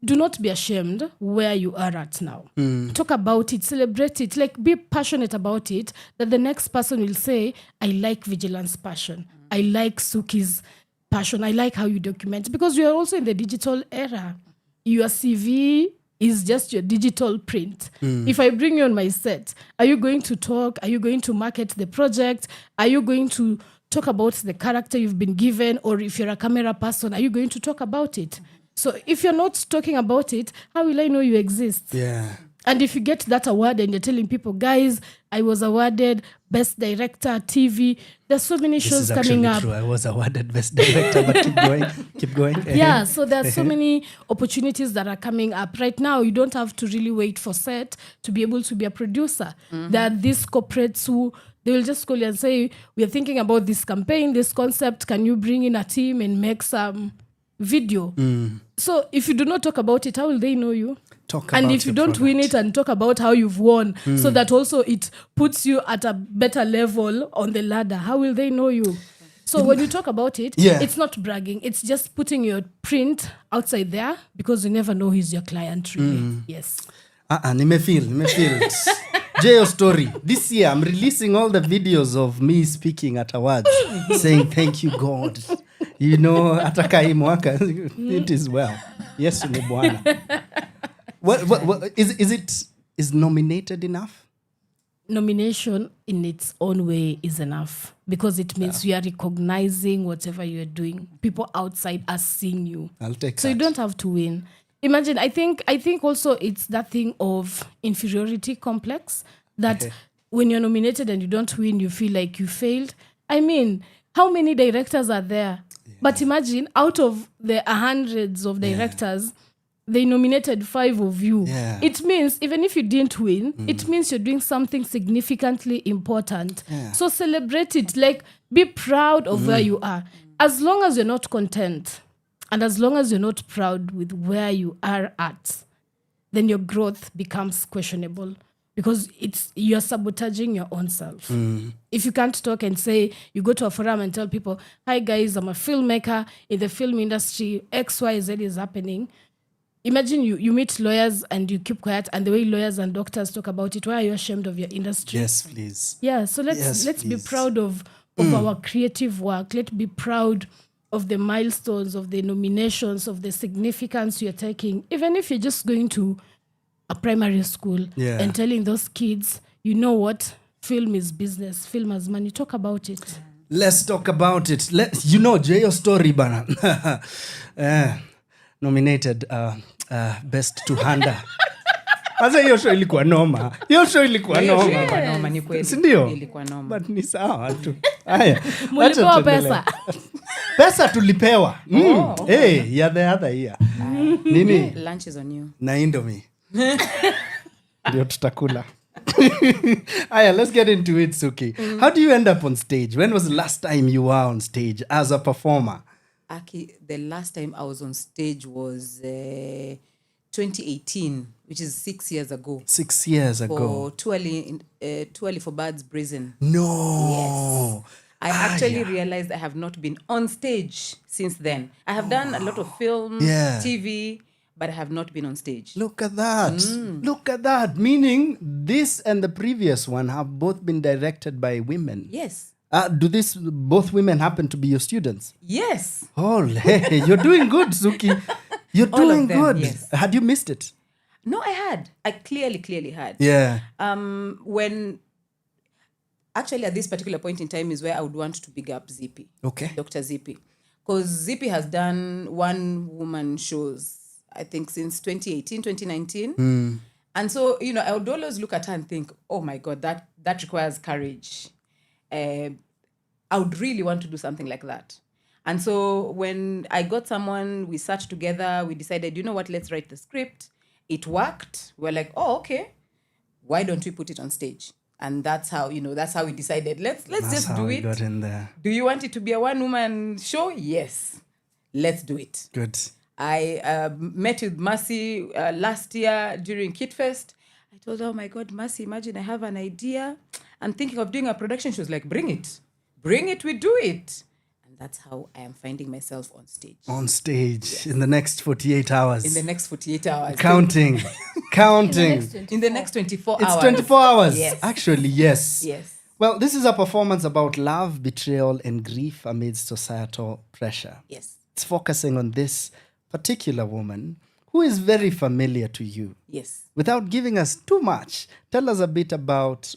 do not be ashamed where you are at now. Talk about it, celebrate it, like be passionate about it, that the next person will say, I like Vigilance passion. I like Suki's passion. I like how you document. Because we are also in the digital era. Your CV is just your digital print. If I bring you on my set, are you going to talk? Are you going to market the project? Are you going to talk about the character you've been given? Or if you're a camera person, are you going to talk about it? So if you're not talking about it, how will I know you exist? Yeah. And if you get that award and you're telling people, guys, I was awarded Best Director TV, there's so many shows coming up. True. I was awarded Best Director, but keep going. Yeah, so there are so many opportunities that are coming up. Right now, you don't have to really wait for set to be able to be a producer. There are these corporates who, they will just call you and say, we are thinking about this campaign, this concept, can you bring in a team and make some video? So if you do not talk about it, how will they know you? And if you don't win it and talk about how you've won, so that also it puts you at a better level on the ladder, how will they know you? So when you talk about it, it's not bragging. It's just putting your print outside there because you never know who's your client really. Yes. Nimefeel. J.O. story. This year, I'm releasing all the videos of me speaking at awards, saying, thank you, God. You know, ataka hii mwaka, it is well. Yes, ni bwana. What is nominated enough? Nomination in its own way is enough because it means you are recognizing whatever you're doing. People outside are seeing you. I'll take so that. You don't have to win. Imagine, I think also it's that thing of inferiority complex that when you're nominated and you don't win, you feel like you failed. I mean, how many directors are there? Yeah. But imagine, out of the hundreds of directors, they nominated 5 of you. Yeah. It means even if you didn't win, it means you're doing something significantly important. Yeah. So celebrate it. Like, be proud of where you are. As long as you're not content, and as long as you're not proud with where you are at, then your growth becomes questionable because you're sabotaging your own self. If you can't talk and say, you go to a forum and tell people, hi guys, I'm a filmmaker in the film industry, XYZ is happening. Imagine you meet lawyers and you keep quiet, and the way lawyers and doctors talk about it, why are you ashamed of your industry? Yes, please. Yeah, so let's be proud of our creative work. Let's be proud of the milestones, of the nominations, of the significance you're taking. Even if you're just going to a primary school and telling those kids, you know what, film is business, film has money, talk about it. Let's talk about it. J.O. story, bana. Nominated Best to Handa. Sasa hiyo show ilikuwa noma. Hiyo show ilikuwa Hiyo show noma. ilikuwa noma, ni kweli. Si ndio? Ilikuwa noma. But ni sawa tu. Haya. Mulipewa acha tuendelee. pesa. Pesa tulipewa. okay. Hey, ya the other year. Nini? Lunch is on you. Na Indomie. Ndio tutakula. Aya, let's get into it, Suki. How do you end up on stage? When was the last time you were on stage as a performer? Aki, the last time I was on stage was 2018, which is 6 years ago. 6 years ago. For Too Early for Birds Brazen. No. Yes. I actually realized I have not been on stage since then. I have done a lot of film, TV, but I have not been on stage. Look at that. Look at that. Meaning this and the previous one have both been directed by women. Yes. Do both women happen to be your students? Yes. Oh, hey, you're doing good, Suki. You're All of doing them, good. yes. Had you missed it? No, I had. I clearly had. Yeah. When actually at this particular point in time is where I would want to big up Zippy. Okay. Dr. Zippy. Because Zippy has done one-woman shows, I think, since 2018, 2019. And so, I would always look at her and think, oh my God, that requires courage. I would really want to do something like that. And so when I got someone, we sat together, we decided, you know what, let's write the script. It worked. We're like, oh, okay. Why don't we put it on stage? And that's how we decided, let's just do it. Got in there. Do you want it to be a one-woman show? Yes. Let's do it. Good. I met with Mercy last year during Kid Fest. I told her, oh my God, Mercy, imagine I have an idea. I'm thinking of doing a production. She was like, bring it. Bring it, we do it. And that's how I am finding myself on stage. On stage in the next 48 hours. In the next 48 hours. Counting. In the next 24 hours. It's 24 hours. Yes. Actually, yes. Yes. Well, this is a performance about love, betrayal, and grief amidst societal pressure. Yes. It's focusing on this particular woman who is very familiar to you. Yes. Without giving us too much, tell us a bit about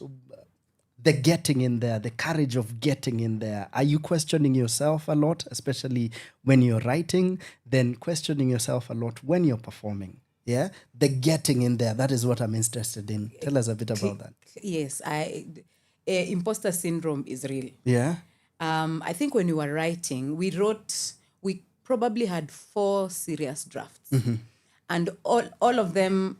the getting in there, the courage of getting in there. Are you questioning yourself a lot, especially when you're writing, then questioning yourself a lot when you're performing? Yeah? The getting in there, that is what I'm interested in. Tell us a bit about that. Yes. Imposter syndrome is real. Yeah? I think when we were writing, we probably had 4 serious drafts. And all of them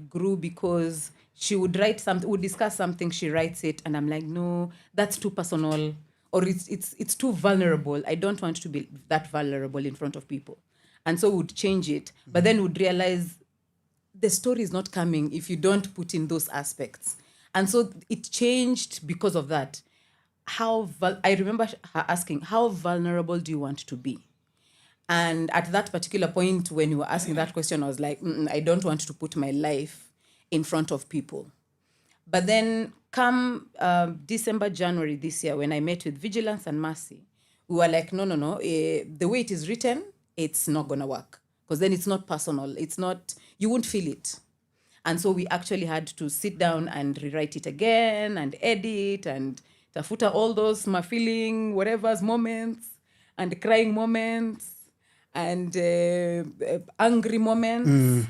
grew because she would write something, would discuss something, she writes it, and I'm like, no, that's too personal, or it's too vulnerable. I don't want to be that vulnerable in front of people. And so would change it, but then would realize the story is not coming if you don't put in those aspects. And so it changed because of that. I remember her asking, how vulnerable do you want to be? And at that particular point, when you were asking that question, I was like, I don't want to put my life in front of people. But then come December, January this year, when I met with Vigilance and Mercy, we were like, no, the way it is written, it's not going to work. Because then it's not personal. It's not, you won't feel it. And so we actually had to sit down and rewrite it again and edit and tafuta all those my feeling, whatever's moments and crying moments and angry moments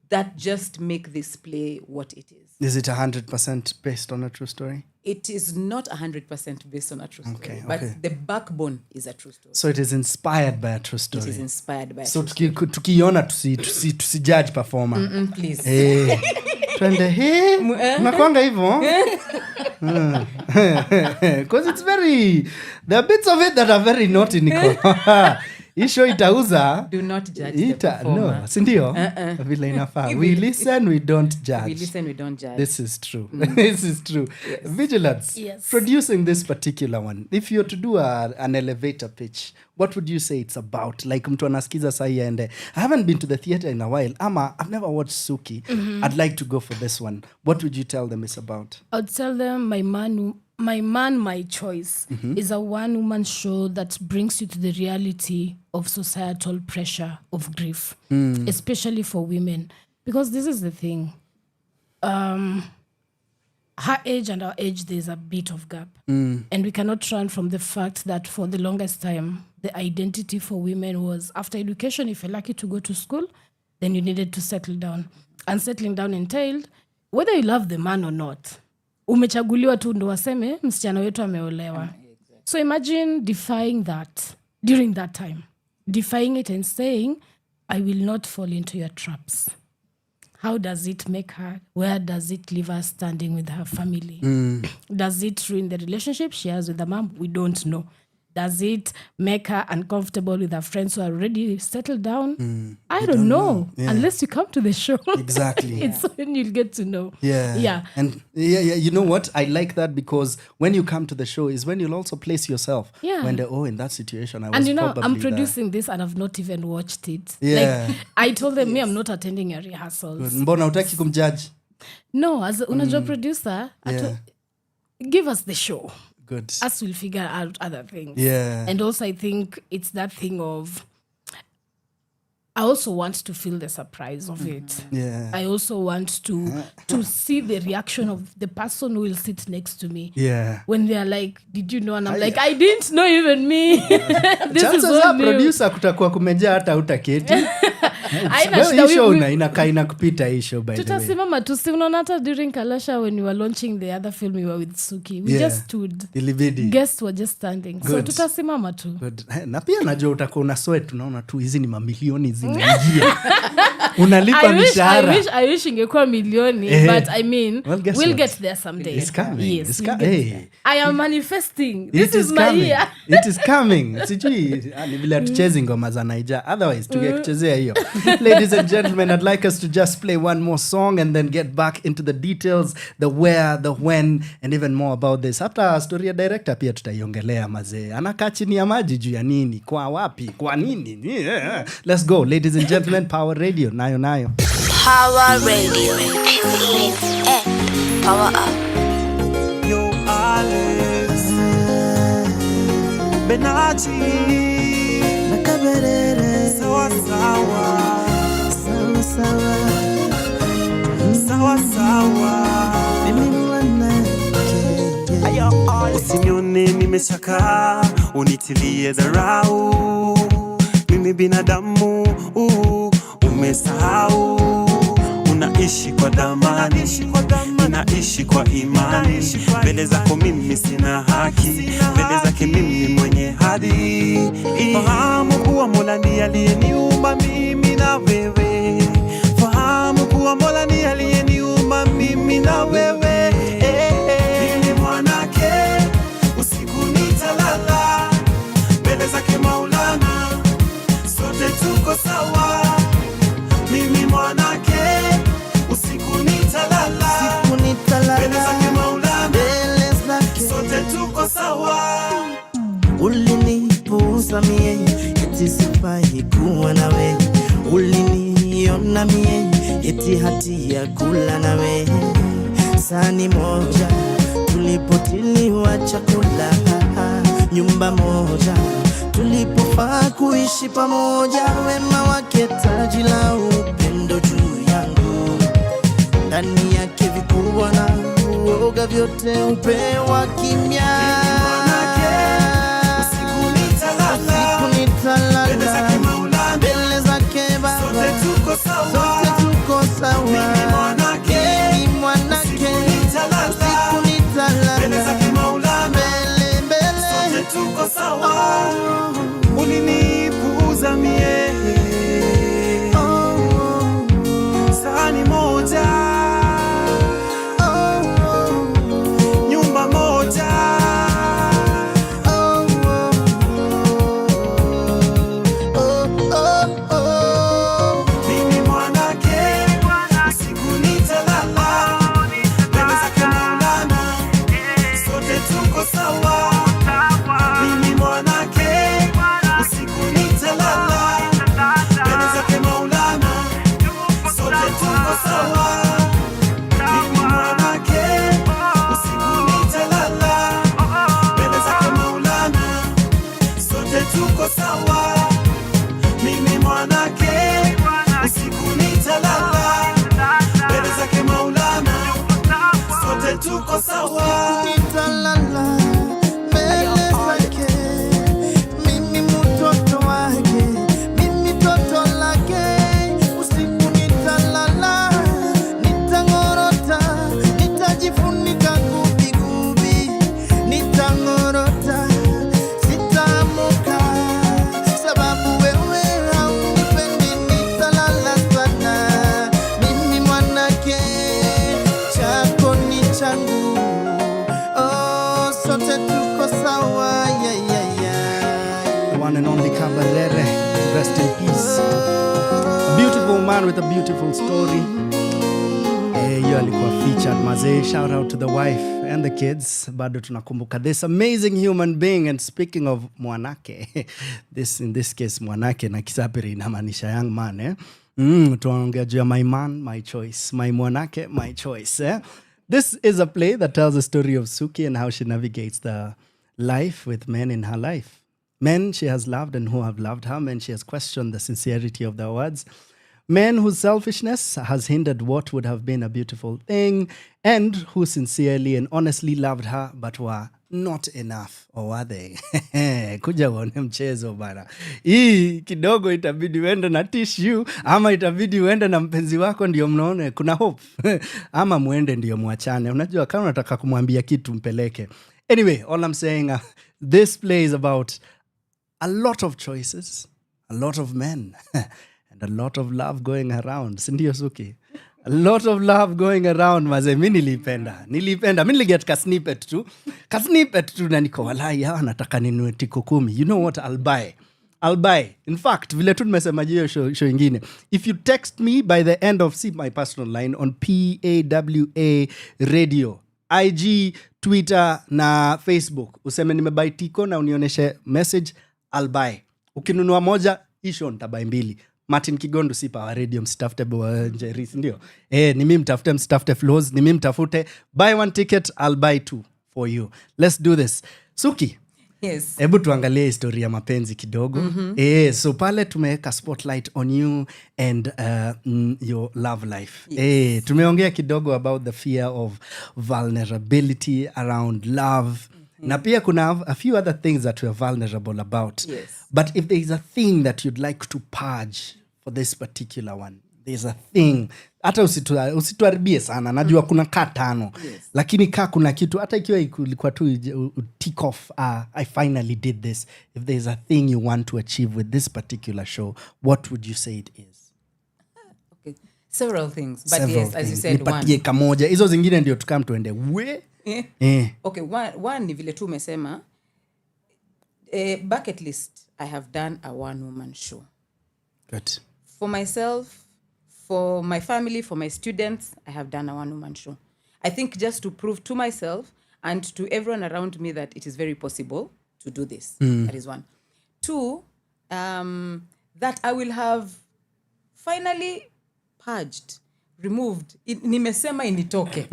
that just make this play what it is. Is it 100% based on a true story? It is not 100% based on a true story, but the backbone is a true story. So it is inspired by a true story. It is inspired by a so true story. tukiona tusijudge performer. Please. Hey. Twende unakwanga hivyo? Because it's very, there are bits of it that are very naughty, Nicole. Isho itauza. Do not judge the performer. No, sindio? Vile inafaa. We listen, we don't judge. We listen, we don't judge. This is true. This is true. Yes. Vigilance. Yes. Producing this particular one. If you're to do an elevator pitch, what would you say it's about? Like mtu anasikiza sahi aende, I haven't been to the theater in a while. Ama, I've never watched Suki. I'd like to go for this one. What would you tell them it's about? I'd tell them My Man, My Choice is a one-woman show that brings you to the reality of societal pressure of grief, especially for women. Because this is the thing. Her age and our age, there's a bit of gap. And we cannot run from the fact that for the longest time, the identity for women was after education, if you're lucky to go to school, then you needed to settle down. and settling down entailed whether you love the man or not. Umechaguliwa tu ndo waseme msichana wetu ameolewa. So imagine defying that during that time. Defying it and saying, I will not fall into your traps. How does it make her? Where does it leave her standing with her family? Does it ruin the relationship she has with the mom? We don't know. Does it make her uncomfortable with her friends who are already settled down? I don't know. Yeah. Unless you come to the show. Exactly. It's when you'll get to know. Yeah. And you know what? I like that because when you come to the show is when you'll also place yourself. Yeah. When they're, in that situation, I was and you know, probably I'm producing this and I've not even watched it. Yeah. Like, I told them, me, I'm not attending your rehearsals. Mbona utaki kumjudge? No, as unajua producer, give us the show. Good. Us will figure out other things. Yeah. And also I think it's that thing of, I also want to feel the surprise of it. Yeah. I also want to see the reaction of the person who will sit next to me. Yeah. When they're like, did you know? And I'm like, I didn't know even me. This Chances is are new. Producer kutakuwa kumejaa hata utaketi. Inakaa inakupita hii show by the way. Tutasimama tu, si unaona hata during Kalasha when we were launching the other film we were with Suki. We just stood. Ilibidi. Guests were just standing. So tutasimama tu. Good. Na pia najua utakuwa una sweat, unaona tu hizi ni mamilioni zinaingia. Unalipa mishahara. I wish ingekuwa milioni, but I mean, we'll get there someday. It's coming. Yes, hey. I am manifesting. This is my coming. year. It is coming. Sijui ni vile tucheze ngoma za Naija. Otherwise tungekuchezea hiyo. Ladies and gentlemen, I'd like us to just play one more song and then get back into the details, the where, the when, and even more about this. Hata story ya director pia tutaiongelea mazee. Anakaa chini ya maji juu ya nini? Kwa wapi? Kwa nini? Yeah. Let's go. Ladies and gentlemen, Power Radio. Nayo. Power Radio. Power up. Yo, Alex. Benati. Nakaberere. Sawa sawa. Sawa sawa. Sawa sawa. Mimi mwanake. Usinione nimeshaka, unitilie dharau. Mimi binadamu, umesahau. Unaishi kwa damani, ninaishi kwa imani. Mbele zako mimi sina haki, mbele zake mimi mwenye hadhi. Fahamu kuwa Mola ndiye aliyeniumba mimi na wewe. Fahamu kuwa Mola ndiye aliyeniumba mimi na wewe. Mimi mwanake, usiku nitalala mbele zake Maulana, sote tuko sawa. Mimi mwanake, usiku nitalala mbele zake Maulana, sote tuko sawa. Ulinipuuza mie, eti sifai kuwa nawe. Uliniona mie, eti hatia kula nawe. Sani moja, tulipotiliwa chakula. Nyumba moja, tulipofaa kuishi pamoja. Wema wake taji la upendo juu yangu. Ndani yake vikubwa na uoga vyote upewa kimya. Mbele zake Maulana, mbele zake Baba, sote tuko sawa. Mimi mwanake, usiku nitalala mbele zake Maulana, sote tuko sawa. Ulinipuuza mie, sahani moja, nyumba moja. Mimi mwanake, chake, chako ni changu. Oh, sote tuko sawa. Yeah, yeah, yeah. The one and only Kabarere, rest in peace. A beautiful man with a beautiful story. Hiyo alikuwa featured mazee. Shout out to the wife and the kids. Bado tunakumbuka this amazing human being. And speaking of mwanake, in this case mwanake na Kisapiri inamaanisha young man. Tunaongea juu ya my man, my choice. My mwanake, my choice. This is a play that tells the story of Suki and how she navigates the life with men in her life. Men she has loved and who have loved her. Men she has questioned the sincerity of their words. Men whose selfishness has hindered what would have been a beautiful thing, and who sincerely and honestly loved her but were not enough, or were they? Kuja uone mchezo bana. Hii kidogo itabidi uende na tissue, ama itabidi uende na mpenzi wako ndio mnaone kuna hope. Ama muende ndio muachane. Unajua kama unataka kumwambia kitu mpeleke. Anyway, all I'm saying, this play is about a lot of choices, a lot of men. And a lot of love going around. Sindio Suki? A lot of love going around. Maze, mi nilipenda. Mi niliget ka snippet tu na niko walai hawa nataka ninunue tiko 10. You know what? I'll buy. In fact, vile tu nimesema hiyo show ingine. If you text me by the end of, see my personal line on PAWA Radio, IG, Twitter na Facebook. Useme nimebuy tiko na unioneshe message, I'll buy. Ukinunua moja, isho nitabuy 2. Martin Kigondu si Power Radio, msitafute Munyiri, ndio. Ni mimi mtafute Flozz, ni mimi mtafute. Buy 1 ticket, I'll buy 2 for you. Let's do this. Suki. Yes. Hebu tuangalie historia ya mapenzi kidogo. So pale tumeweka spotlight on you and your love life. Yes. Tumeongea kidogo about the fear of vulnerability around love. Na pia kuna a few other things that we are vulnerable about. Yes. But if there is a thing that you'd like to purge for this particular one, there's a thing. Hata usituharibie sana. Najua kuna kaa 5. Yes. Lakini kaa kuna kitu. Hata ikiwa ilikuwa tu tick off, I finally did this. If there's a thing you want to achieve with this particular show, what would you say it is? Okay. Several things. But yes, as you said, nipatie kamoja. Hizo zingine ndio tukam tuende. Okay, one ni vile tu umesema. Bucket list, I have done a one-woman show. Good. For myself, for my family, for my students, I have done a one-woman show. I think just to prove to myself and to everyone around me that it is very possible to do this. That is 1. 2, that I will have finally purged, removed. Nimesema initoke.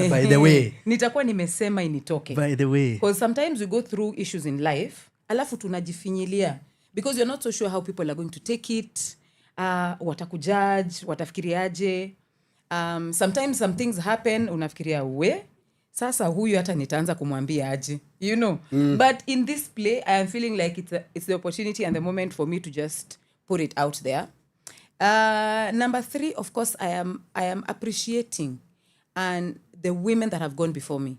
By the way. Nitakuwa nimesema initoke. By the way. Because sometimes we go through issues in life, alafu tunajifinyilia. Because you're not so sure how people are going to take it. Watakujudge, watafikiriaje. Sometimes some things happen, unafikiria sasa huyu hata nitaanza kumwambia aje. You know. But in this play, I am feeling like it's the opportunity and the moment for me to just put it out there. Number 3, of course, I am appreciating and the women that have gone before me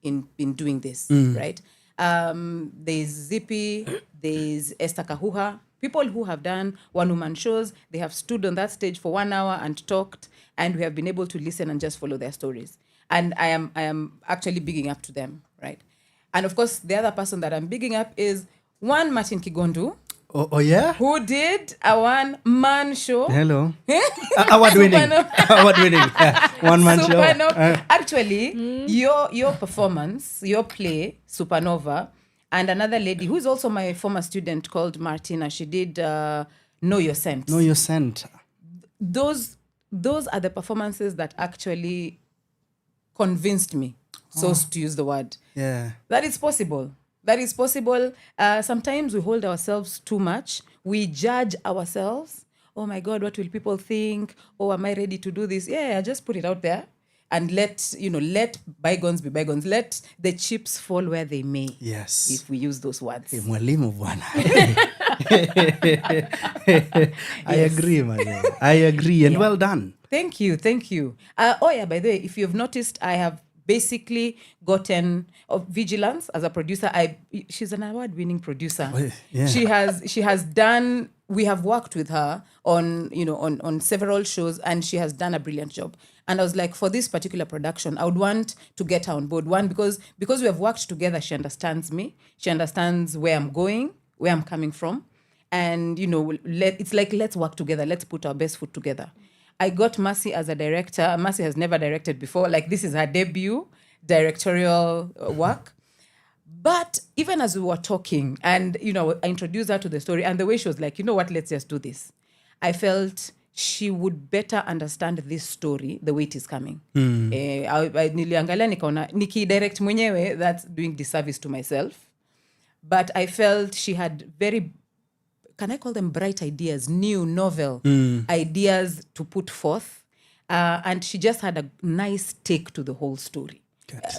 in doing this, right? There's Zippy, there's Esther Kahuha, people who have done one-woman shows. They have stood on that stage for 1 hour and talked, and we have been able to listen and just follow their stories. And I am actually bigging up to them, right? And of course, the other person that I'm bigging up is Martin Kigondu. Oh yeah? Who did a one-man show. Hello. Award winning. One-man show. Actually, your performance, your play, Supernova, and another lady who is also my former student called Martina, she did Know Your Scent. Know Your Scent. Those are the performances that actually convinced me, to use the word. Yeah. That is possible. Sometimes we hold ourselves too much. We judge ourselves. Oh my God, what will people think? Oh, am I ready to do this? Yeah, just put it out there and let bygones be bygones. Let the chips fall where they may. Yes. If we use those words. Mwalimu bwana. I agree, man. I agree. And well done. Thank you. By the way, if you've noticed, I have basically gotten Vigilance as a producer. She's an award-winning producer. Yeah. She has done we have worked with her on, on several shows, and she has done a brilliant job. And I was like, for this particular production, I would want to get her on board. One, because we have worked together, she understands me. She understands where I'm going, where I'm coming from. And, it's like, let's work together. Let's put our best foot together. I got Mercy as a director. Mercy has never directed before. Like, this is her debut directorial work. But even as we were talking and, I introduced her to the story, and the way she was like, you know what, let's just do this. I felt she would better understand this story the way it is coming. Niliangalia nikaona nikidirect mwenyewe, that's doing disservice to myself. But I felt she had very, can I call them bright ideas, new novel ideas to put forth. And she just had a nice take to the whole story.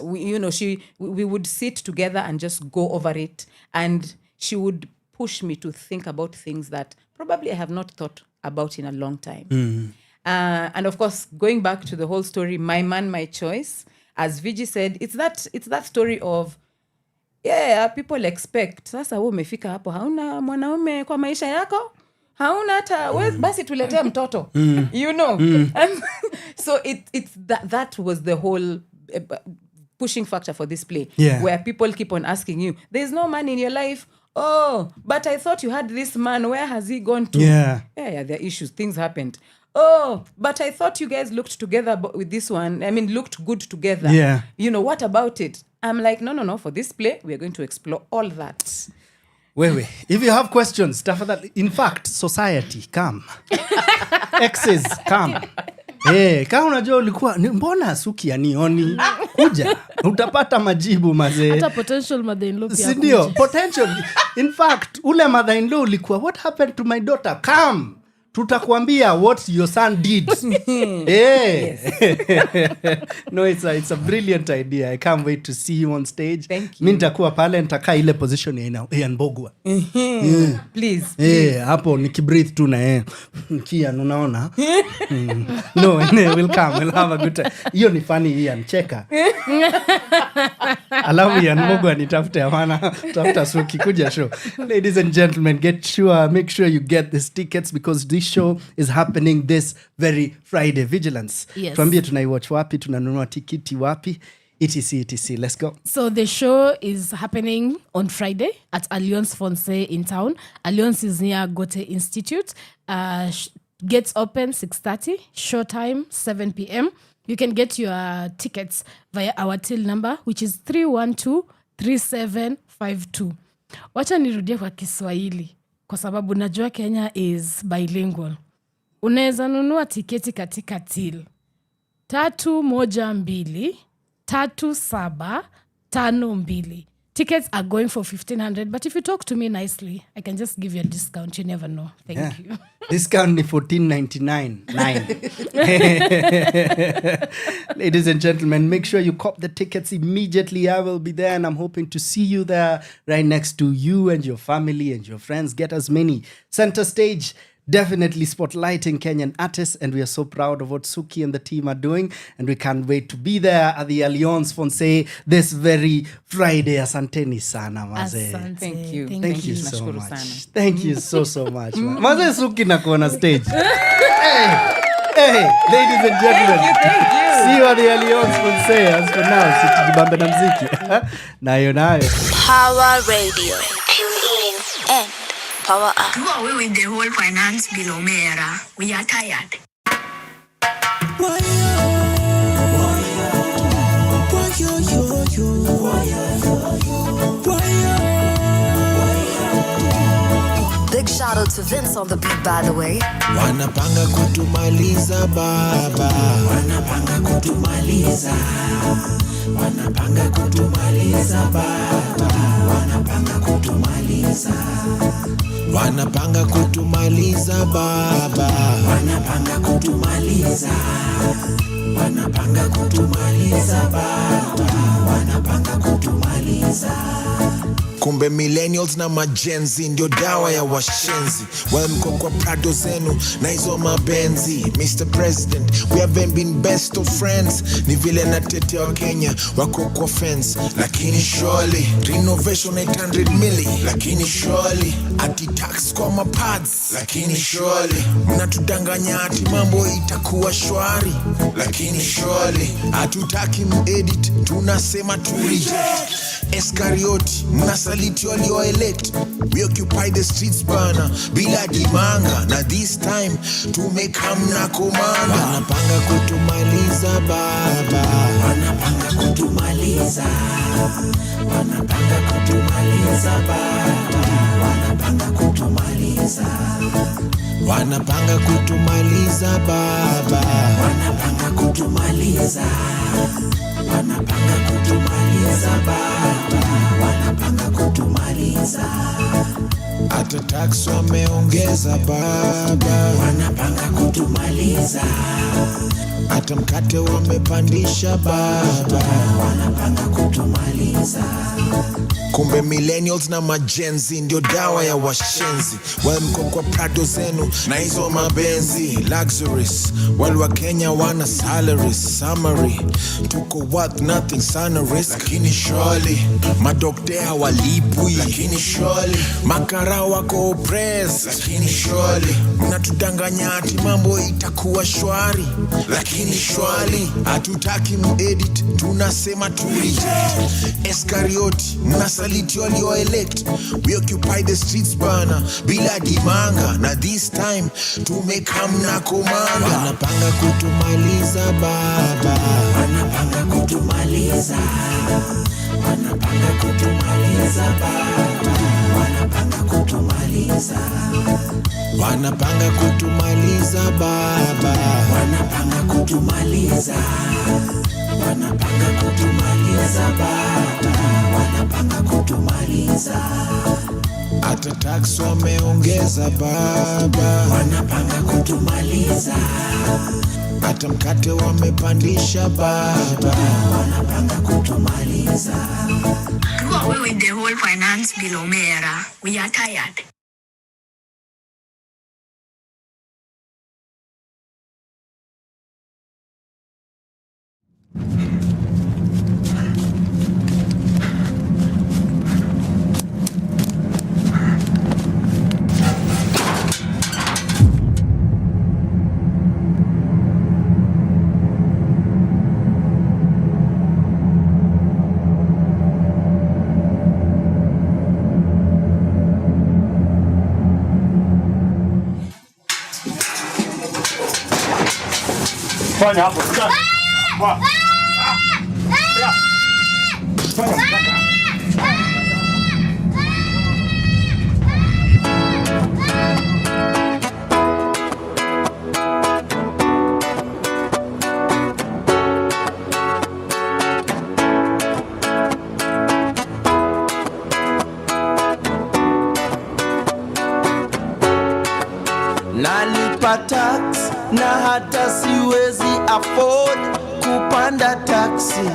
We would sit together and just go over it. And she would push me to think about things that probably I have not thought about in a long time. And of course, going back to the whole story, My Man, My Choice, as Vigi said, it's that story of, people expect, sasa wewe umefika hapo, hauna mwanaume kwa maisha yako, hauna hata basi tuletee mtoto. And so it's that was the whole pushing factor for this play, where people keep on asking you, there's no man in your life. Oh, but I thought you had this man. Where has he gone to? Yeah, there are issues. Things happened. Oh, but I thought you guys looked together with this one. I mean, looked good together. Yeah. What about it? I'm like, no. For this play, we are going to explore all that. Wewe, if you have questions, stuff like that. In fact, society, come. Exes, come. Kama unajua ulikuwa mbona Suki anioni, kuja utapata majibu mazee. Hata potential mother-in-law pia. Sindio, potential. In fact, ule mother-in-law ulikuwa, what happened to my daughter? Come. Tutakwambia what your son did. No, it's a brilliant idea. I can't wait to see you on stage. Thank you. Mimi nitakuwa pale, nitakaa ile position ya Mbogwa. Please. Hapo nikibreathe tu na kia unaona. No, we'll come. We'll have a good time. Hiyo ni funny Ian, cheka. Alafu Ian Mbogwa nitafute tafuta Suki kuja show. Ladies and gentlemen, make sure you get these tickets because this show is happening this very Friday. Vigilance. Yes. Tuambie tunaiwatch wapi, tunanunua tikiti wapi, etc. Let's go. So the show is happening on Friday at Alliance Fonse in town. Alliance is near Goethe Institute. Gates open 6:30. Show time 7 p.m. You can get your tickets via our till number, which is 312-3752. Wacha nirudie kwa Kiswahili kwa sababu najua Kenya is bilingual. Unaweza nunua tiketi katika till 312-3752. Tickets are going for 1,500, but if you talk to me nicely, I can just give you a discount. You never know. Thank you. Discount ni 14.99. Ladies and gentlemen, make sure you cop the tickets immediately. I will be there and I'm hoping to see you there right next to you and your family and your friends. Get as many. Center stage, definitely spotlighting Kenyan artists, and we are so proud of what Suki and the team are doing, and we can't wait to be there at the Alliance Fonse this very Friday. Asanteni sana maze. Thank you. Thank you so much. Thank you so much. Maze Suki na kuona stage. Hey, ladies and gentlemen. Thank you. See you at the Alliance Fonse. As for now, sitijibambe na mziki. Nayo. Power Radio. Tune in and power up. Do away with the whole finance bill, Omera. We are tired. Big shout out to Vince on the beat, by the way. Wanapanga kutumaliza baba, wanapanga kutumaliza, wanapanga kutumaliza baba, wanapanga kutumaliza, wanapanga kutumaliza baba, wanapanga kutumaliza, wanapanga kutumaliza baba, wanapanga kutumaliza. Kumbe millennials na majenzi ndio dawa ya washenzi. Well, mko kwa prado zenu na hizo mabenzi. Mr. President, we haven't been best of friends. Ni vile na tete wa Kenya wako kwa fence. Lakini surely renovation 800 milli. Lakini surely ati tax kwa mapads. Lakini surely mnatudanganya ati mambo itakuwa shwari. Lakini surely hatutaki mu-edit, tunasema tu reject. Eskarioti, mnasaliti walio-elect. We occupy the streets bana, bila dimanga. Na this time, tumekamna komanda. Wanapanga kutumaliza baba, wanapanga kutumaliza. Wanapanga kutumaliza baba, wanapanga kutumaliza. Wanapanga kutumaliza baba, wanapanga kutumaliza. Wanapanga kutumaliza baba, wanapanga kutumaliza. Hata tax wameongeza baba, wanapanga kutumaliza. Hata mkate wamepandisha baba, wanapanga kutumaliza. Kumbe millennials na majenzi ndio dawa ya washenzi. Well, mko kwa prado zenu na hizo mabenzi. Luxuries, well wa Kenya wana salaries. Summary, tuko worth nothing, sana risk. Lakini surely madoktea hawalipwi. Lakini surely makara wako oppressed. Lakini surely mnatudanganya ati mambo itakuwa shwari. Lakini surely hatutaki mu-edit, tunasema tu reject. Eskarioti, mnasaliti walio-elect. We occupy the streets bana, bila dimanga. Na this time tumekamna komanda. Wanapanga kutumaliza baba, wanapanga kutumaliza. Wanapanga kutumaliza baba, wanapanga kutumaliza. Wanapanga kutumaliza baba, wanapanga kutumaliza. Wanapanga kutumaliza baba, wanapanga kutumaliza. Hata tax wameongeza baba, wanapanga kutumaliza. Hata mkate wamepandisha baba, wanapanga kutumaliza. Do away with the whole finance bill, Omera. We are tired. Fanya hapo. Nalipa tax na hata siwezi afford kupanda taxi.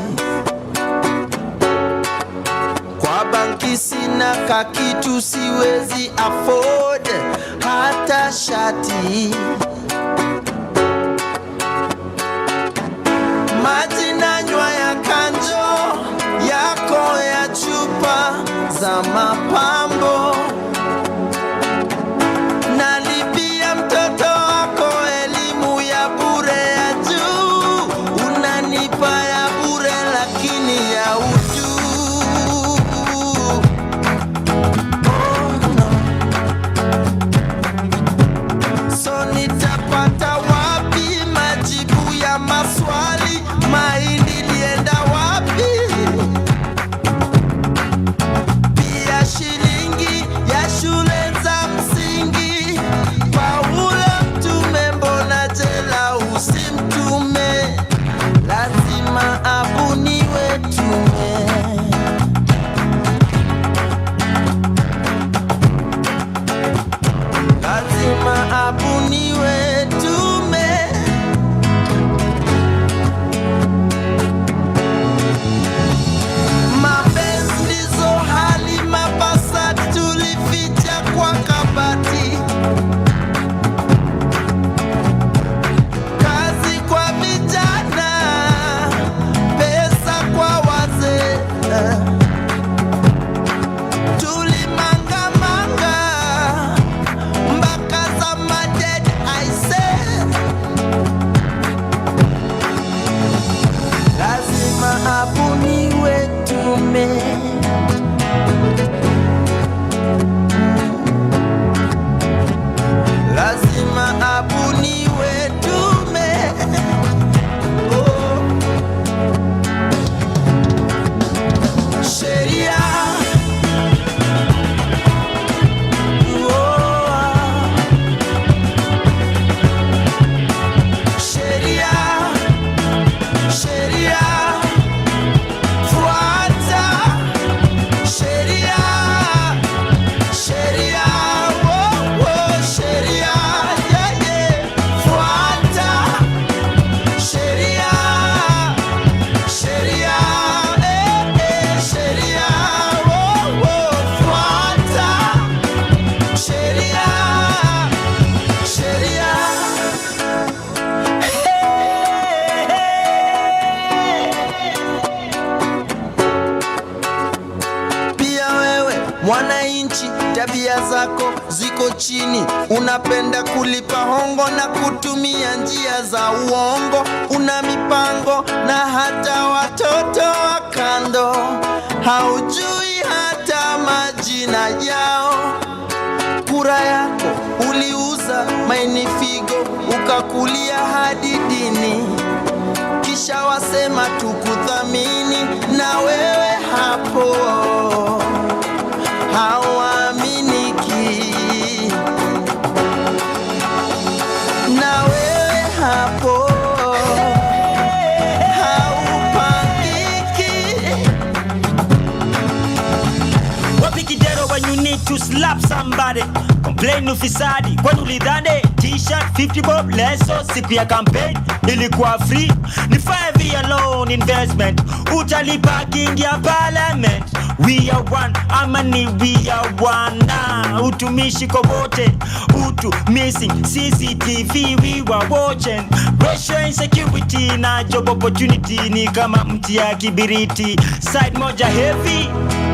Kwa banki sina kakitu, siwezi afford hata shati. Maji nanywa ya kanjo yako ya chupa za mapambo. Nalipia mtoto wako elimu ya bure ya juu. Unanipa ya bure lakini ya utu. So nitapata wapi majibu ya maswali? Mahindi lienda wapi? Pia dume. Lazima abuniwe dume. Oh. Sheria. Tabia zako ziko chini, unapenda kulipa hongo na kutumia njia za uongo. Una mipango na hata watoto wa kando, haujui hata majina yao. Kura yako uliuza maini figo, ukakulia hadi dini, kisha wasema tukuthamini, na wewe hapo hauaminiki, na wewe hapo haupangiki. Wapi kidero when you need to slap somebody? Complain ufisadi kwani ulidhani t-shirt 50 bob leso siku ya campaign ilikuwa free? Ni 5 year loan investment utalipa king ya parliament. We are one, amani we are one. Nah, utumishi kwa wote, utu missing CCTV we were watching. Racial insecurity na job opportunity ni kama mti ya kibiriti. Side moja heavy,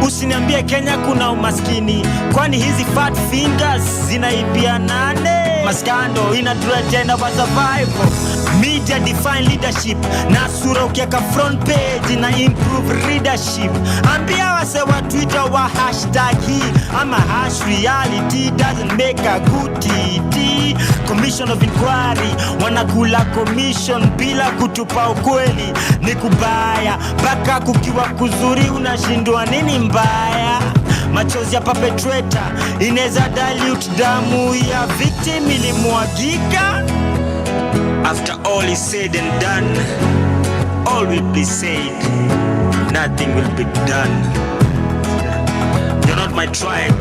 usiniambie Kenya kuna umaskini, kwani hizi fat fingers zinaibia nane? Maskando inathreaten our survival. Media define leadership, na sura ukiaka front page na improve readership. Ambia wase wa Twitter wa hashtag hii ama hash reality doesn't make a good TT. Commission of inquiry wanakula commission bila kutupa ukweli. Ni kubaya baka kukiwa kuzuri, unashindwa nini mbaya? Machozi ya perpetrator ineza dilute damu ya victim ilimwagika. After all is said and done, all will be said, nothing will be done. You're not my tribe,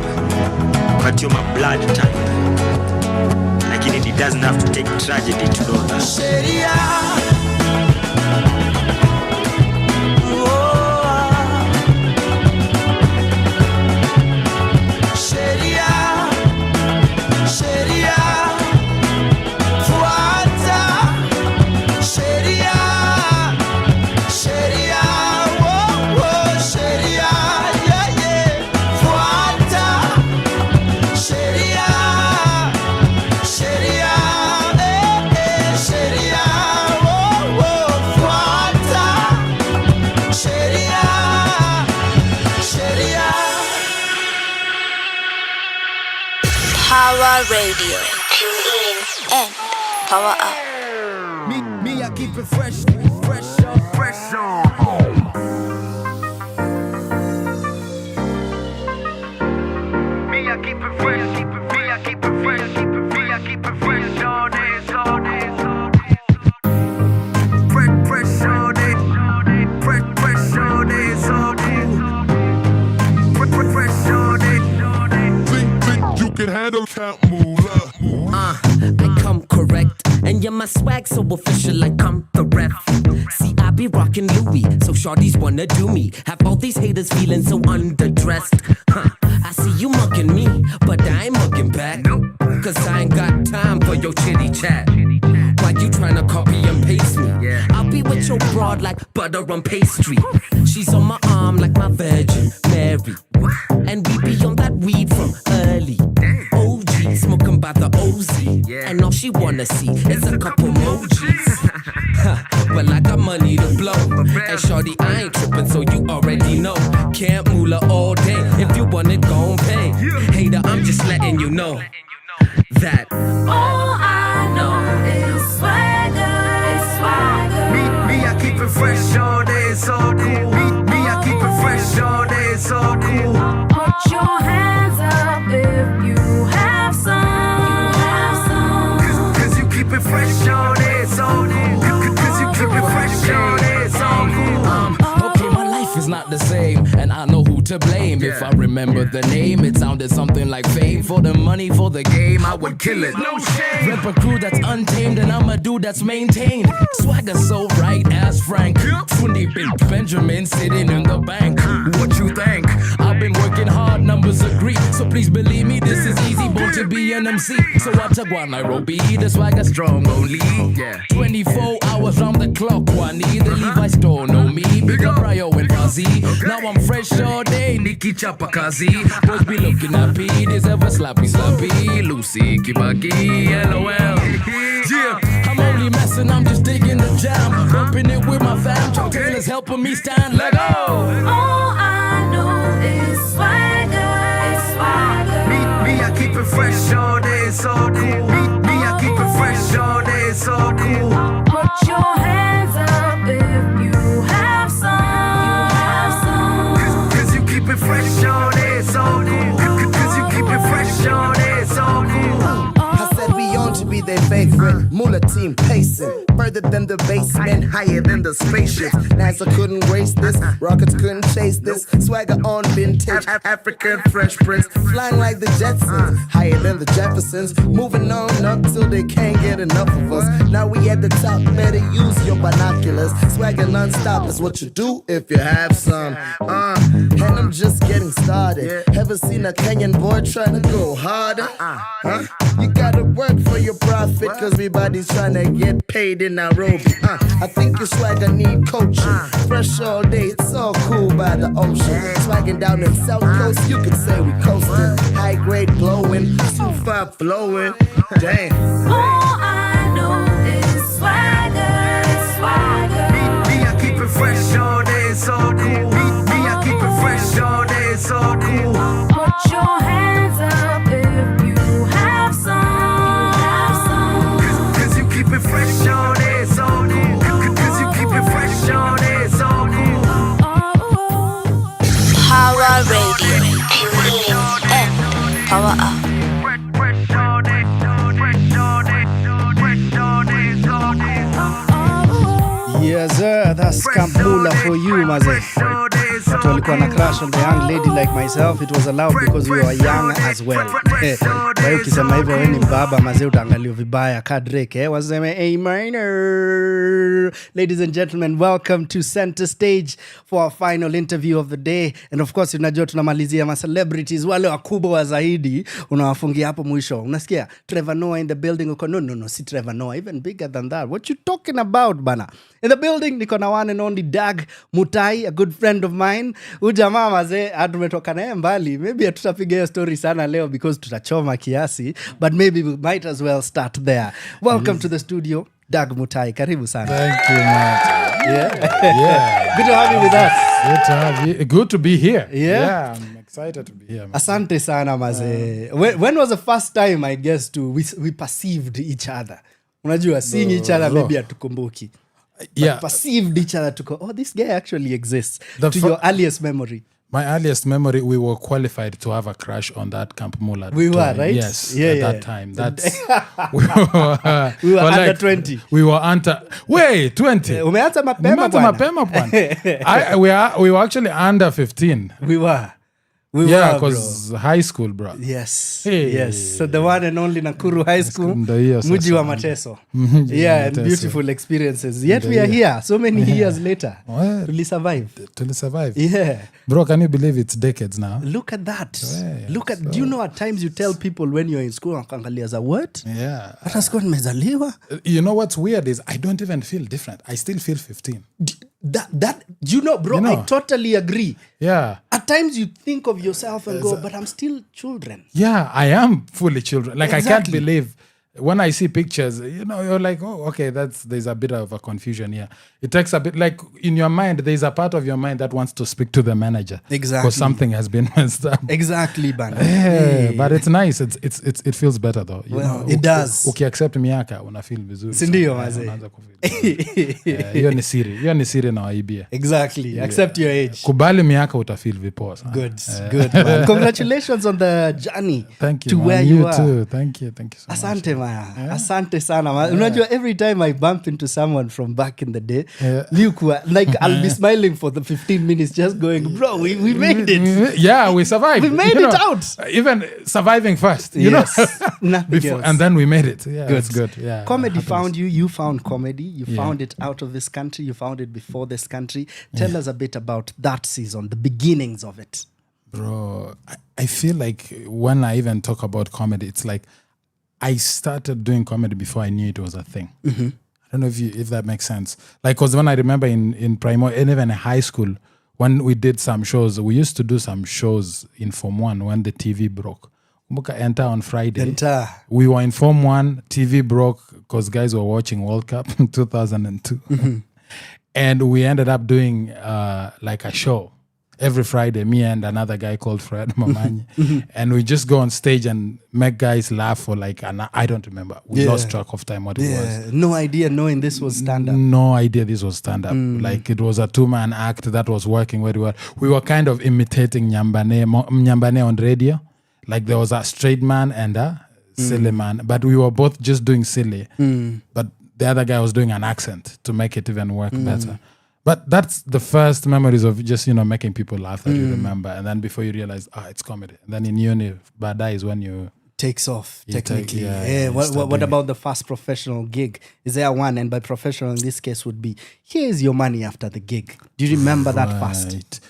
but you're my blood type. Lakini it doesn't have to take tragedy to know that. Sheria. Power Radio. Tune in and power up. Me, I keep it fresh on. Me, I keep it fresh, me, I keep it fresh, me, I keep it fresh all day, all day. Fresh all day, fresh all day, all day. Fresh all day. Think you can handle Count Moolah. I come correct, and you're my swag so official like I'm the ref. See, I be rockin' Louis, so shorties wanna do me. Have all these haters feeling so underdressed. I see you mugging me, but I ain't mugging back. Cause I ain't got time for your chitty chat. Why you tryna copy and paste me? I'll be with your broad like butter on pastry. She's on my arm like my Virgin Mary. And we be on that weed from early. OG, smoking by the OZ. And all she wanna see is a couple emojis. Well, I got money to blow. And shorty, I ain't tripping, so you already know. camp moolah all day. If you want it, gon' pay. Hater, I'm just letting you know that All I know is swagger. Me, I keep it fresh all day, it's all cool. Me, I keep it fresh all day, it's all cool. Put your hands up if you have some. Cause you keep it fresh all day, it's all cool. Cause you keep it fresh all day, it's all cool. okay, my life is not the same, and I know who to blame. If I remember the name, it sounded something like fame. For the money, for the game, I would kill it. No shame. Rep a crew that's untamed, and I'm a dude that's maintained. Swagger so right as Frank. Funny big Benjamin sitting in the bank. What you think? I've been working hard, numbers agree. So please believe me, this is easy, born to be an MC. So watch a guan Nairobi, the swagger strong only. 24 hours round the clock, Wani. The Levi store know me. Big up Ryo and Fuzzy. Now I'm fresh all day, Nikki Chapakazi. Boys be looking at P, this ever slappy. Lucy, Kibaki, LOL. Yeah, I'm only messing, I'm just digging the jam. Bumping it with my fam. Chuck Taylor's helping me stand. Let go. All I know is swagger. Me, I keep it fresh all day, it's all cool. Me, I keep it fresh all day, it's all cool. Put your hands up if you have some. Cause you keep it fresh all day, it's all cool. Cause you keep it fresh all day, it's all cool. I said we on to be their favorite. Moolah team pacing. Further than the basement, higher than the spaceships. NASA couldn't waste this, rockets couldn't chase this. Swagger on vintage, African Fresh Prince. Flying like the Jetsons, higher than the Jeffersons. Moving on up till they can't get enough of us. Now we at the top, better use your binoculars. Swagger non-stop is what you do if you have some. And I'm just getting started. Ever seen a Kenyan boy trying to go harder? You gotta work for your profit, cause everybody's trying to get paid in Nairobi. I think your swagger need coaching. Fresh all day, it's all cool by the ocean. Swagging down in South Coast, you could say we coasting. High grade blowing, super flowing. Damn. All I know is swagger. Me, I keep it fresh all day, it's all cool. Me, I keep it fresh all day, it's all cool. Put your hands up if you have some. Cause you keep it fresh all day, it's all cool. Cause you keep it fresh all day, it's all cool. Power Radio. Power up. Yes, sir. That's Camp Moolah for you, maze. Watu walikuwa na crush on the young lady like myself. It was allowed because we were young as well. Kwa hiyo ukisema hivyo wewe ni mbaba, maze utaangaliwa vibaya. Kadreke, waseme A minor. Ladies and gentlemen, welcome to Center Stage for our final interview of the day. And of course, unajua tunamalizia ma celebrities wale wakubwa wa zaidi. Unawafungia hapo mwisho. Unasikia? Trevor Noah in the building. Uko no, si Trevor Noah. Even bigger than that. What you talking about, bana? In the building, niko na one and only Dag Mutai, a good friend of mine. Ujamaa maze, tumetoka naye mbali. Maybe hatutapiga hiyo story sana leo because tutachoma kiasi. But maybe we might as well start there. Welcome to the studio, Dag Mutai. Karibu sana. Thank you, Matt. Yeah. Good to have you with us. Good to have you. Good to be here. Yeah. I'm excited to be here. Asante sana maze. When was the first time, I guess, we perceived each other? Unajua, seeing each other maybe hatukumbuki. Yeah. Perceived each other to go, oh, this guy actually exists. To your earliest memory. My earliest memory, we were qualified to have a crush on that Camp Moolah. We were, right? Yes, yeah, at yeah. that time. That's we were under like, 20. We were under... Wait, 20? Umeanza mapema bwana. We were actually under 15. We were. Yeah, because high school, bro. Yes. Hey. Yes. So the one and only Nakuru High School. Muji wa Mateso. Yeah, and beautiful experiences. Yet we are here so many years later. Really survived. Yeah. Bro, can you believe it's decades now? Look at that. Do you know at times you tell people when you're in school, what? Yeah. You know what's weird is I don't even feel different. I still feel 15. Bro, I totally agree. Yeah. At times you think of yourself and go, but I'm still children. Yeah, I am fully children. Like, exactly. I can't believe when I see pictures, you're like, oh, okay, there's a bit of a confusion here. It takes a bit, like in your mind, there's a part of your mind that wants to speak to the manager. Exactly. Because something has been messed up. Exactly, Bana. Yeah, but it's nice. It feels better though. It does. Ukiaccept miaka, una feel vizuri. Sindio, mazee. Hiyo ni siri. Hiyo ni siri na waibia. Exactly. Accept your age. Kubali miaka utafeel vipoa sana. Good, man. Congratulations on the journey. Thank you, to man. where you are. Too. Thank you so much. Asante Maya. Asante sana. Unajua, every time I bump into someone from back in the day, I'll be smiling for the 15 minutes just going, bro, we made it. Yeah, we survived. We made it out. Even surviving first, Before, and then we made it. Yeah, good. it's good. Yeah, comedy found you. You found comedy. You found it out of this country. You found it before this country. Tell us a bit about that season, the beginnings of it. Bro, I feel like when I even talk about comedy, it's like I started doing comedy before I knew it was a thing. Mm-hmm. I don't know if that makes sense. Like, because when I remember in primary and even in high school, when we did some shows, we used to do some shows in Form 1 when the TV broke. Enter on Friday. We were in Form 1, TV broke because guys were watching World Cup in 2002. Mm-hmm. And we ended up doing like a show every Friday, me and another guy called Fred Mamanyi. And we just go on stage and make guys laugh for like I don't remember. We lost track of time what it was. No idea knowing this was stand-up. No idea this was stand-up. Like it was a 2-man act that was working very well. We were kind of imitating Nyambane on radio. Like there was a straight man and a silly man. But we were both just doing silly. But the other guy was doing an accent to make it even work better. But that's the first memories of just, making people laugh that you remember. And then before you realize, it's comedy. And then in uni, Bada is when you... Takes off, technically. What about the first professional gig? Is there one? And by professional in this case would be, here's your money after the gig. Do you remember that first?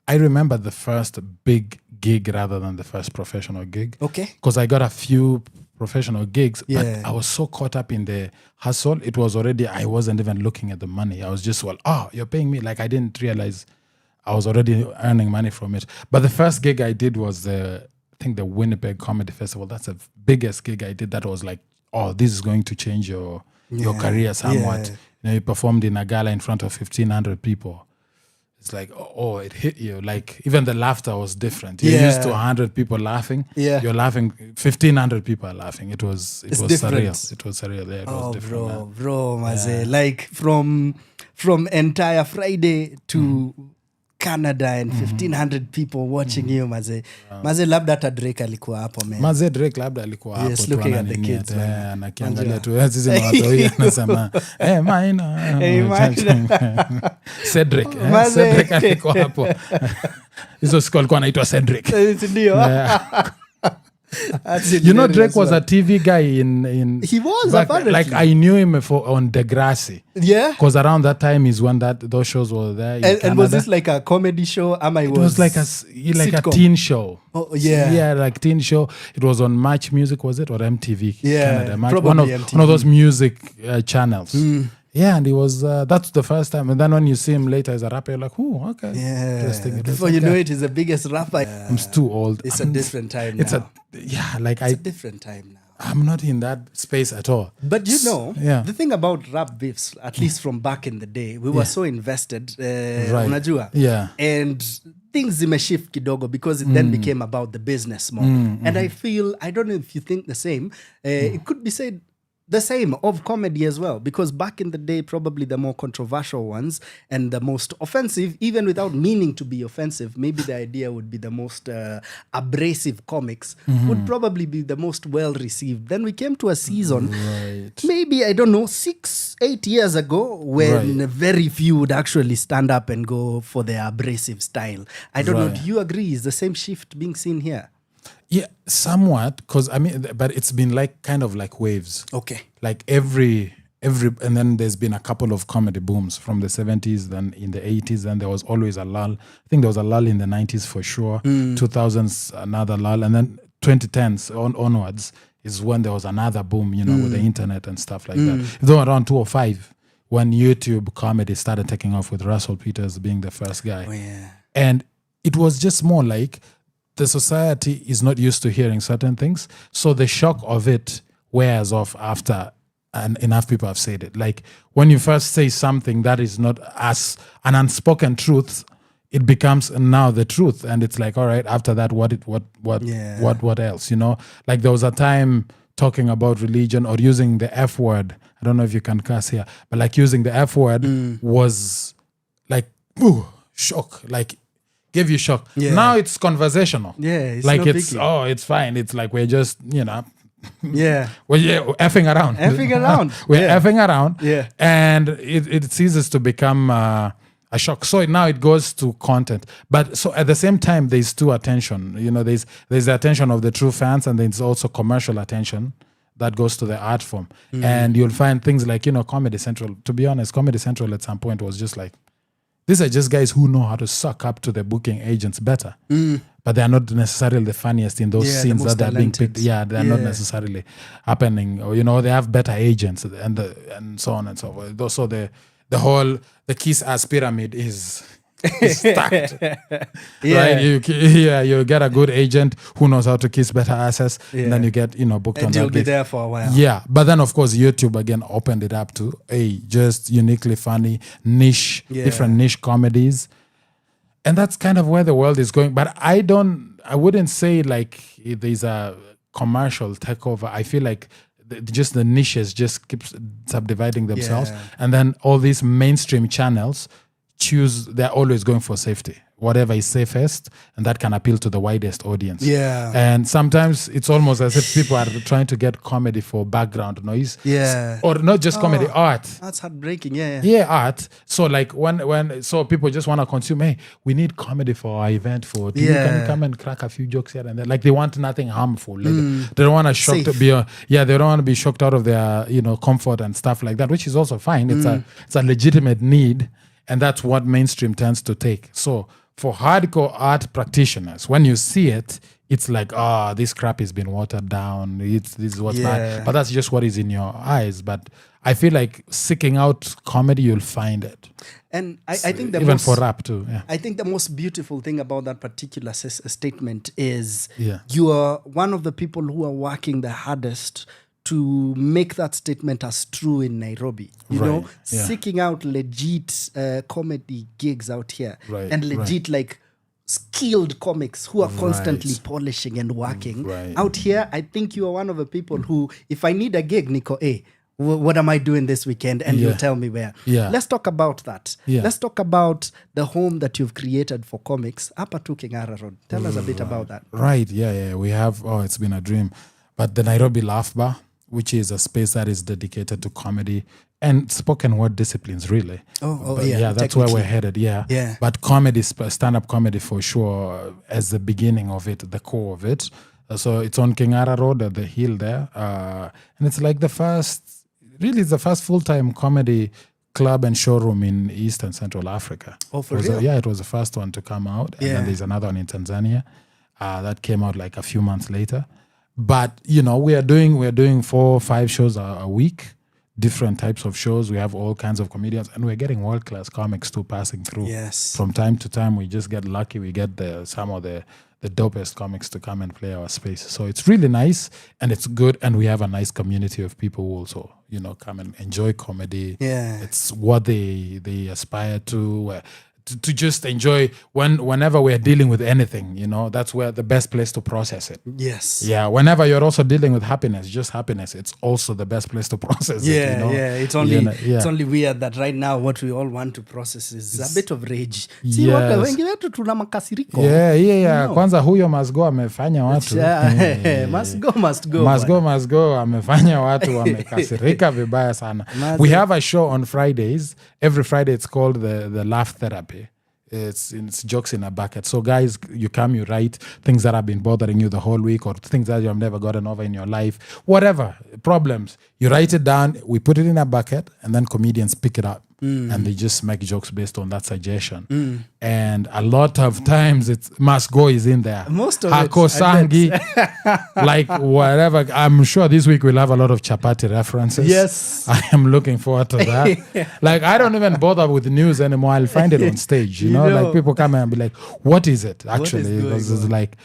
I remember the first big gig rather than the first professional gig. Okay. Because I got a few professional gigs, but Yeah. I was so caught up in the hustle. It was already, I wasn't even looking at the money. I was just, you're paying me. Like I didn't realize I was already earning money from it. But the first gig I did was I think the Winnipeg Comedy Festival. That's the biggest gig I did. That was like, this is going to change your career somewhat. Yeah. You performed in a gala in front of 1,500 people. It's like, it hit you. Like, even the laughter was different. You're used to 100 people laughing. Yeah. You're laughing, 1,500 people are laughing. It was different. surreal. It was surreal. Yeah, it was different. Bro, Maze. Like, from entire Friday to Canada and 1,500 people watching you, Maze. Maze, labda hata Drake alikuwa hapo, man. Maze Drake labda alikuwa hapo. Yes, looking at the kids, man. Anakiangalia tu. Sisi ni watu hii anasema, Maina. Cedric. Cedric alikuwa hapo. Hizo siku alikuwa anaitwa Cedric. Ndio. Drake was a TV guy in he was back, apparently. like I knew him on Degrassi. Yeah. Because around that time is when those shows were there. And was this like a comedy show? It was like a teen show. Oh yeah. Yeah, like teen show. It was on Match Music, was it, or MTV? Yeah, Canada. probably one MTV. of those music channels. Yeah, and it was that's the first time. And then when you see him later as a rapper, you're like, okay. Yeah. Interesting. Before you know it, he's the biggest rapper. I'm too old. It's a different time now. It's a different time now. I'm not in that space at all. But the thing about rap beefs, at least from back in the day, we were so invested. Unajua? Yeah. And things zimeshift kidogo because it then became about the business more. And I feel, I don't know if you think the same, it could be said the same of comedy as well, because back in the day, probably the more controversial ones and the most offensive, even without meaning to be offensive, maybe the idea would be the most abrasive comics would probably be the most well received. Then we came to a season, maybe, I don't know, 6-8 years ago, when very few would actually stand up and go for the abrasive style. I don't know, do you agree? Is the same shift being seen here? Yeah, somewhat, because but it's been like kind of like waves. Okay. Like every, and then there's been a couple of comedy booms from the 70s, then in the 80s, then there was always a lull. I think there was a lull in the 90s for sure. 2000s, another lull. And then 2010s onwards is when there was another boom, with the internet and stuff like that. Though around 2005, when YouTube comedy started taking off with Russell Peters being the first guy. Oh, yeah. And it was just more like, the society is not used to hearing certain things. So the shock of it wears off after and enough people have said it. Like when you first say something that is not as an unspoken truth, it becomes now the truth, and it's like, all right, after that, what else? You know, like there was a time talking about religion or using the F word. I don't know if you can curse here, but like using the F word was like, ooh, shock, like gave you shock. Yeah. Now it's conversational. Yeah, it's like no it's biggie. it's fine. It's like we're just Yeah. we're effing around. Effing around. We're Yeah. effing around. Yeah. And it ceases to become a shock. So now it goes to content. But so at the same time, there's two attention. You know, there's the attention of the true fans, and there's also commercial attention that goes to the art form. And you'll find things like, you know, Comedy Central. To be honest, Comedy Central at some point was just like, these are just guys who know how to suck up to the booking agents better. But they're not necessarily the funniest in those Yeah, the scenes most that they're being talented. picked. Yeah, they're not necessarily happening. Or, you know, they have better agents and so on and so forth. Also, the Kiss Ass pyramid is stacked. Right? You get a good agent who knows how to kiss better asses, and then you get, you know, booked And on you'll that be base. there for a while. Yeah, but then of course YouTube again opened it up to just uniquely funny niche, different niche comedies, and that's kind of where the world is going. But I wouldn't say like there's a commercial takeover. I feel like just the niches just keep subdividing themselves, and then all these mainstream channels they're always going for safety, whatever is safest, and that can appeal to the widest audience. Yeah. And sometimes it's almost as if people are trying to get comedy for background noise. Yeah. Or not just comedy, art. That's heartbreaking. Yeah. Yeah, art. So like when people just want to consume, hey, we need comedy for our event for TV. Can you come and crack a few jokes here and there? Like they want nothing harmful. Like, they don't want to shock to be they don't want to be shocked out of their, you know, comfort and stuff like that, which is also fine. It's a legitimate need. And that's what mainstream tends to take. So for hardcore art practitioners, when you see it, it's like, this crap has been watered down. This is what's bad. But that's just what is in your eyes. But I feel like seeking out comedy, you'll find it. And I think even for rap too. Yeah. I think the most beautiful thing about that particular statement is Yeah. you are one of the people who are working the hardest to make that statement as true in Nairobi. You know, seeking out legit comedy gigs out here, and legit like skilled comics who are constantly polishing and working out here. I think you are one of the people who, if I need a gig, Nico, what am I doing this weekend? And you'll tell me where. Let's talk about that. Let's talk about the home that you've created for comics up at Kingara Road. Tell us a bit about that. Right. Yeah. We have, it's been a dream. But the Nairobi Laugh Bar, which is a space that is dedicated to comedy and spoken word disciplines, really. That's where we're headed. Yeah. But comedy, stand-up comedy for sure, as the beginning of it, the core of it. So it's on Kingara Road at the hill there, and it's like the first full-time comedy club and showroom in East and Central Africa. Oh, for real? It was the first one to come out, and then there's another one in Tanzania that came out like a few months later. But you know, we are doing 4 or 5 shows a week, different types of shows. We have all kinds of comedians, and we're getting world-class comics too passing through. Yes. From time to time, we just get lucky. We get some of the dopest comics to come and play our space. So it's really nice, and it's good, and we have a nice community of people who also, you know, come and enjoy comedy. Yeah. It's what they aspire to just enjoy whenever we're dealing with anything, you know, that's where the best place to process it. Yes. Yeah. Whenever you're also dealing with happiness, just happiness, it's also the best place to process it. You know? It's only weird that right now what we all want to process is a bit of rage. See, Yes. wengi wetu tuna makasiriko. Yeah. No. Kwanza huyo must go amefanya watu. Must go amefanya watu wamekasirika vibaya sana. We have a show on Fridays. Every Friday it's called the Laugh Therapy. It's jokes in a bucket. So guys, you come, you write things that have been bothering you the whole week, or things that you have never gotten over in your life, whatever problems, you write it down, we put it in a bucket, and then comedians pick it up and they just make jokes based on that suggestion. And a lot of times it's Must Go is in there. Most of Hako it, Sangi, like whatever. I'm sure this week we'll have a lot of chapati references. Yes. I am looking forward to that. Like, I don't even bother with the news anymore. I'll find it on stage, you know? Like, people come and be like, what is it actually? Because it's like,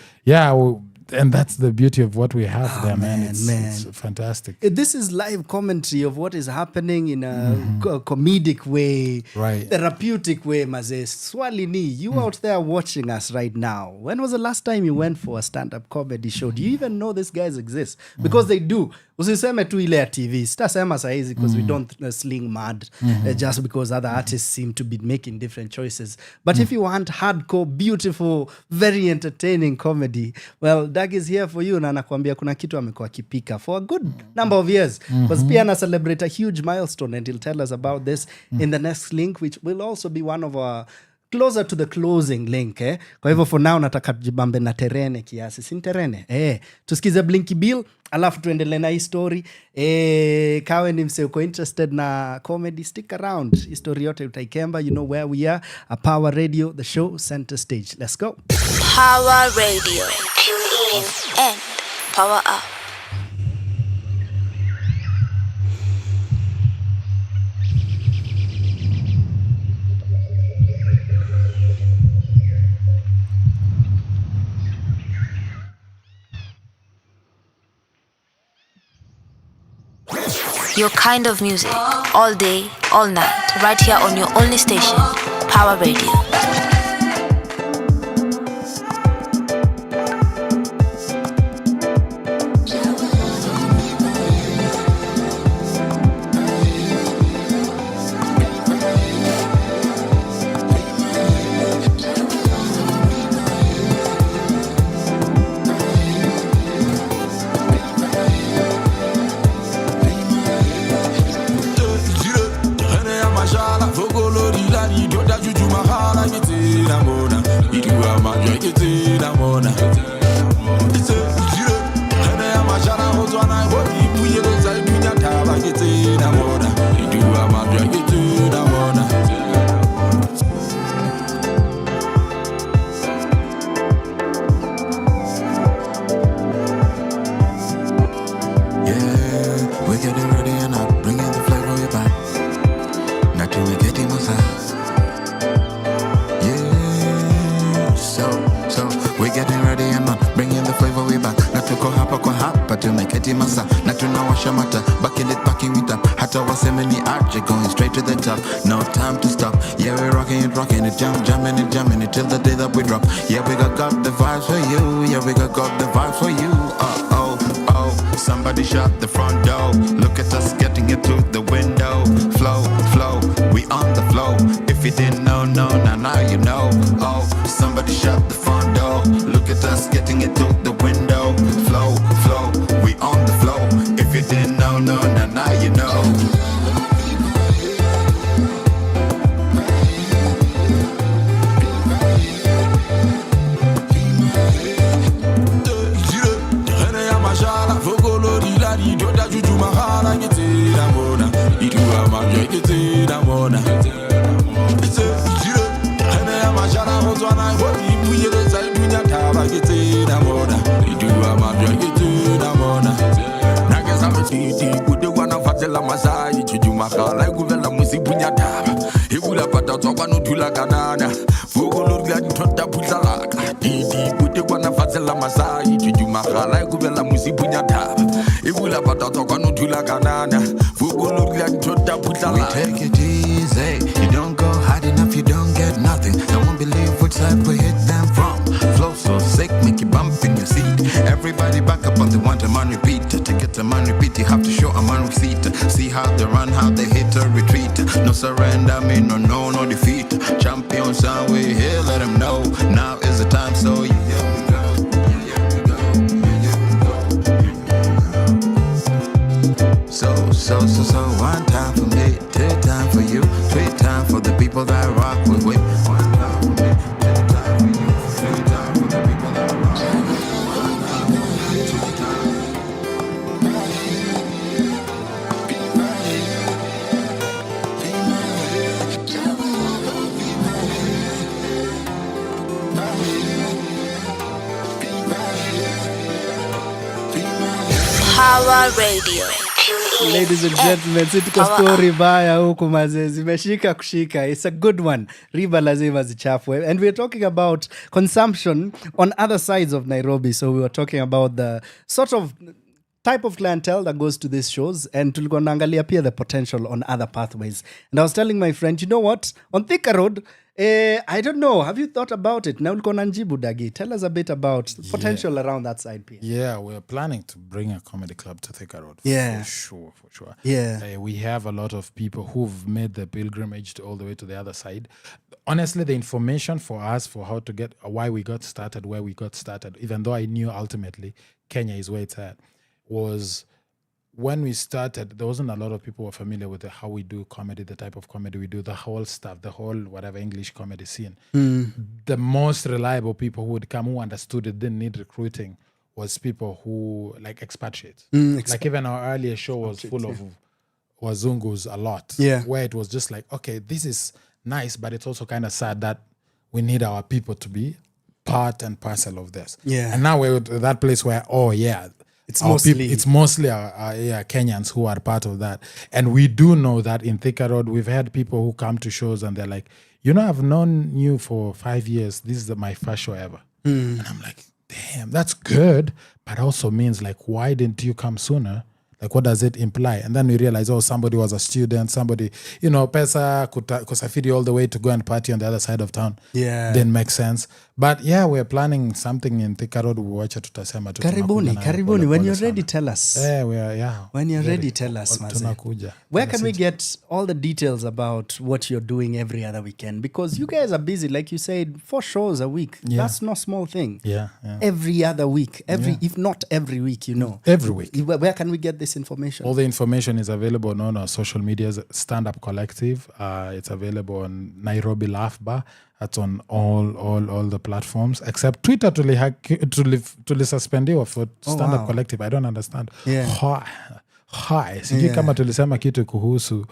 and that's the beauty of what we have there, man. It's fantastic. This is live commentary of what is happening in a comedic way, right? Therapeutic way, Maze. Swali ni, you out there watching us right now. When was the last time you went for a stand-up comedy show? Do you even know these guys exist? Because they do. Usiseme tu ile ya TV. Sitasema saizi because we don't sling mad just because other artists seem to be making different choices. But if you want hardcore, beautiful, very entertaining comedy, well, Doug is here for you na anakuambia kuna kitu amekuwa kipika for a good number of years. Because pia ana celebrate a huge milestone and he'll tell us about this in the next link, which will also be one of our closer to the closing link. Kwa hivyo for now nataka tujibambe na terene kiasi. Si terene? Tusikize Blinky Bill, alafu tuendelee na hii story. Kawe ni mse uko interested na comedy, stick around. History yote utaikemba. You know where we are. A Power Radio, the show center stage. Let's go. Power Radio. Tune in and power up. Your kind of music, all day, all night, right here on your only station, Power Radio. Going straight to the top, no time to stop. Yeah, we're rocking it, jamming it till the day that we drop. Yeah, we got the vibes for you. Yeah, we got the vibes for you. Oh, somebody shut the front door. Look at us getting it through the window. Flow, we on the flow. If you didn't know, now you know. Oh, somebody shut the front door. Look at us getting it through the window. Flow, we on the flow. If you didn't know, now you know. La masai chujuma kala guvela musibunya daba igula pata toka no tula kanana vugolo gya tota buzalaka didi bude kwana fazela masai chujuma kala guvela musibunya daba igula pata toka no tula kanana vugolo gya tota buzalaka. We take it easy, you don't go hard enough, you don't get nothing. They won't believe what side we hit them from. Flow so sick, make you bump in your seat. Everybody back up on the one time on repeat. To get a man repeat, you have to show a man receipt. See how they run, how they hit or retreat. No surrender, me no defeat. Champions and we here, let them know. Now is the time, so yeah, we go. So, one time for me, two time for you, three time for the people that rock with. One time for me, two time for you, three time for the people that rock Power Radio. Tune Ladies and gentlemen, situko story baya huku mazee, zimeshika kushika. It's a good one. Riba lazima zichafwe. And we're talking about consumption on other sides of Nairobi. So we were talking about the sort of type of clientele that goes to these shows, and tulikuwa naangalia pia the potential on other pathways. And I was telling my friend, you know what? On Thika Road, I don't know. Have you thought about it? Na ulikuwa nanjibu Dagi. Tell us a bit about the potential around that side, Pia. Yeah, we're planning to bring a comedy club to Thika Road. Yeah. For sure. Yeah. We have a lot of people who've made the pilgrimage all the way to the other side. Honestly, the information for us for how to get, why we got started, where we got started, even though I knew ultimately Kenya is where it's at, was when we started, there wasn't a lot of people who were familiar with how we do comedy, the type of comedy we do, the whole stuff, the whole whatever English comedy scene. The most reliable people who would come, who understood it, didn't need recruiting, was people who, like expatriates. Like even our earlier show was full of wazungus a lot. Yeah. Where it was just like, okay, this is nice, but it's also kind of sad that we need our people to be part and parcel of this. Yeah. And now we're at that place where, it's mostly our Kenyans who are part of that. And we do know that in Thika Road, we've had people who come to shows and they're like, I've known you for 5 years. This is my first show ever. And I'm like, damn, that's good. But also means like, why didn't you come sooner? Like, what does it imply? And then we realize, somebody was a student, somebody, pesa kusafiri all the way to go and party on the other side of town. Yeah. Didn't make sense. But yeah, we're planning something in Thika Road. Wacha tutasema tu. Karibuni. When you're ready, tell us. Yeah. When you're ready, tell us, Tunakuja. Where can we get all the details about what you're doing every other weekend? Because you guys are busy, like you said, 4 shows a week. Yeah. That's no small thing. Yeah. Every other week, if not every week, Every week. Where can we get this information? All the information is available on our social medias. Stand Up Collective. It's available on Nairobi Laugh Bar. That's on all the platforms except Twitter. Tulisuspendiwa for Stand Up Collective. I don't understand. Yeah. Hi. Sijui kama tulisema kitu kuhusu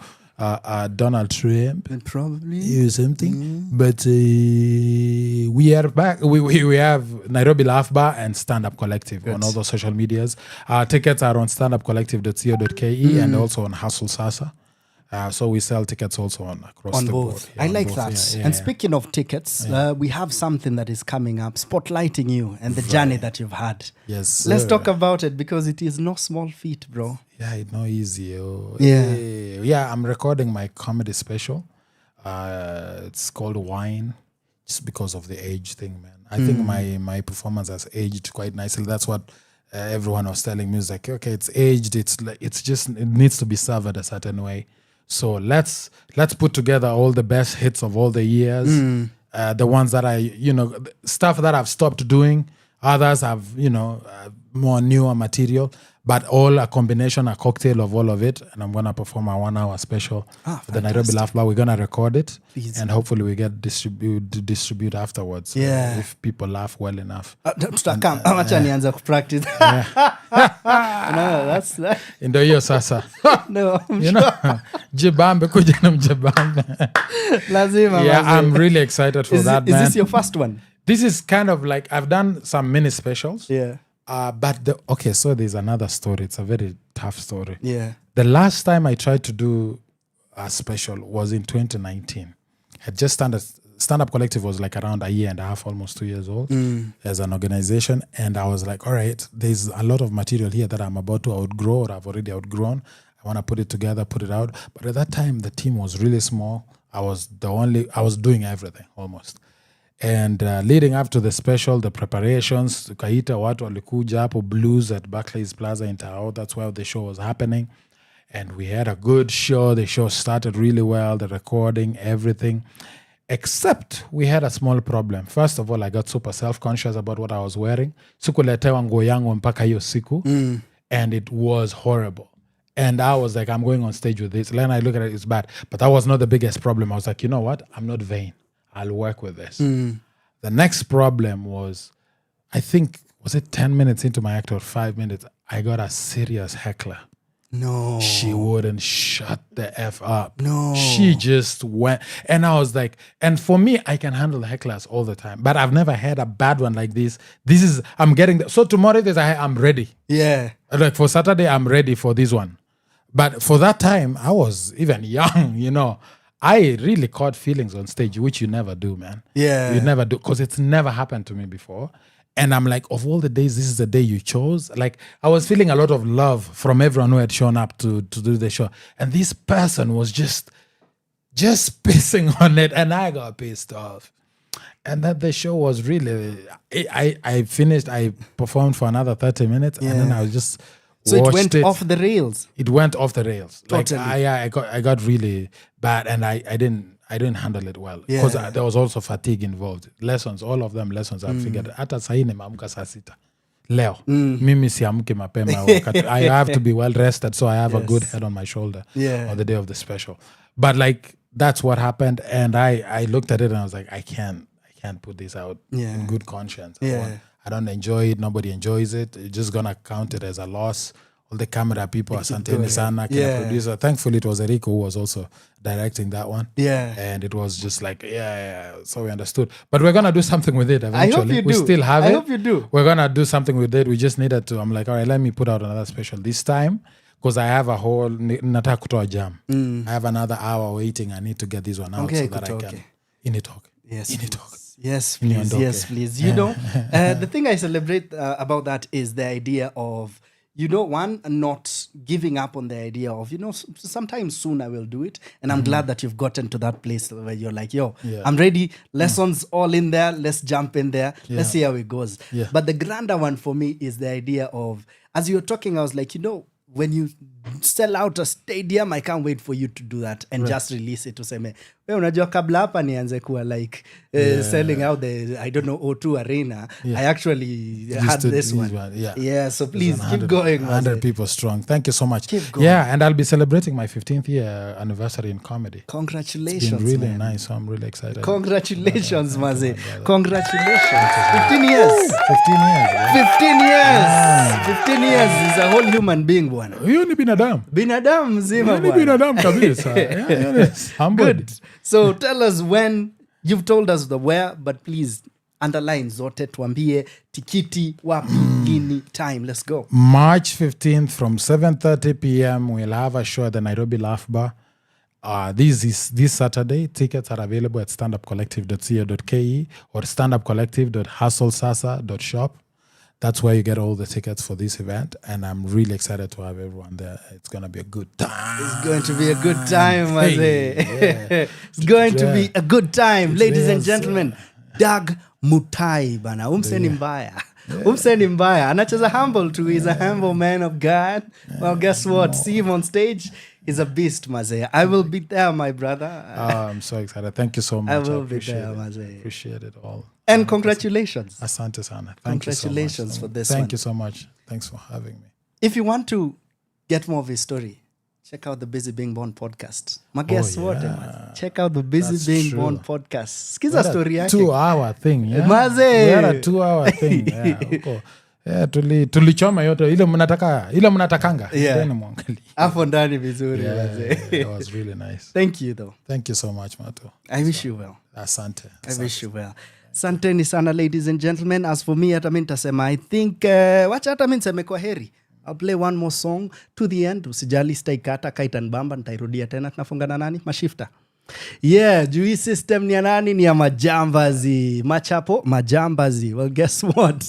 Donald Trump. Probably. Or something. But we are back. We have Nairobi Laugh Bar and Stand Up Collective on all those social medias. Tickets are on standupcollective.co.ke and also on Hustle Sasa. So we sell tickets also across on the both. board. Yeah, I on like both. that. Yeah, and speaking of tickets, we have something that is coming up, spotlighting you and the journey that you've had. Yes, sir. Let's talk about it because it is no small feat, bro. Yeah, it's not easy. Yeah. I'm recording my comedy special. It's called Wine, just because of the age thing, man. I think my performance has aged quite nicely. That's what everyone was telling me. It's like, okay, it's aged. It needs to be served a certain way. So let's put together all the best hits of all the years, the ones that stuff that I've stopped doing. Others have, more newer material, but all a combination, a cocktail of all of it. And I'm going to perform a 1-hour special for the Nairobi Laugh Bar. We're going to record it. And hopefully we get distribute afterwards. Yeah. If people laugh well enough. Acha nianza kupractice. No, that's that. Ndio hiyo sasa. No, Jibambe kuja na mjibambe. Lazima. Yeah, I'm really excited for that, man. Is this your first one? This is kind of like, I've done some mini specials. Yeah. So there's another story. It's a very tough story. Yeah. The last time I tried to do a special was in 2019. I just Stand Up Collective was like around a year and a half, almost 2 years old as an organization. And I was like, all right, there's a lot of material here that I'm about to outgrow or I've already outgrown. I want to put it together, put it out. But at that time, the team was really small. I was doing everything almost. And leading up to the special, the preparations, tukaita watu walikuja hapo Blues at Barclays Plaza in Tao. That's where the show was happening. And we had a good show. The show started really well, the recording, everything. Except we had a small problem. First of all, I got super self-conscious about what I was wearing. Sikuletewa nguo yangu mpaka hiyo siku. And it was horrible. And I was like, I'm going on stage with this. Then I look at it, it's bad. But that was not the biggest problem. I was like, you know what? I'm not vain. I'll work with this. The next problem was, I think, was it 10 minutes into my act or 5 minutes? I got a serious heckler. No. She wouldn't shut the F up. No. She just went. And I was like, and for me, I can handle hecklers all the time. But I've never had a bad one like this. So tomorrow, I'm ready. Yeah. Like for Saturday, I'm ready for this one. But for that time, I was even young, you know. I really caught feelings on stage, which you never do, man. Yeah. You never do, because it's never happened to me before. And I'm like, of all the days, this is the day you chose. Like, I was feeling a lot of love from everyone who had shown up to do the show. And this person was just pissing on it, and I got pissed off. And that the show was really, I finished, I performed for another 30 minutes, and then I was just So it went off the rails. It went off the rails. Totally. Like, I got really bad, and I didn't handle it well because there was also fatigue involved. Lessons, all of them lessons. I figured. Hata sahi nimeamka saa sita leo. Mimi siamki mapema. I have to be well rested, so I have a good head on my shoulder on the day of the special. But like that's what happened, and I looked at it and I was like, I can't put this out in good conscience. I don't enjoy it. Nobody enjoys it. You're just gonna count it as a loss. All the camera people, Asanteni Sana, producer. Thankfully, it was Eriko who was also directing that one. And it was just like, so we understood. But we're gonna do something with it eventually. I hope you do. We still have it. I hope you do. We're gonna do something with it. We just needed to. I'm like, all right, let me put out another special this time because I have a whole nataka kutoa jam. I have another hour waiting. I need to get this one out so that I can. Initalk. Yes. Initalk. Yes, please. Yes, please. You know, the thing I celebrate about that is the idea of, you know, one, not giving up on the idea of, you know, sometimes soon I will do it. And I'm glad that you've gotten to that place where you're like, yo, I'm ready. Lessons all in there. Let's jump in there. Let's see how it goes. But the grander one for me is the idea of, as you were talking, I was like, you know, when you sell out a stadium, I can't wait for you to do that and just release it. Tuseme, wewe unajua kabla hapa nianze kuwa like selling out the, I don't know, O2 Arena. I actually had this one. So please keep going. 100 people strong. Thank you so much. Keep going. Yeah, and I'll be celebrating my 15th year anniversary in comedy. Congratulations, it's been really man. nice, so I'm really excited. Congratulations, Maze. Congratulations. 15 years. 15 years. 15 years. 15 years is a whole human being, bwana. Huyo ni binadamu. Binadamu mzima, bwana. Huyo ni binadamu kabisa. Good. So tell us when. You've told us the where, but please underline zote, tuambie tikiti wapi, lini, time. Let's go. March 15th from 7:30 p.m. we'll have a show at the Nairobi Laugh Bar. This Saturday. Tickets are available at standupcollective.co.ke or standupcollective.hustlesasa.shop. That's where you get all the tickets for this event, and I'm really excited to have everyone there. It's going to be a good time. It's going to be a good time, Maze. It's going to be a good time. Ladies and gentlemen, Doug Mutai, bana. Umseni mbaya. Umseni mbaya. Anacheza humble too. He's a humble man of God. Well, guess what? See him on stage. He's a beast, Maze. I will be there, my brother. I'm so excited. Thank you so much. I will be there, Maze. Appreciate it all. And congratulations. Asante sana. Congratulations so for this Thank one. you so much. Thanks for having me. If you want to get more of his story, check out the Busy Being Born podcast. Guess what? Check out the Busy Being Born podcast. Skiza story yake. 2-hour thing. Yeah. Maze. We had a 2-hour thing. Yeah, tulichoma yote ile mnatakanga. Hapo ndani vizuri. It was really nice. Thank you though. Thank you so much, Mato. I wish you well. Asante. I wish you well. Asanteni sana, ladies and gentlemen. As for me, hata mimi nitasema, I think wacha hata mimi niseme kwa heri. I'll play one more song to the end. Usijali, sitaikata, kaitanibamba, nitairudia tena. Tunafungana nani? Mashifta. Yeah, juu hii system ni ya nani? Ni ya majambazi. Machapo, majambazi. Well, guess what?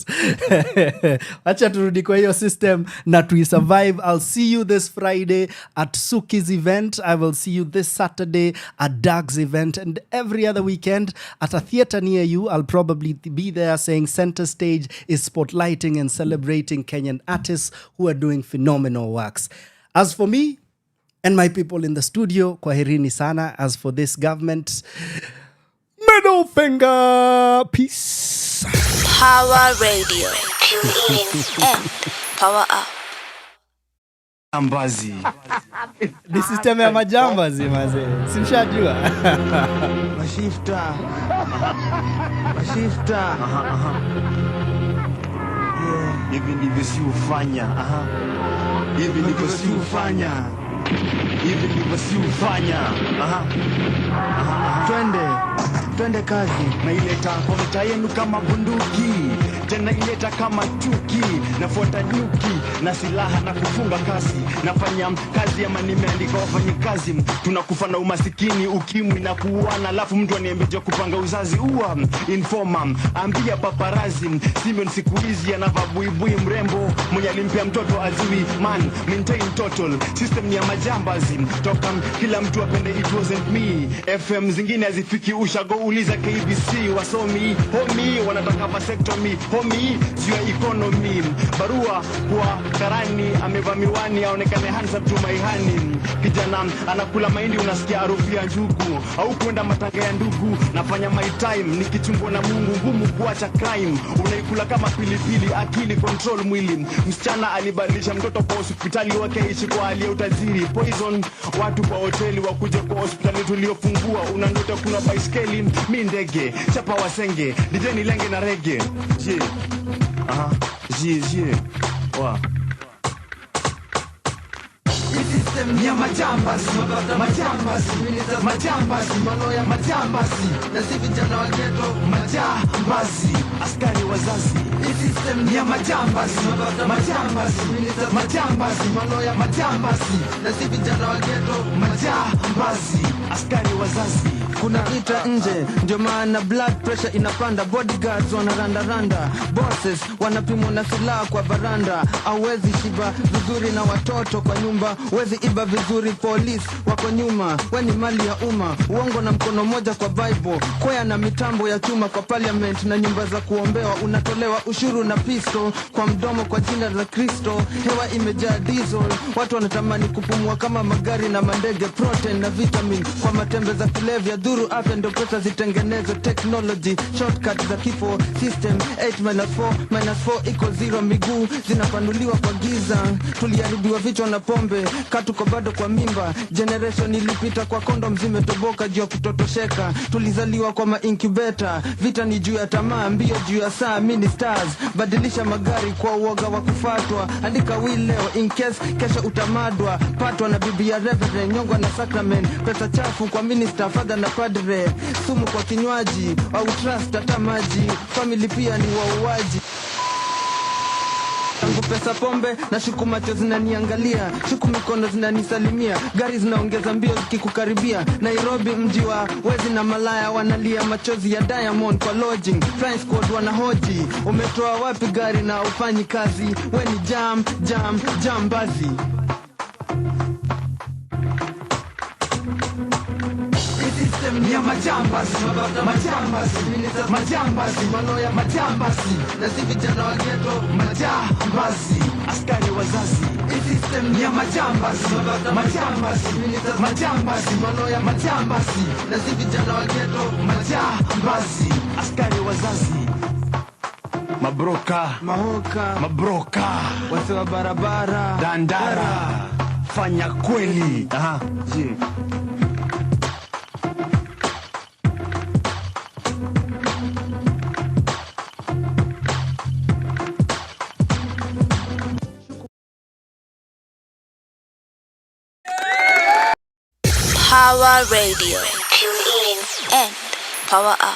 Acha turudi kwa hiyo system na survive. I'll see you this Friday at Suki's event. I will see you this Saturday at Doug's event, and every other weekend at a theater near you. I'll probably be there saying Center Stage is spotlighting and celebrating Kenyan artists who are doing phenomenal works. As for me and my people in the studio, kwaherini sana. As for this government, middle finger. Peace. Power Radio. Tune in and power up. Jambazi. Ni system ya majambazi, maze. Simshajua. Mashifta. Hivi ndivyo si ufanya. Hivi ndivyo si ufanya. Twende. twende kazi. Naileta kwa mtaa yenu kama bunduki, tena ileta kama chuki. Nafuata nyuki na silaha na kufunga kasi. Nafanya kazi ama nimeandika wafanye kazi. Tunakufa na umasikini, ukimwi na kuuana, alafu mtu aniambia kupanga uzazi. Uwa informa, ambia paparazi Simon siku hizi anavaa buibui mrembo, mwenye alimpea mtoto azui. Man, maintain total system ni ya majambazi. Toka kila mtu apende it wasn't me. FM zingine hazifiki ushago, uliza KBC. Wasomi, homie, wanataka vasectomy. Homie, sio economy. Barua kwa karani, amevaa miwani, aonekane handsome to my honey. Kijana anakula mahindi, unasikia harufu ya njugu. Au kwenda matanga ya ndugu, nafanya my time. Nikichungwa na Mungu, ngumu kuacha crime. Unaikula kama pilipili, akili control mwili. Msichana alibadilisha mtoto kwa hospitali wake ishi kwa hali ya utajiri. Poison watu kwa hoteli, wakuje kwa hospitali tuliofungua. Unandoto kuna baiskeli, mi ndege, chapa wasenge, DJ ni lenge na rege. Je, aha, je, wa System ya majambasi, manoya majambasi, na si vijana wa ghetto majambasi, askari wazazi. System ya majambasi, manoya majambasi, na si vijana wa ghetto majambasi, askari wazazi. Kuna vita nje, ndio maana blood pressure inapanda. Bodyguards wanarandaranda, bosses wanapimwa na silaha kwa varanda. Hawezi shiba vizuri na watoto kwa nyumba, wezi iba vizuri, police wako nyuma. Weni mali ya umma, uongo na mkono moja kwa Bible. Kwaya na mitambo ya chuma kwa parliament na nyumba za kuombewa. Unatolewa ushuru na pisto kwa mdomo kwa jina la Kristo. Hewa imejaa diesel, watu wanatamani kupumua kama magari na mandege. Protein na vitamin kwa matembe za kulevya, dhuru afya ndo pesa zitengenezwe. Technology, shortcut za kifo. System 8-4 iko 0. Miguu zinapanuliwa kwa giza. Tuliharibiwa vichwa na pombe, katuko bado kwa mimba. Generation ilipita kwa kondom zimetoboka juu ya kutotosheka. Tulizaliwa kwa ma-incubator. Vita ni juu ya tamaa, mbio juu ya saa. Mini stars, badilisha magari kwa uoga wa kufatwa. Andika will leo in case kesho utamadwa. Patwa na bibi ya reverend, nyongwa na sacrament. Pesa chafu kwa minister, father na padre. Sumu kwa kinywaji, au trust hata maji. Family pia ni wauaji. Tangu pesa pombe na shuku macho zinaniangalia, shuku mikono zinanisalimia. Gari zinaongeza mbio zikikukaribia. Nairobi mji wa wezi na malaya, wanalia machozi ya Diamond kwa lodging. Flying squad wanahoji, umetoa wapi gari na ufanyi kazi? We ni jambazi. System ya majambasi, manoya majambasi, na si vijana wa ghetto majambasi, askari wazazi. System ya majambasi, manoya majambasi, na si vijana wa ghetto majambasi, askari wazazi. Mabroka, mahoka, mabroka, wase wa barabara, dandara, fanya kweli. Aha, je. Power Radio. Tune in and power up.